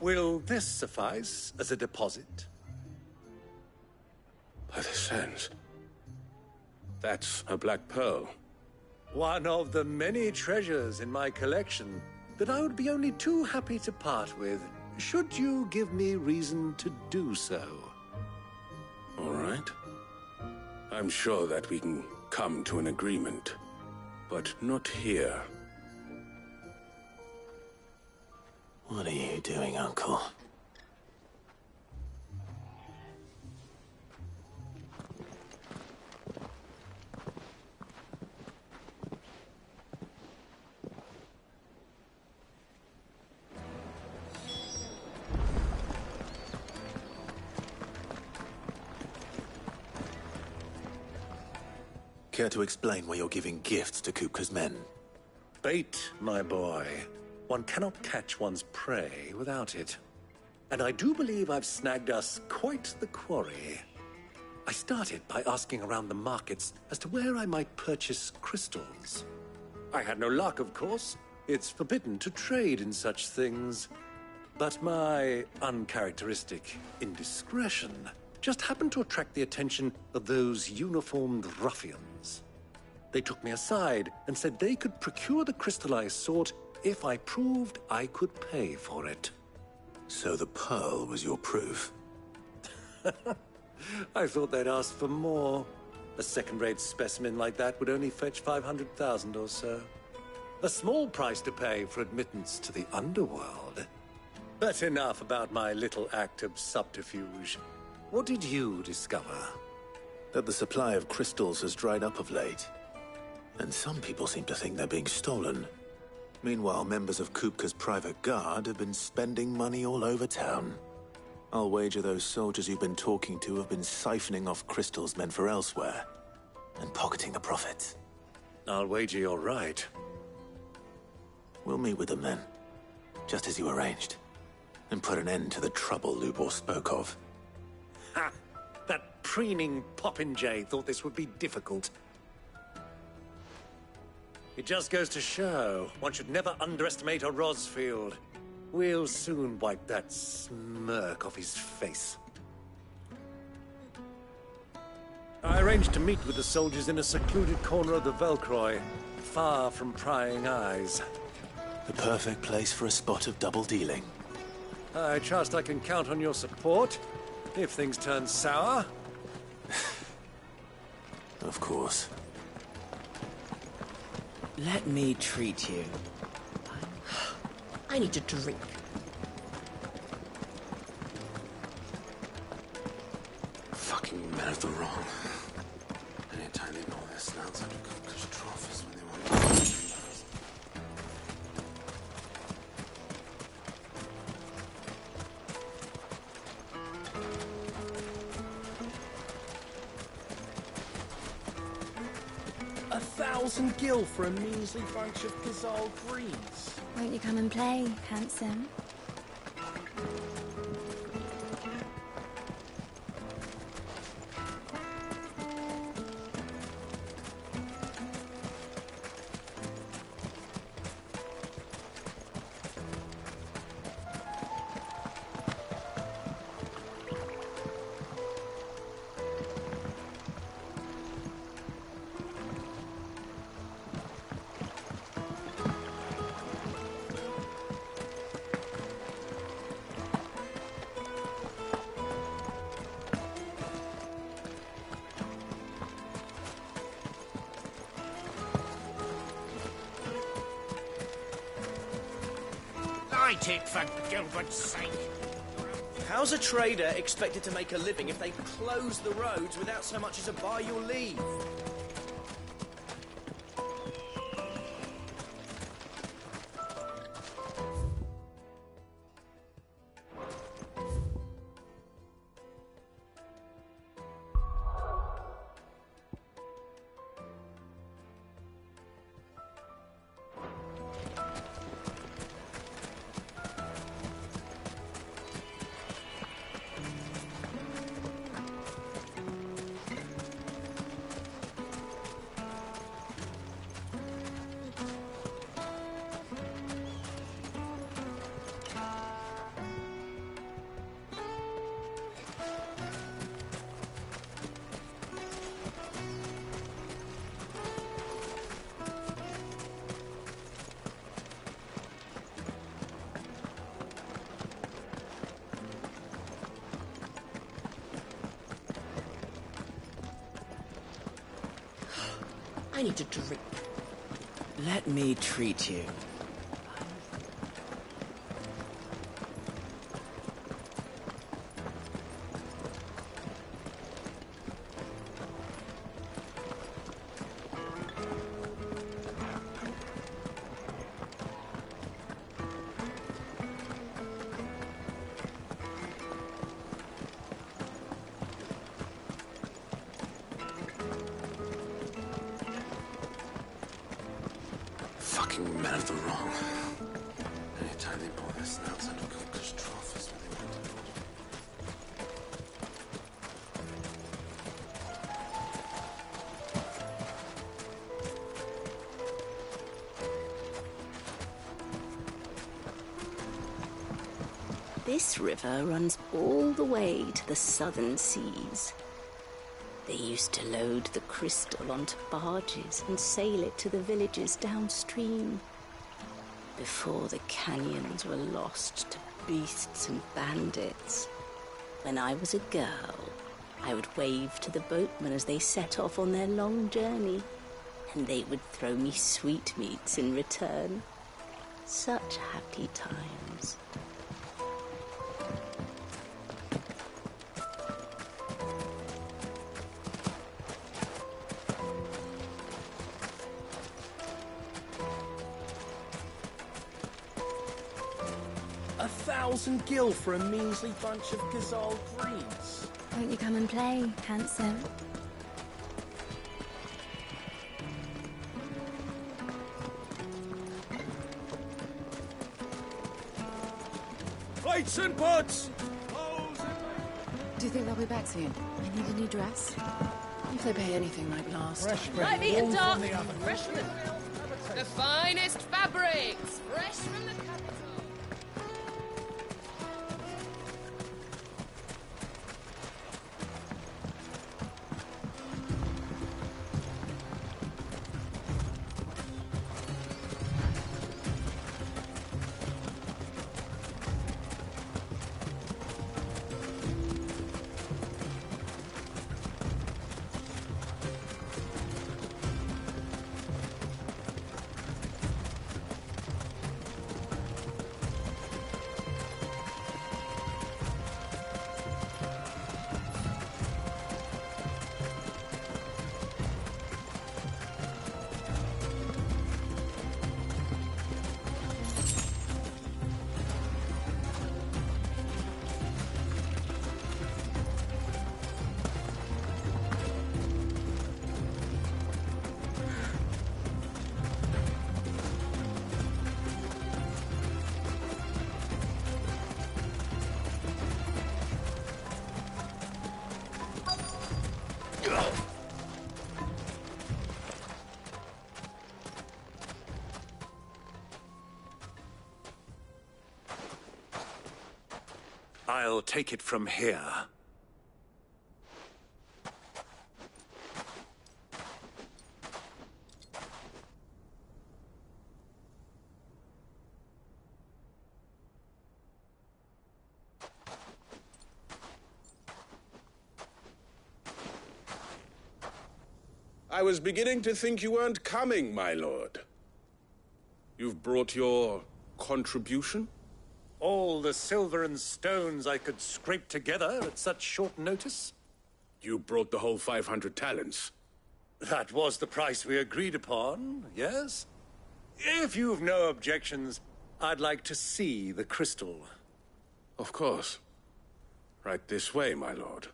Speaker 12: Will this suffice as a deposit?
Speaker 8: By the sands. That's a black pearl.
Speaker 12: One of the many treasures in my collection that I would be only too happy to part with, should you give me reason to do so.
Speaker 8: All right. I'm sure that we can come to an agreement, but not here.
Speaker 1: What are you doing, Uncle? Care to explain why you're giving gifts to Kupka's men?
Speaker 12: Bait, my boy. One cannot catch one's prey without it. And I do believe I've snagged us quite the quarry. I started by asking around the markets as to where I might purchase crystals. I had no luck, of course. It's forbidden to trade in such things. But my uncharacteristic indiscretion just happened to attract the attention of those uniformed ruffians. They took me aside and said they could procure the crystal I sought if I proved I could pay for it.
Speaker 1: So the pearl was your proof?
Speaker 12: I thought they'd ask for more. A second-rate specimen like that would only fetch 500,000 or so. A small price to pay for admittance to the underworld. But enough about my little act of subterfuge. What did you discover?
Speaker 1: That the supply of crystals has dried up of late. And some people seem to think they're being stolen. Meanwhile, members of Kupka's private guard have been spending money all over town. I'll wager those soldiers you've been talking to have been siphoning off crystals meant for elsewhere, and pocketing the profits.
Speaker 12: I'll wager you're right.
Speaker 1: We'll meet with them then, just as you arranged, and put an end to the trouble Lubor spoke of.
Speaker 12: Ha! That preening popinjay thought this would be difficult. It just goes to show, one should never underestimate a Rosfield. We'll soon wipe that smirk off his face. I arranged to meet with the soldiers in a secluded corner of the Velcroy, far from prying eyes.
Speaker 1: The perfect place for a spot of double dealing.
Speaker 12: I trust I can count on your support, if things turn sour.
Speaker 1: Of course.
Speaker 13: Let me treat you.
Speaker 20: I need to drink.
Speaker 8: Fucking men of the wrong. Anytime they know this sounds like Kupka's trophies when they want to.
Speaker 18: $1,000 gil for a measly bunch of Gazal greens.
Speaker 15: Won't you come and play, handsome?
Speaker 18: Light it, for Gilbert's sake. How's a trader expected to make a living if they close the roads without so much as a by your leave?
Speaker 20: I need to drink.
Speaker 13: Let me treat you.
Speaker 11: fucking men of the wrong. Anytime they pull their snouts out of Cook's trough is when they want to.
Speaker 17: This river runs all the way to the southern seas. They used to load the crystal onto barges and sail it to the villages downstream. Before the canyons were lost to beasts and bandits. When I was a girl, I would wave to the boatmen as they set off on their long journey, and they would throw me sweetmeats in return. Such happy times.
Speaker 18: $1,000 for a measly bunch of Gazal greens.
Speaker 15: Won't you come and play, handsome?
Speaker 12: Plates and pots!
Speaker 4: Do you think they'll be back soon? I need a new dress. If they pay anything like last.
Speaker 12: Fresh
Speaker 19: Light meat and dark,
Speaker 12: from the oven.
Speaker 19: fresh from the finest fabrics, fresh from the capital.
Speaker 12: I'll take it from here.
Speaker 8: I was beginning to think you weren't coming, my lord. You've brought your contribution?
Speaker 12: All the silver and stones I could scrape together at such short notice?
Speaker 8: You brought the whole 500 talents.
Speaker 12: That was the price we agreed upon, yes? If you've no objections, I'd like to see the crystal.
Speaker 8: Of course. Right this way, my lord.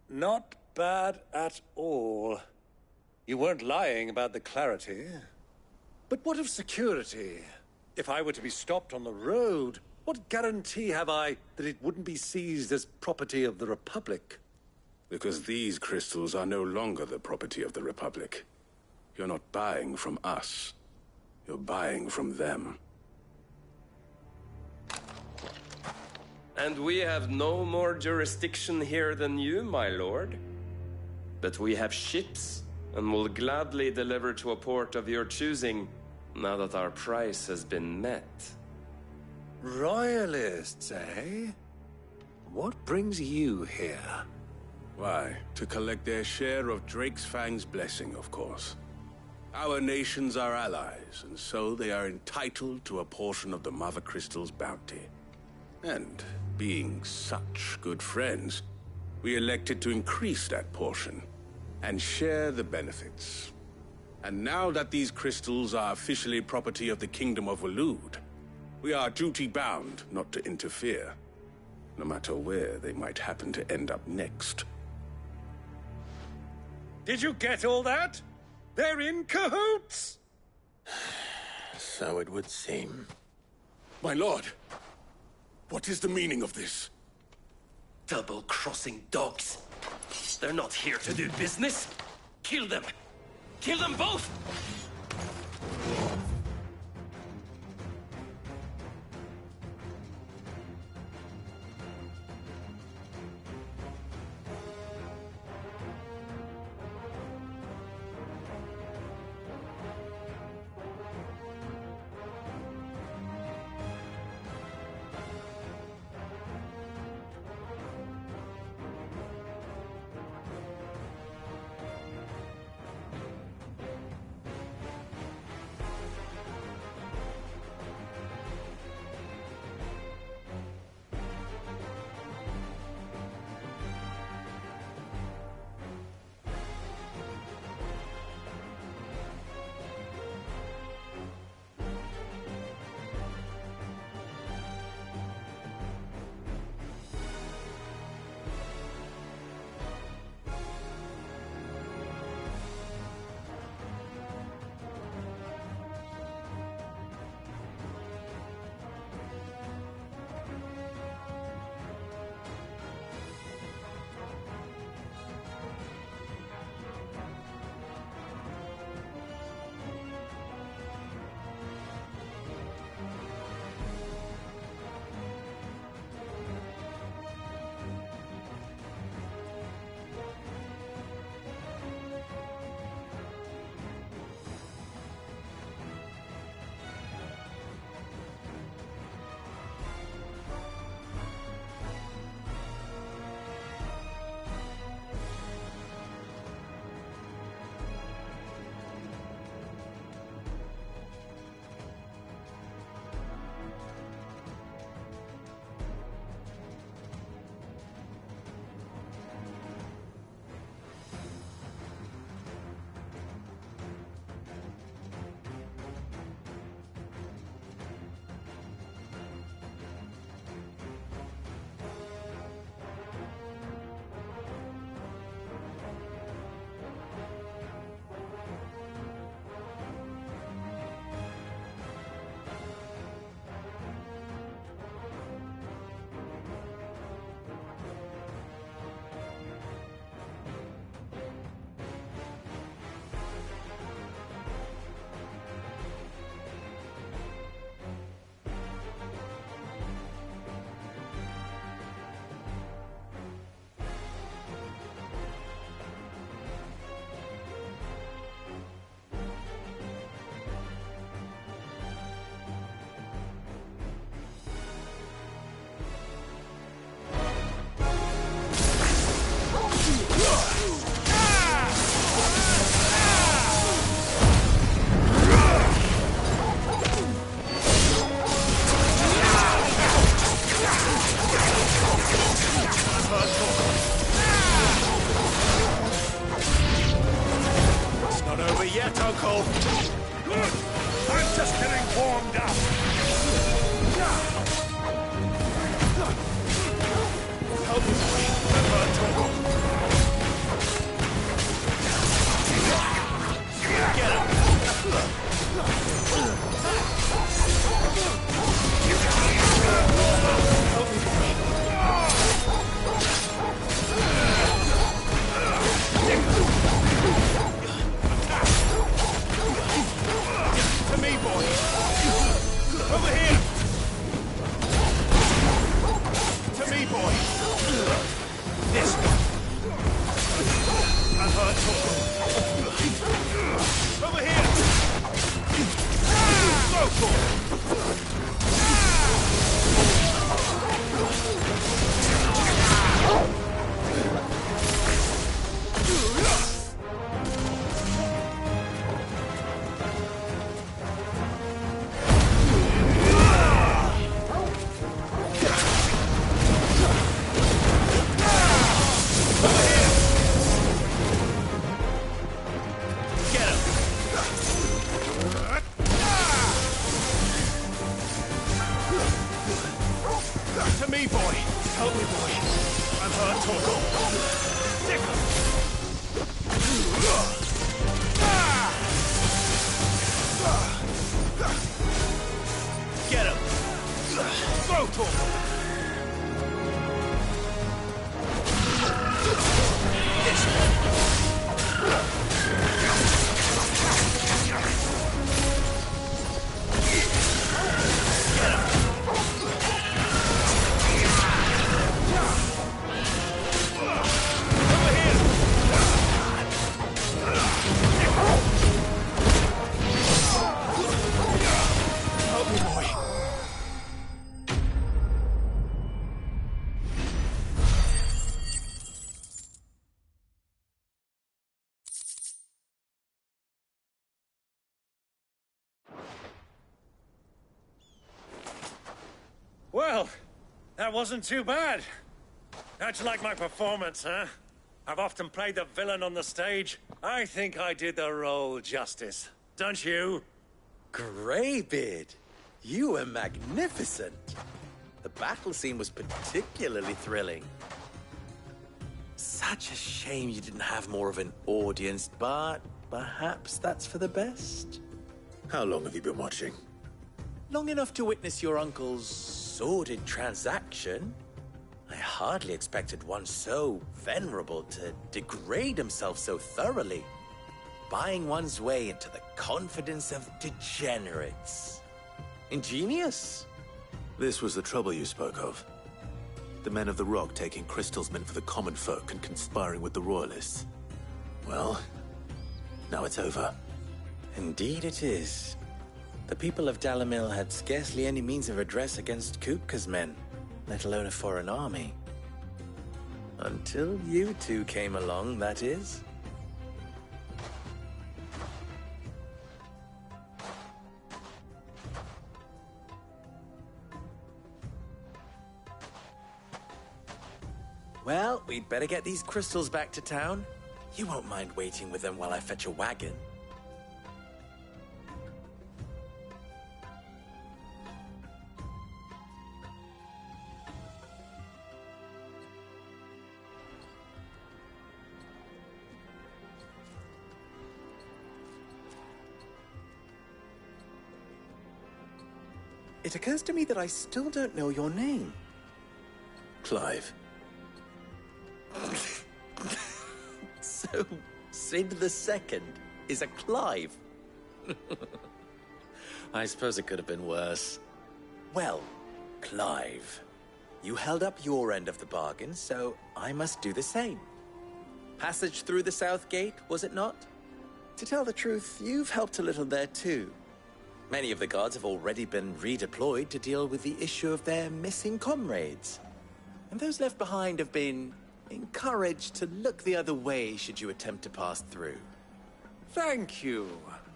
Speaker 12: Not bad at all. You weren't lying about the clarity. But what of security? If I were to be stopped on the road, what guarantee have I that it wouldn't be seized as property of the Republic?
Speaker 8: Because these crystals are no longer the property of the Republic. You're not buying from us. You're buying from them.
Speaker 22: And we have no more jurisdiction here than you, my lord. But we have ships, and will gladly deliver to a port of your choosing, now that our price has been met.
Speaker 12: Royalists, eh? What brings you here?
Speaker 8: Why, to collect their share of Drake's Fang's blessing, of course. Our nations are allies, and so they are entitled to a portion of the Mother Crystal's bounty. And, being such good friends, we elected to increase that portion and share the benefits. And now that these crystals are officially property of the Kingdom of Waloed, we are duty-bound not to interfere. no matter where they might happen to end up next.
Speaker 12: Did you get all that? They're in cahoots!
Speaker 1: So it would seem.
Speaker 8: My lord, what is the meaning of this?
Speaker 22: Double-crossing dogs. They're not here to do business. Kill them. Kill them both!
Speaker 12: Over here!
Speaker 5: Well, that wasn't too bad. How'd you like my performance, huh? I've often played the villain on the stage. I think I did the role justice. Don't you?
Speaker 7: Greybeard, you were magnificent. The battle scene was particularly thrilling. Such a shame you didn't have more of an audience, but perhaps that's for the best.
Speaker 1: How long have you been watching?
Speaker 7: Long enough to witness your uncle's sordid transaction. I hardly expected one so venerable to degrade himself so thoroughly, buying one's way into the confidence of degenerates. Ingenious.
Speaker 1: This was the trouble you spoke of. The men of the Rock taking crystals meant for the common folk and conspiring with the Royalists. Well, now it's over.
Speaker 7: Indeed it is. The people of Dalamil had scarcely any means of redress against Kupka's men, let alone a foreign army. Until you two came along, that is. Well, we'd better get these crystals back to town. You won't mind waiting with them while I fetch a wagon. It occurs to me that I still don't know your name.
Speaker 1: Clive.
Speaker 7: So, Sid the Second is a Clive? I suppose it could have been worse. Well, Clive, you held up your end of the bargain, so I must do the same. Passage through the South Gate, was it not? To tell the truth, you've helped a little there too. Many of the guards have already been redeployed to deal with the issue of their missing comrades. And those left behind have been encouraged to look the other way should you attempt to pass through.
Speaker 5: Thank you.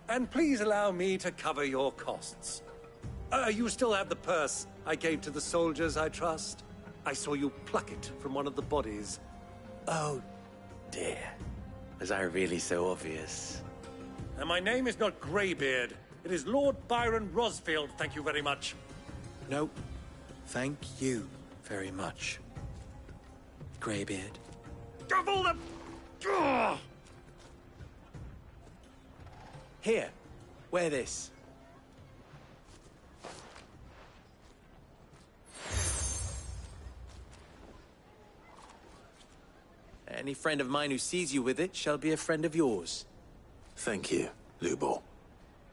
Speaker 5: And please allow me to cover your costs. You still have the purse I gave to the soldiers, I trust? I saw you pluck it from one of the bodies.
Speaker 7: Oh, dear. Was I really so obvious?
Speaker 5: And my name is not Greybeard. It is Lord Byron Rosfield, thank you very much.
Speaker 7: No, thank you very much, Greybeard.
Speaker 5: Of all the... Ugh!
Speaker 7: Here, wear this. Any friend of mine who sees you with it shall be a friend of yours.
Speaker 1: Thank you, Lubor.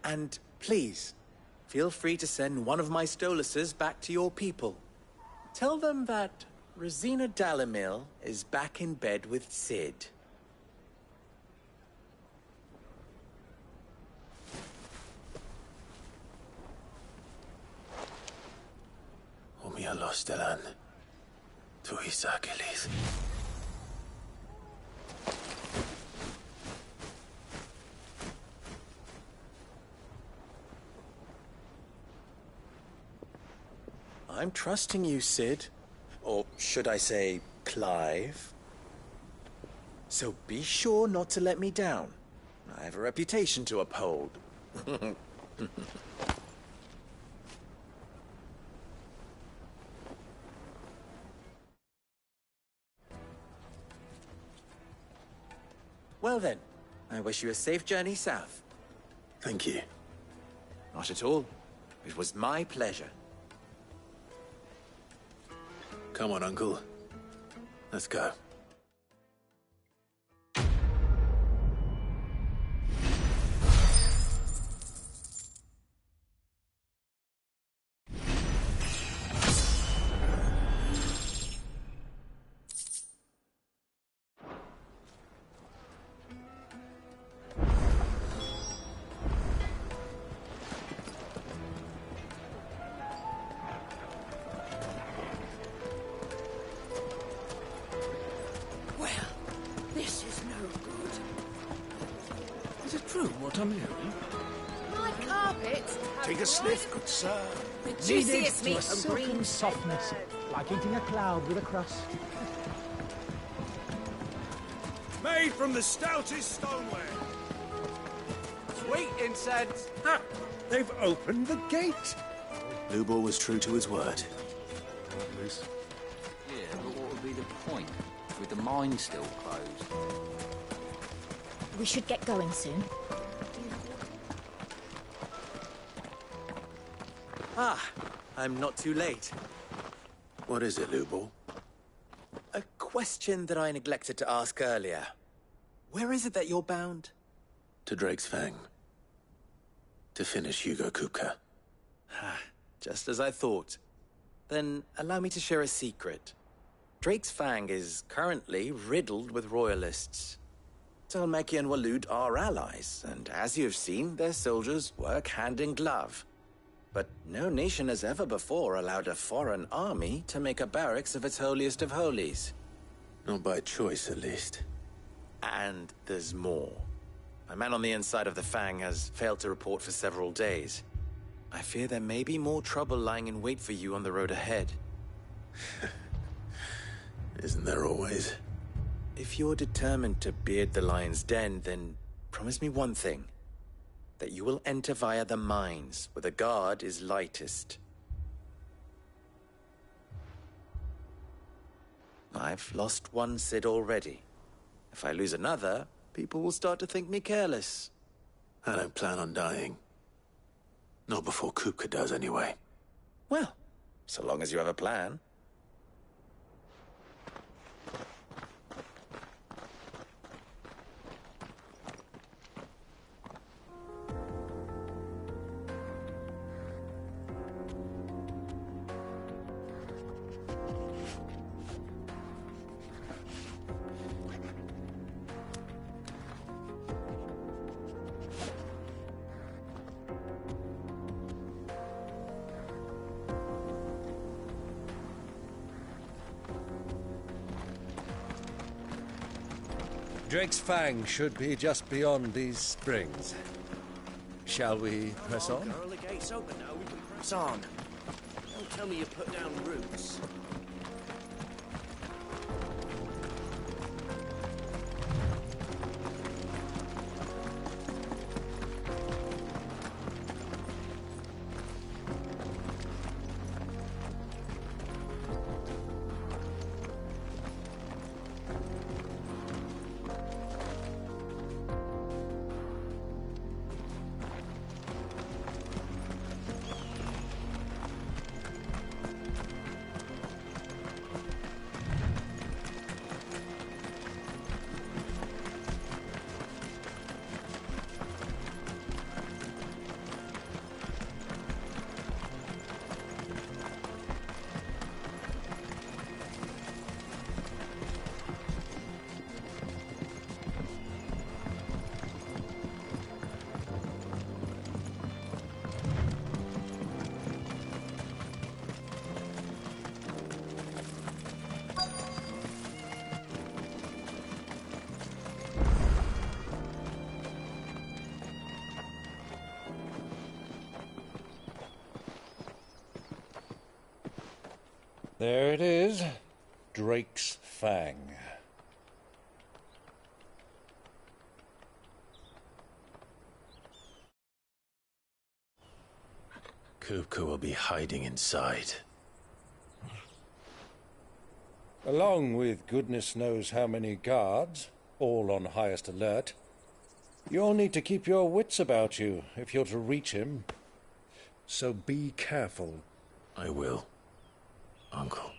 Speaker 7: And please, feel free to send one of my Stoluses back to your people. Tell them that Rosina Dalamil is back in bed with Sid.
Speaker 1: Omia Lostelan. Tu Isakelis.
Speaker 7: I'm trusting you, Sid. Or should I say, Clive. So be sure not to let me down. I have a reputation to uphold. Well then, I wish you a safe journey south.
Speaker 1: Thank you.
Speaker 7: Not at all. It was my pleasure.
Speaker 1: Come on, Uncle. Let's go.
Speaker 8: Is it true what I'm hearing?
Speaker 15: My car
Speaker 19: puppets have
Speaker 8: Take a sniff, good sir.
Speaker 19: the
Speaker 3: Needed
Speaker 19: juiciest
Speaker 3: to
Speaker 19: meat
Speaker 3: a
Speaker 19: on
Speaker 3: silken
Speaker 19: green
Speaker 3: softness, like eating a cloud with a crust.
Speaker 14: Made from the stoutest stoneware.
Speaker 5: Sweet incense! Ha! They've opened the gate!
Speaker 1: Lubor was true to his word.
Speaker 16: Yeah, but what would be the point, with the mine still closed?
Speaker 21: We should get going soon.
Speaker 7: Ah, I'm not too late.
Speaker 1: What is it, Lubor?
Speaker 7: A question that I neglected to ask earlier. Where is it that you're bound?
Speaker 1: To Drake's Fang. To finish Hugo Kupka.
Speaker 7: Just as I thought. Then allow me to share a secret. Drake's Fang is currently riddled with royalists. Talmeki and Waloed are allies, and as you've seen, their soldiers work hand in glove. But no nation has ever before allowed a foreign army to make a barracks of its holiest of holies.
Speaker 1: Not by choice, at least.
Speaker 7: And there's more. My man on the inside of the Fang has failed to report for several days. I fear there may be more trouble lying in wait for you on the road ahead.
Speaker 1: Isn't there always?
Speaker 7: If you're determined to beard the lion's den, then promise me one thing. That you will enter via the mines, where the guard is lightest. I've lost one Cid already. If I lose another, people will start to think me careless.
Speaker 1: I don't plan on dying. Not before Kupka does, anyway.
Speaker 7: Well, so long as you have a plan.
Speaker 5: Drake's Fang should be just beyond these springs. Shall we press on?
Speaker 18: Girl, the gate's open now. We can press on. Don't tell me you put down roots.
Speaker 5: There it is. Drake's Fang.
Speaker 1: Kupka will be hiding inside.
Speaker 5: Along with goodness knows how many guards, all on highest alert. You'll need to keep your wits about you if you're to reach him. So be careful.
Speaker 1: I will, Uncle.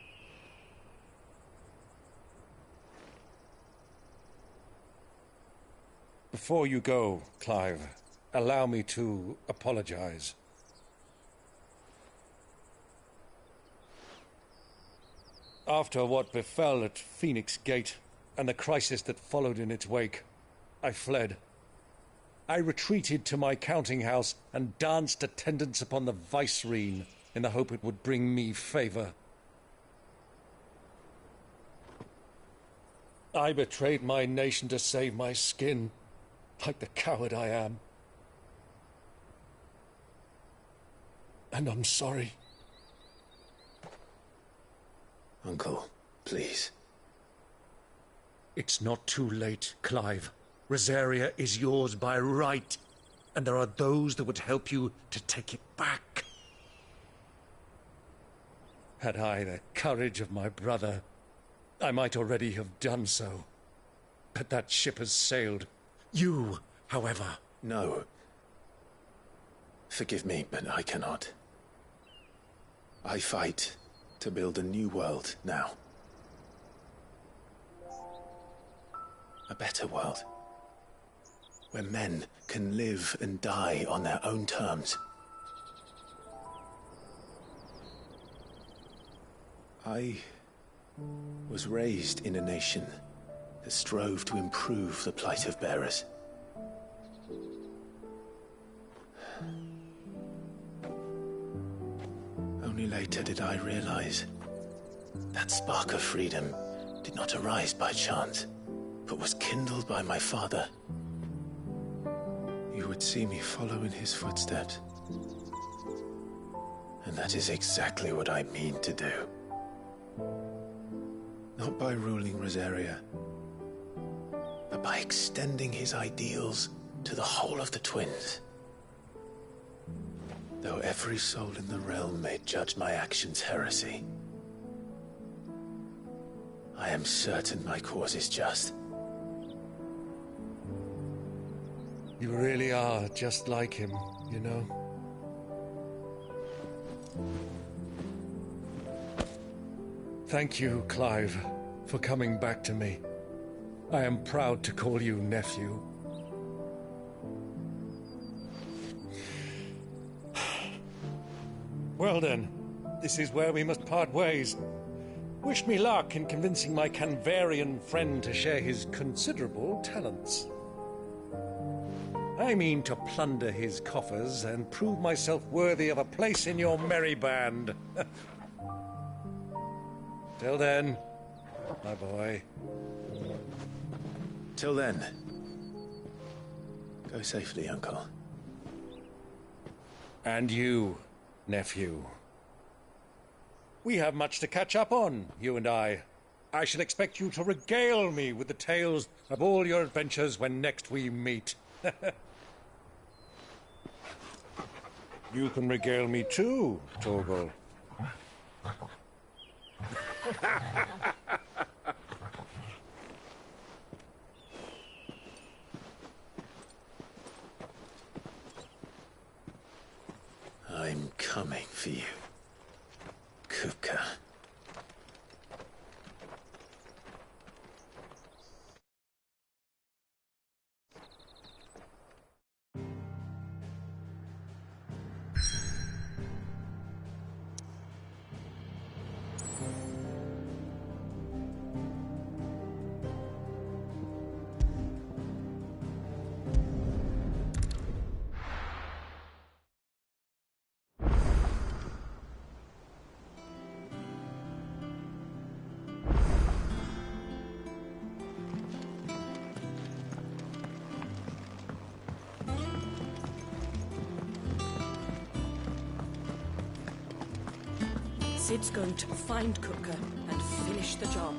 Speaker 5: Before you go, Clive, allow me to apologize. After what befell at Phoenix Gate and the crisis that followed in its wake, I fled. I retreated to my counting house and danced attendance upon the vicereine in the hope it would bring me favor. I betrayed my nation to save my skin, like the coward I am. and I'm sorry.
Speaker 1: Uncle, please.
Speaker 5: It's not too late, Clive. Rosaria is yours by right, and there are those that would help you to take it back. Had I the courage of my brother, I might already have done so. But that ship has sailed. You, however...
Speaker 1: No. Forgive me, but I cannot. I fight to build a new world now. A better world. Where men can live and die on their own terms. I was raised in a nation that strove to improve the plight of bearers. Only later did I realize that spark of freedom did not arise by chance, but was kindled by my father. You would see me follow in his footsteps. And that is exactly what I mean to do. Not by ruling Rosaria, but by extending his ideals to the whole of the twins. Though every soul in the realm may judge my actions heresy, I am certain my cause is just.
Speaker 5: You really are just like him, you know? Thank you, Clive, for coming back to me. I am proud to call you nephew. Well then, this is where we must part ways. Wish me luck in convincing my Canvarian friend to share his considerable talents. I mean to plunder his coffers and prove myself worthy of a place in your merry band. Till then, my boy.
Speaker 1: Till then, go safely, Uncle.
Speaker 5: And you, nephew. We have much to catch up on, you and I. I shall expect you to regale me with the tales of all your adventures when next we meet. You can regale me too, Torgal.
Speaker 1: I'm coming for you, Kupka.
Speaker 20: Sid's going to find Kupka and finish the job.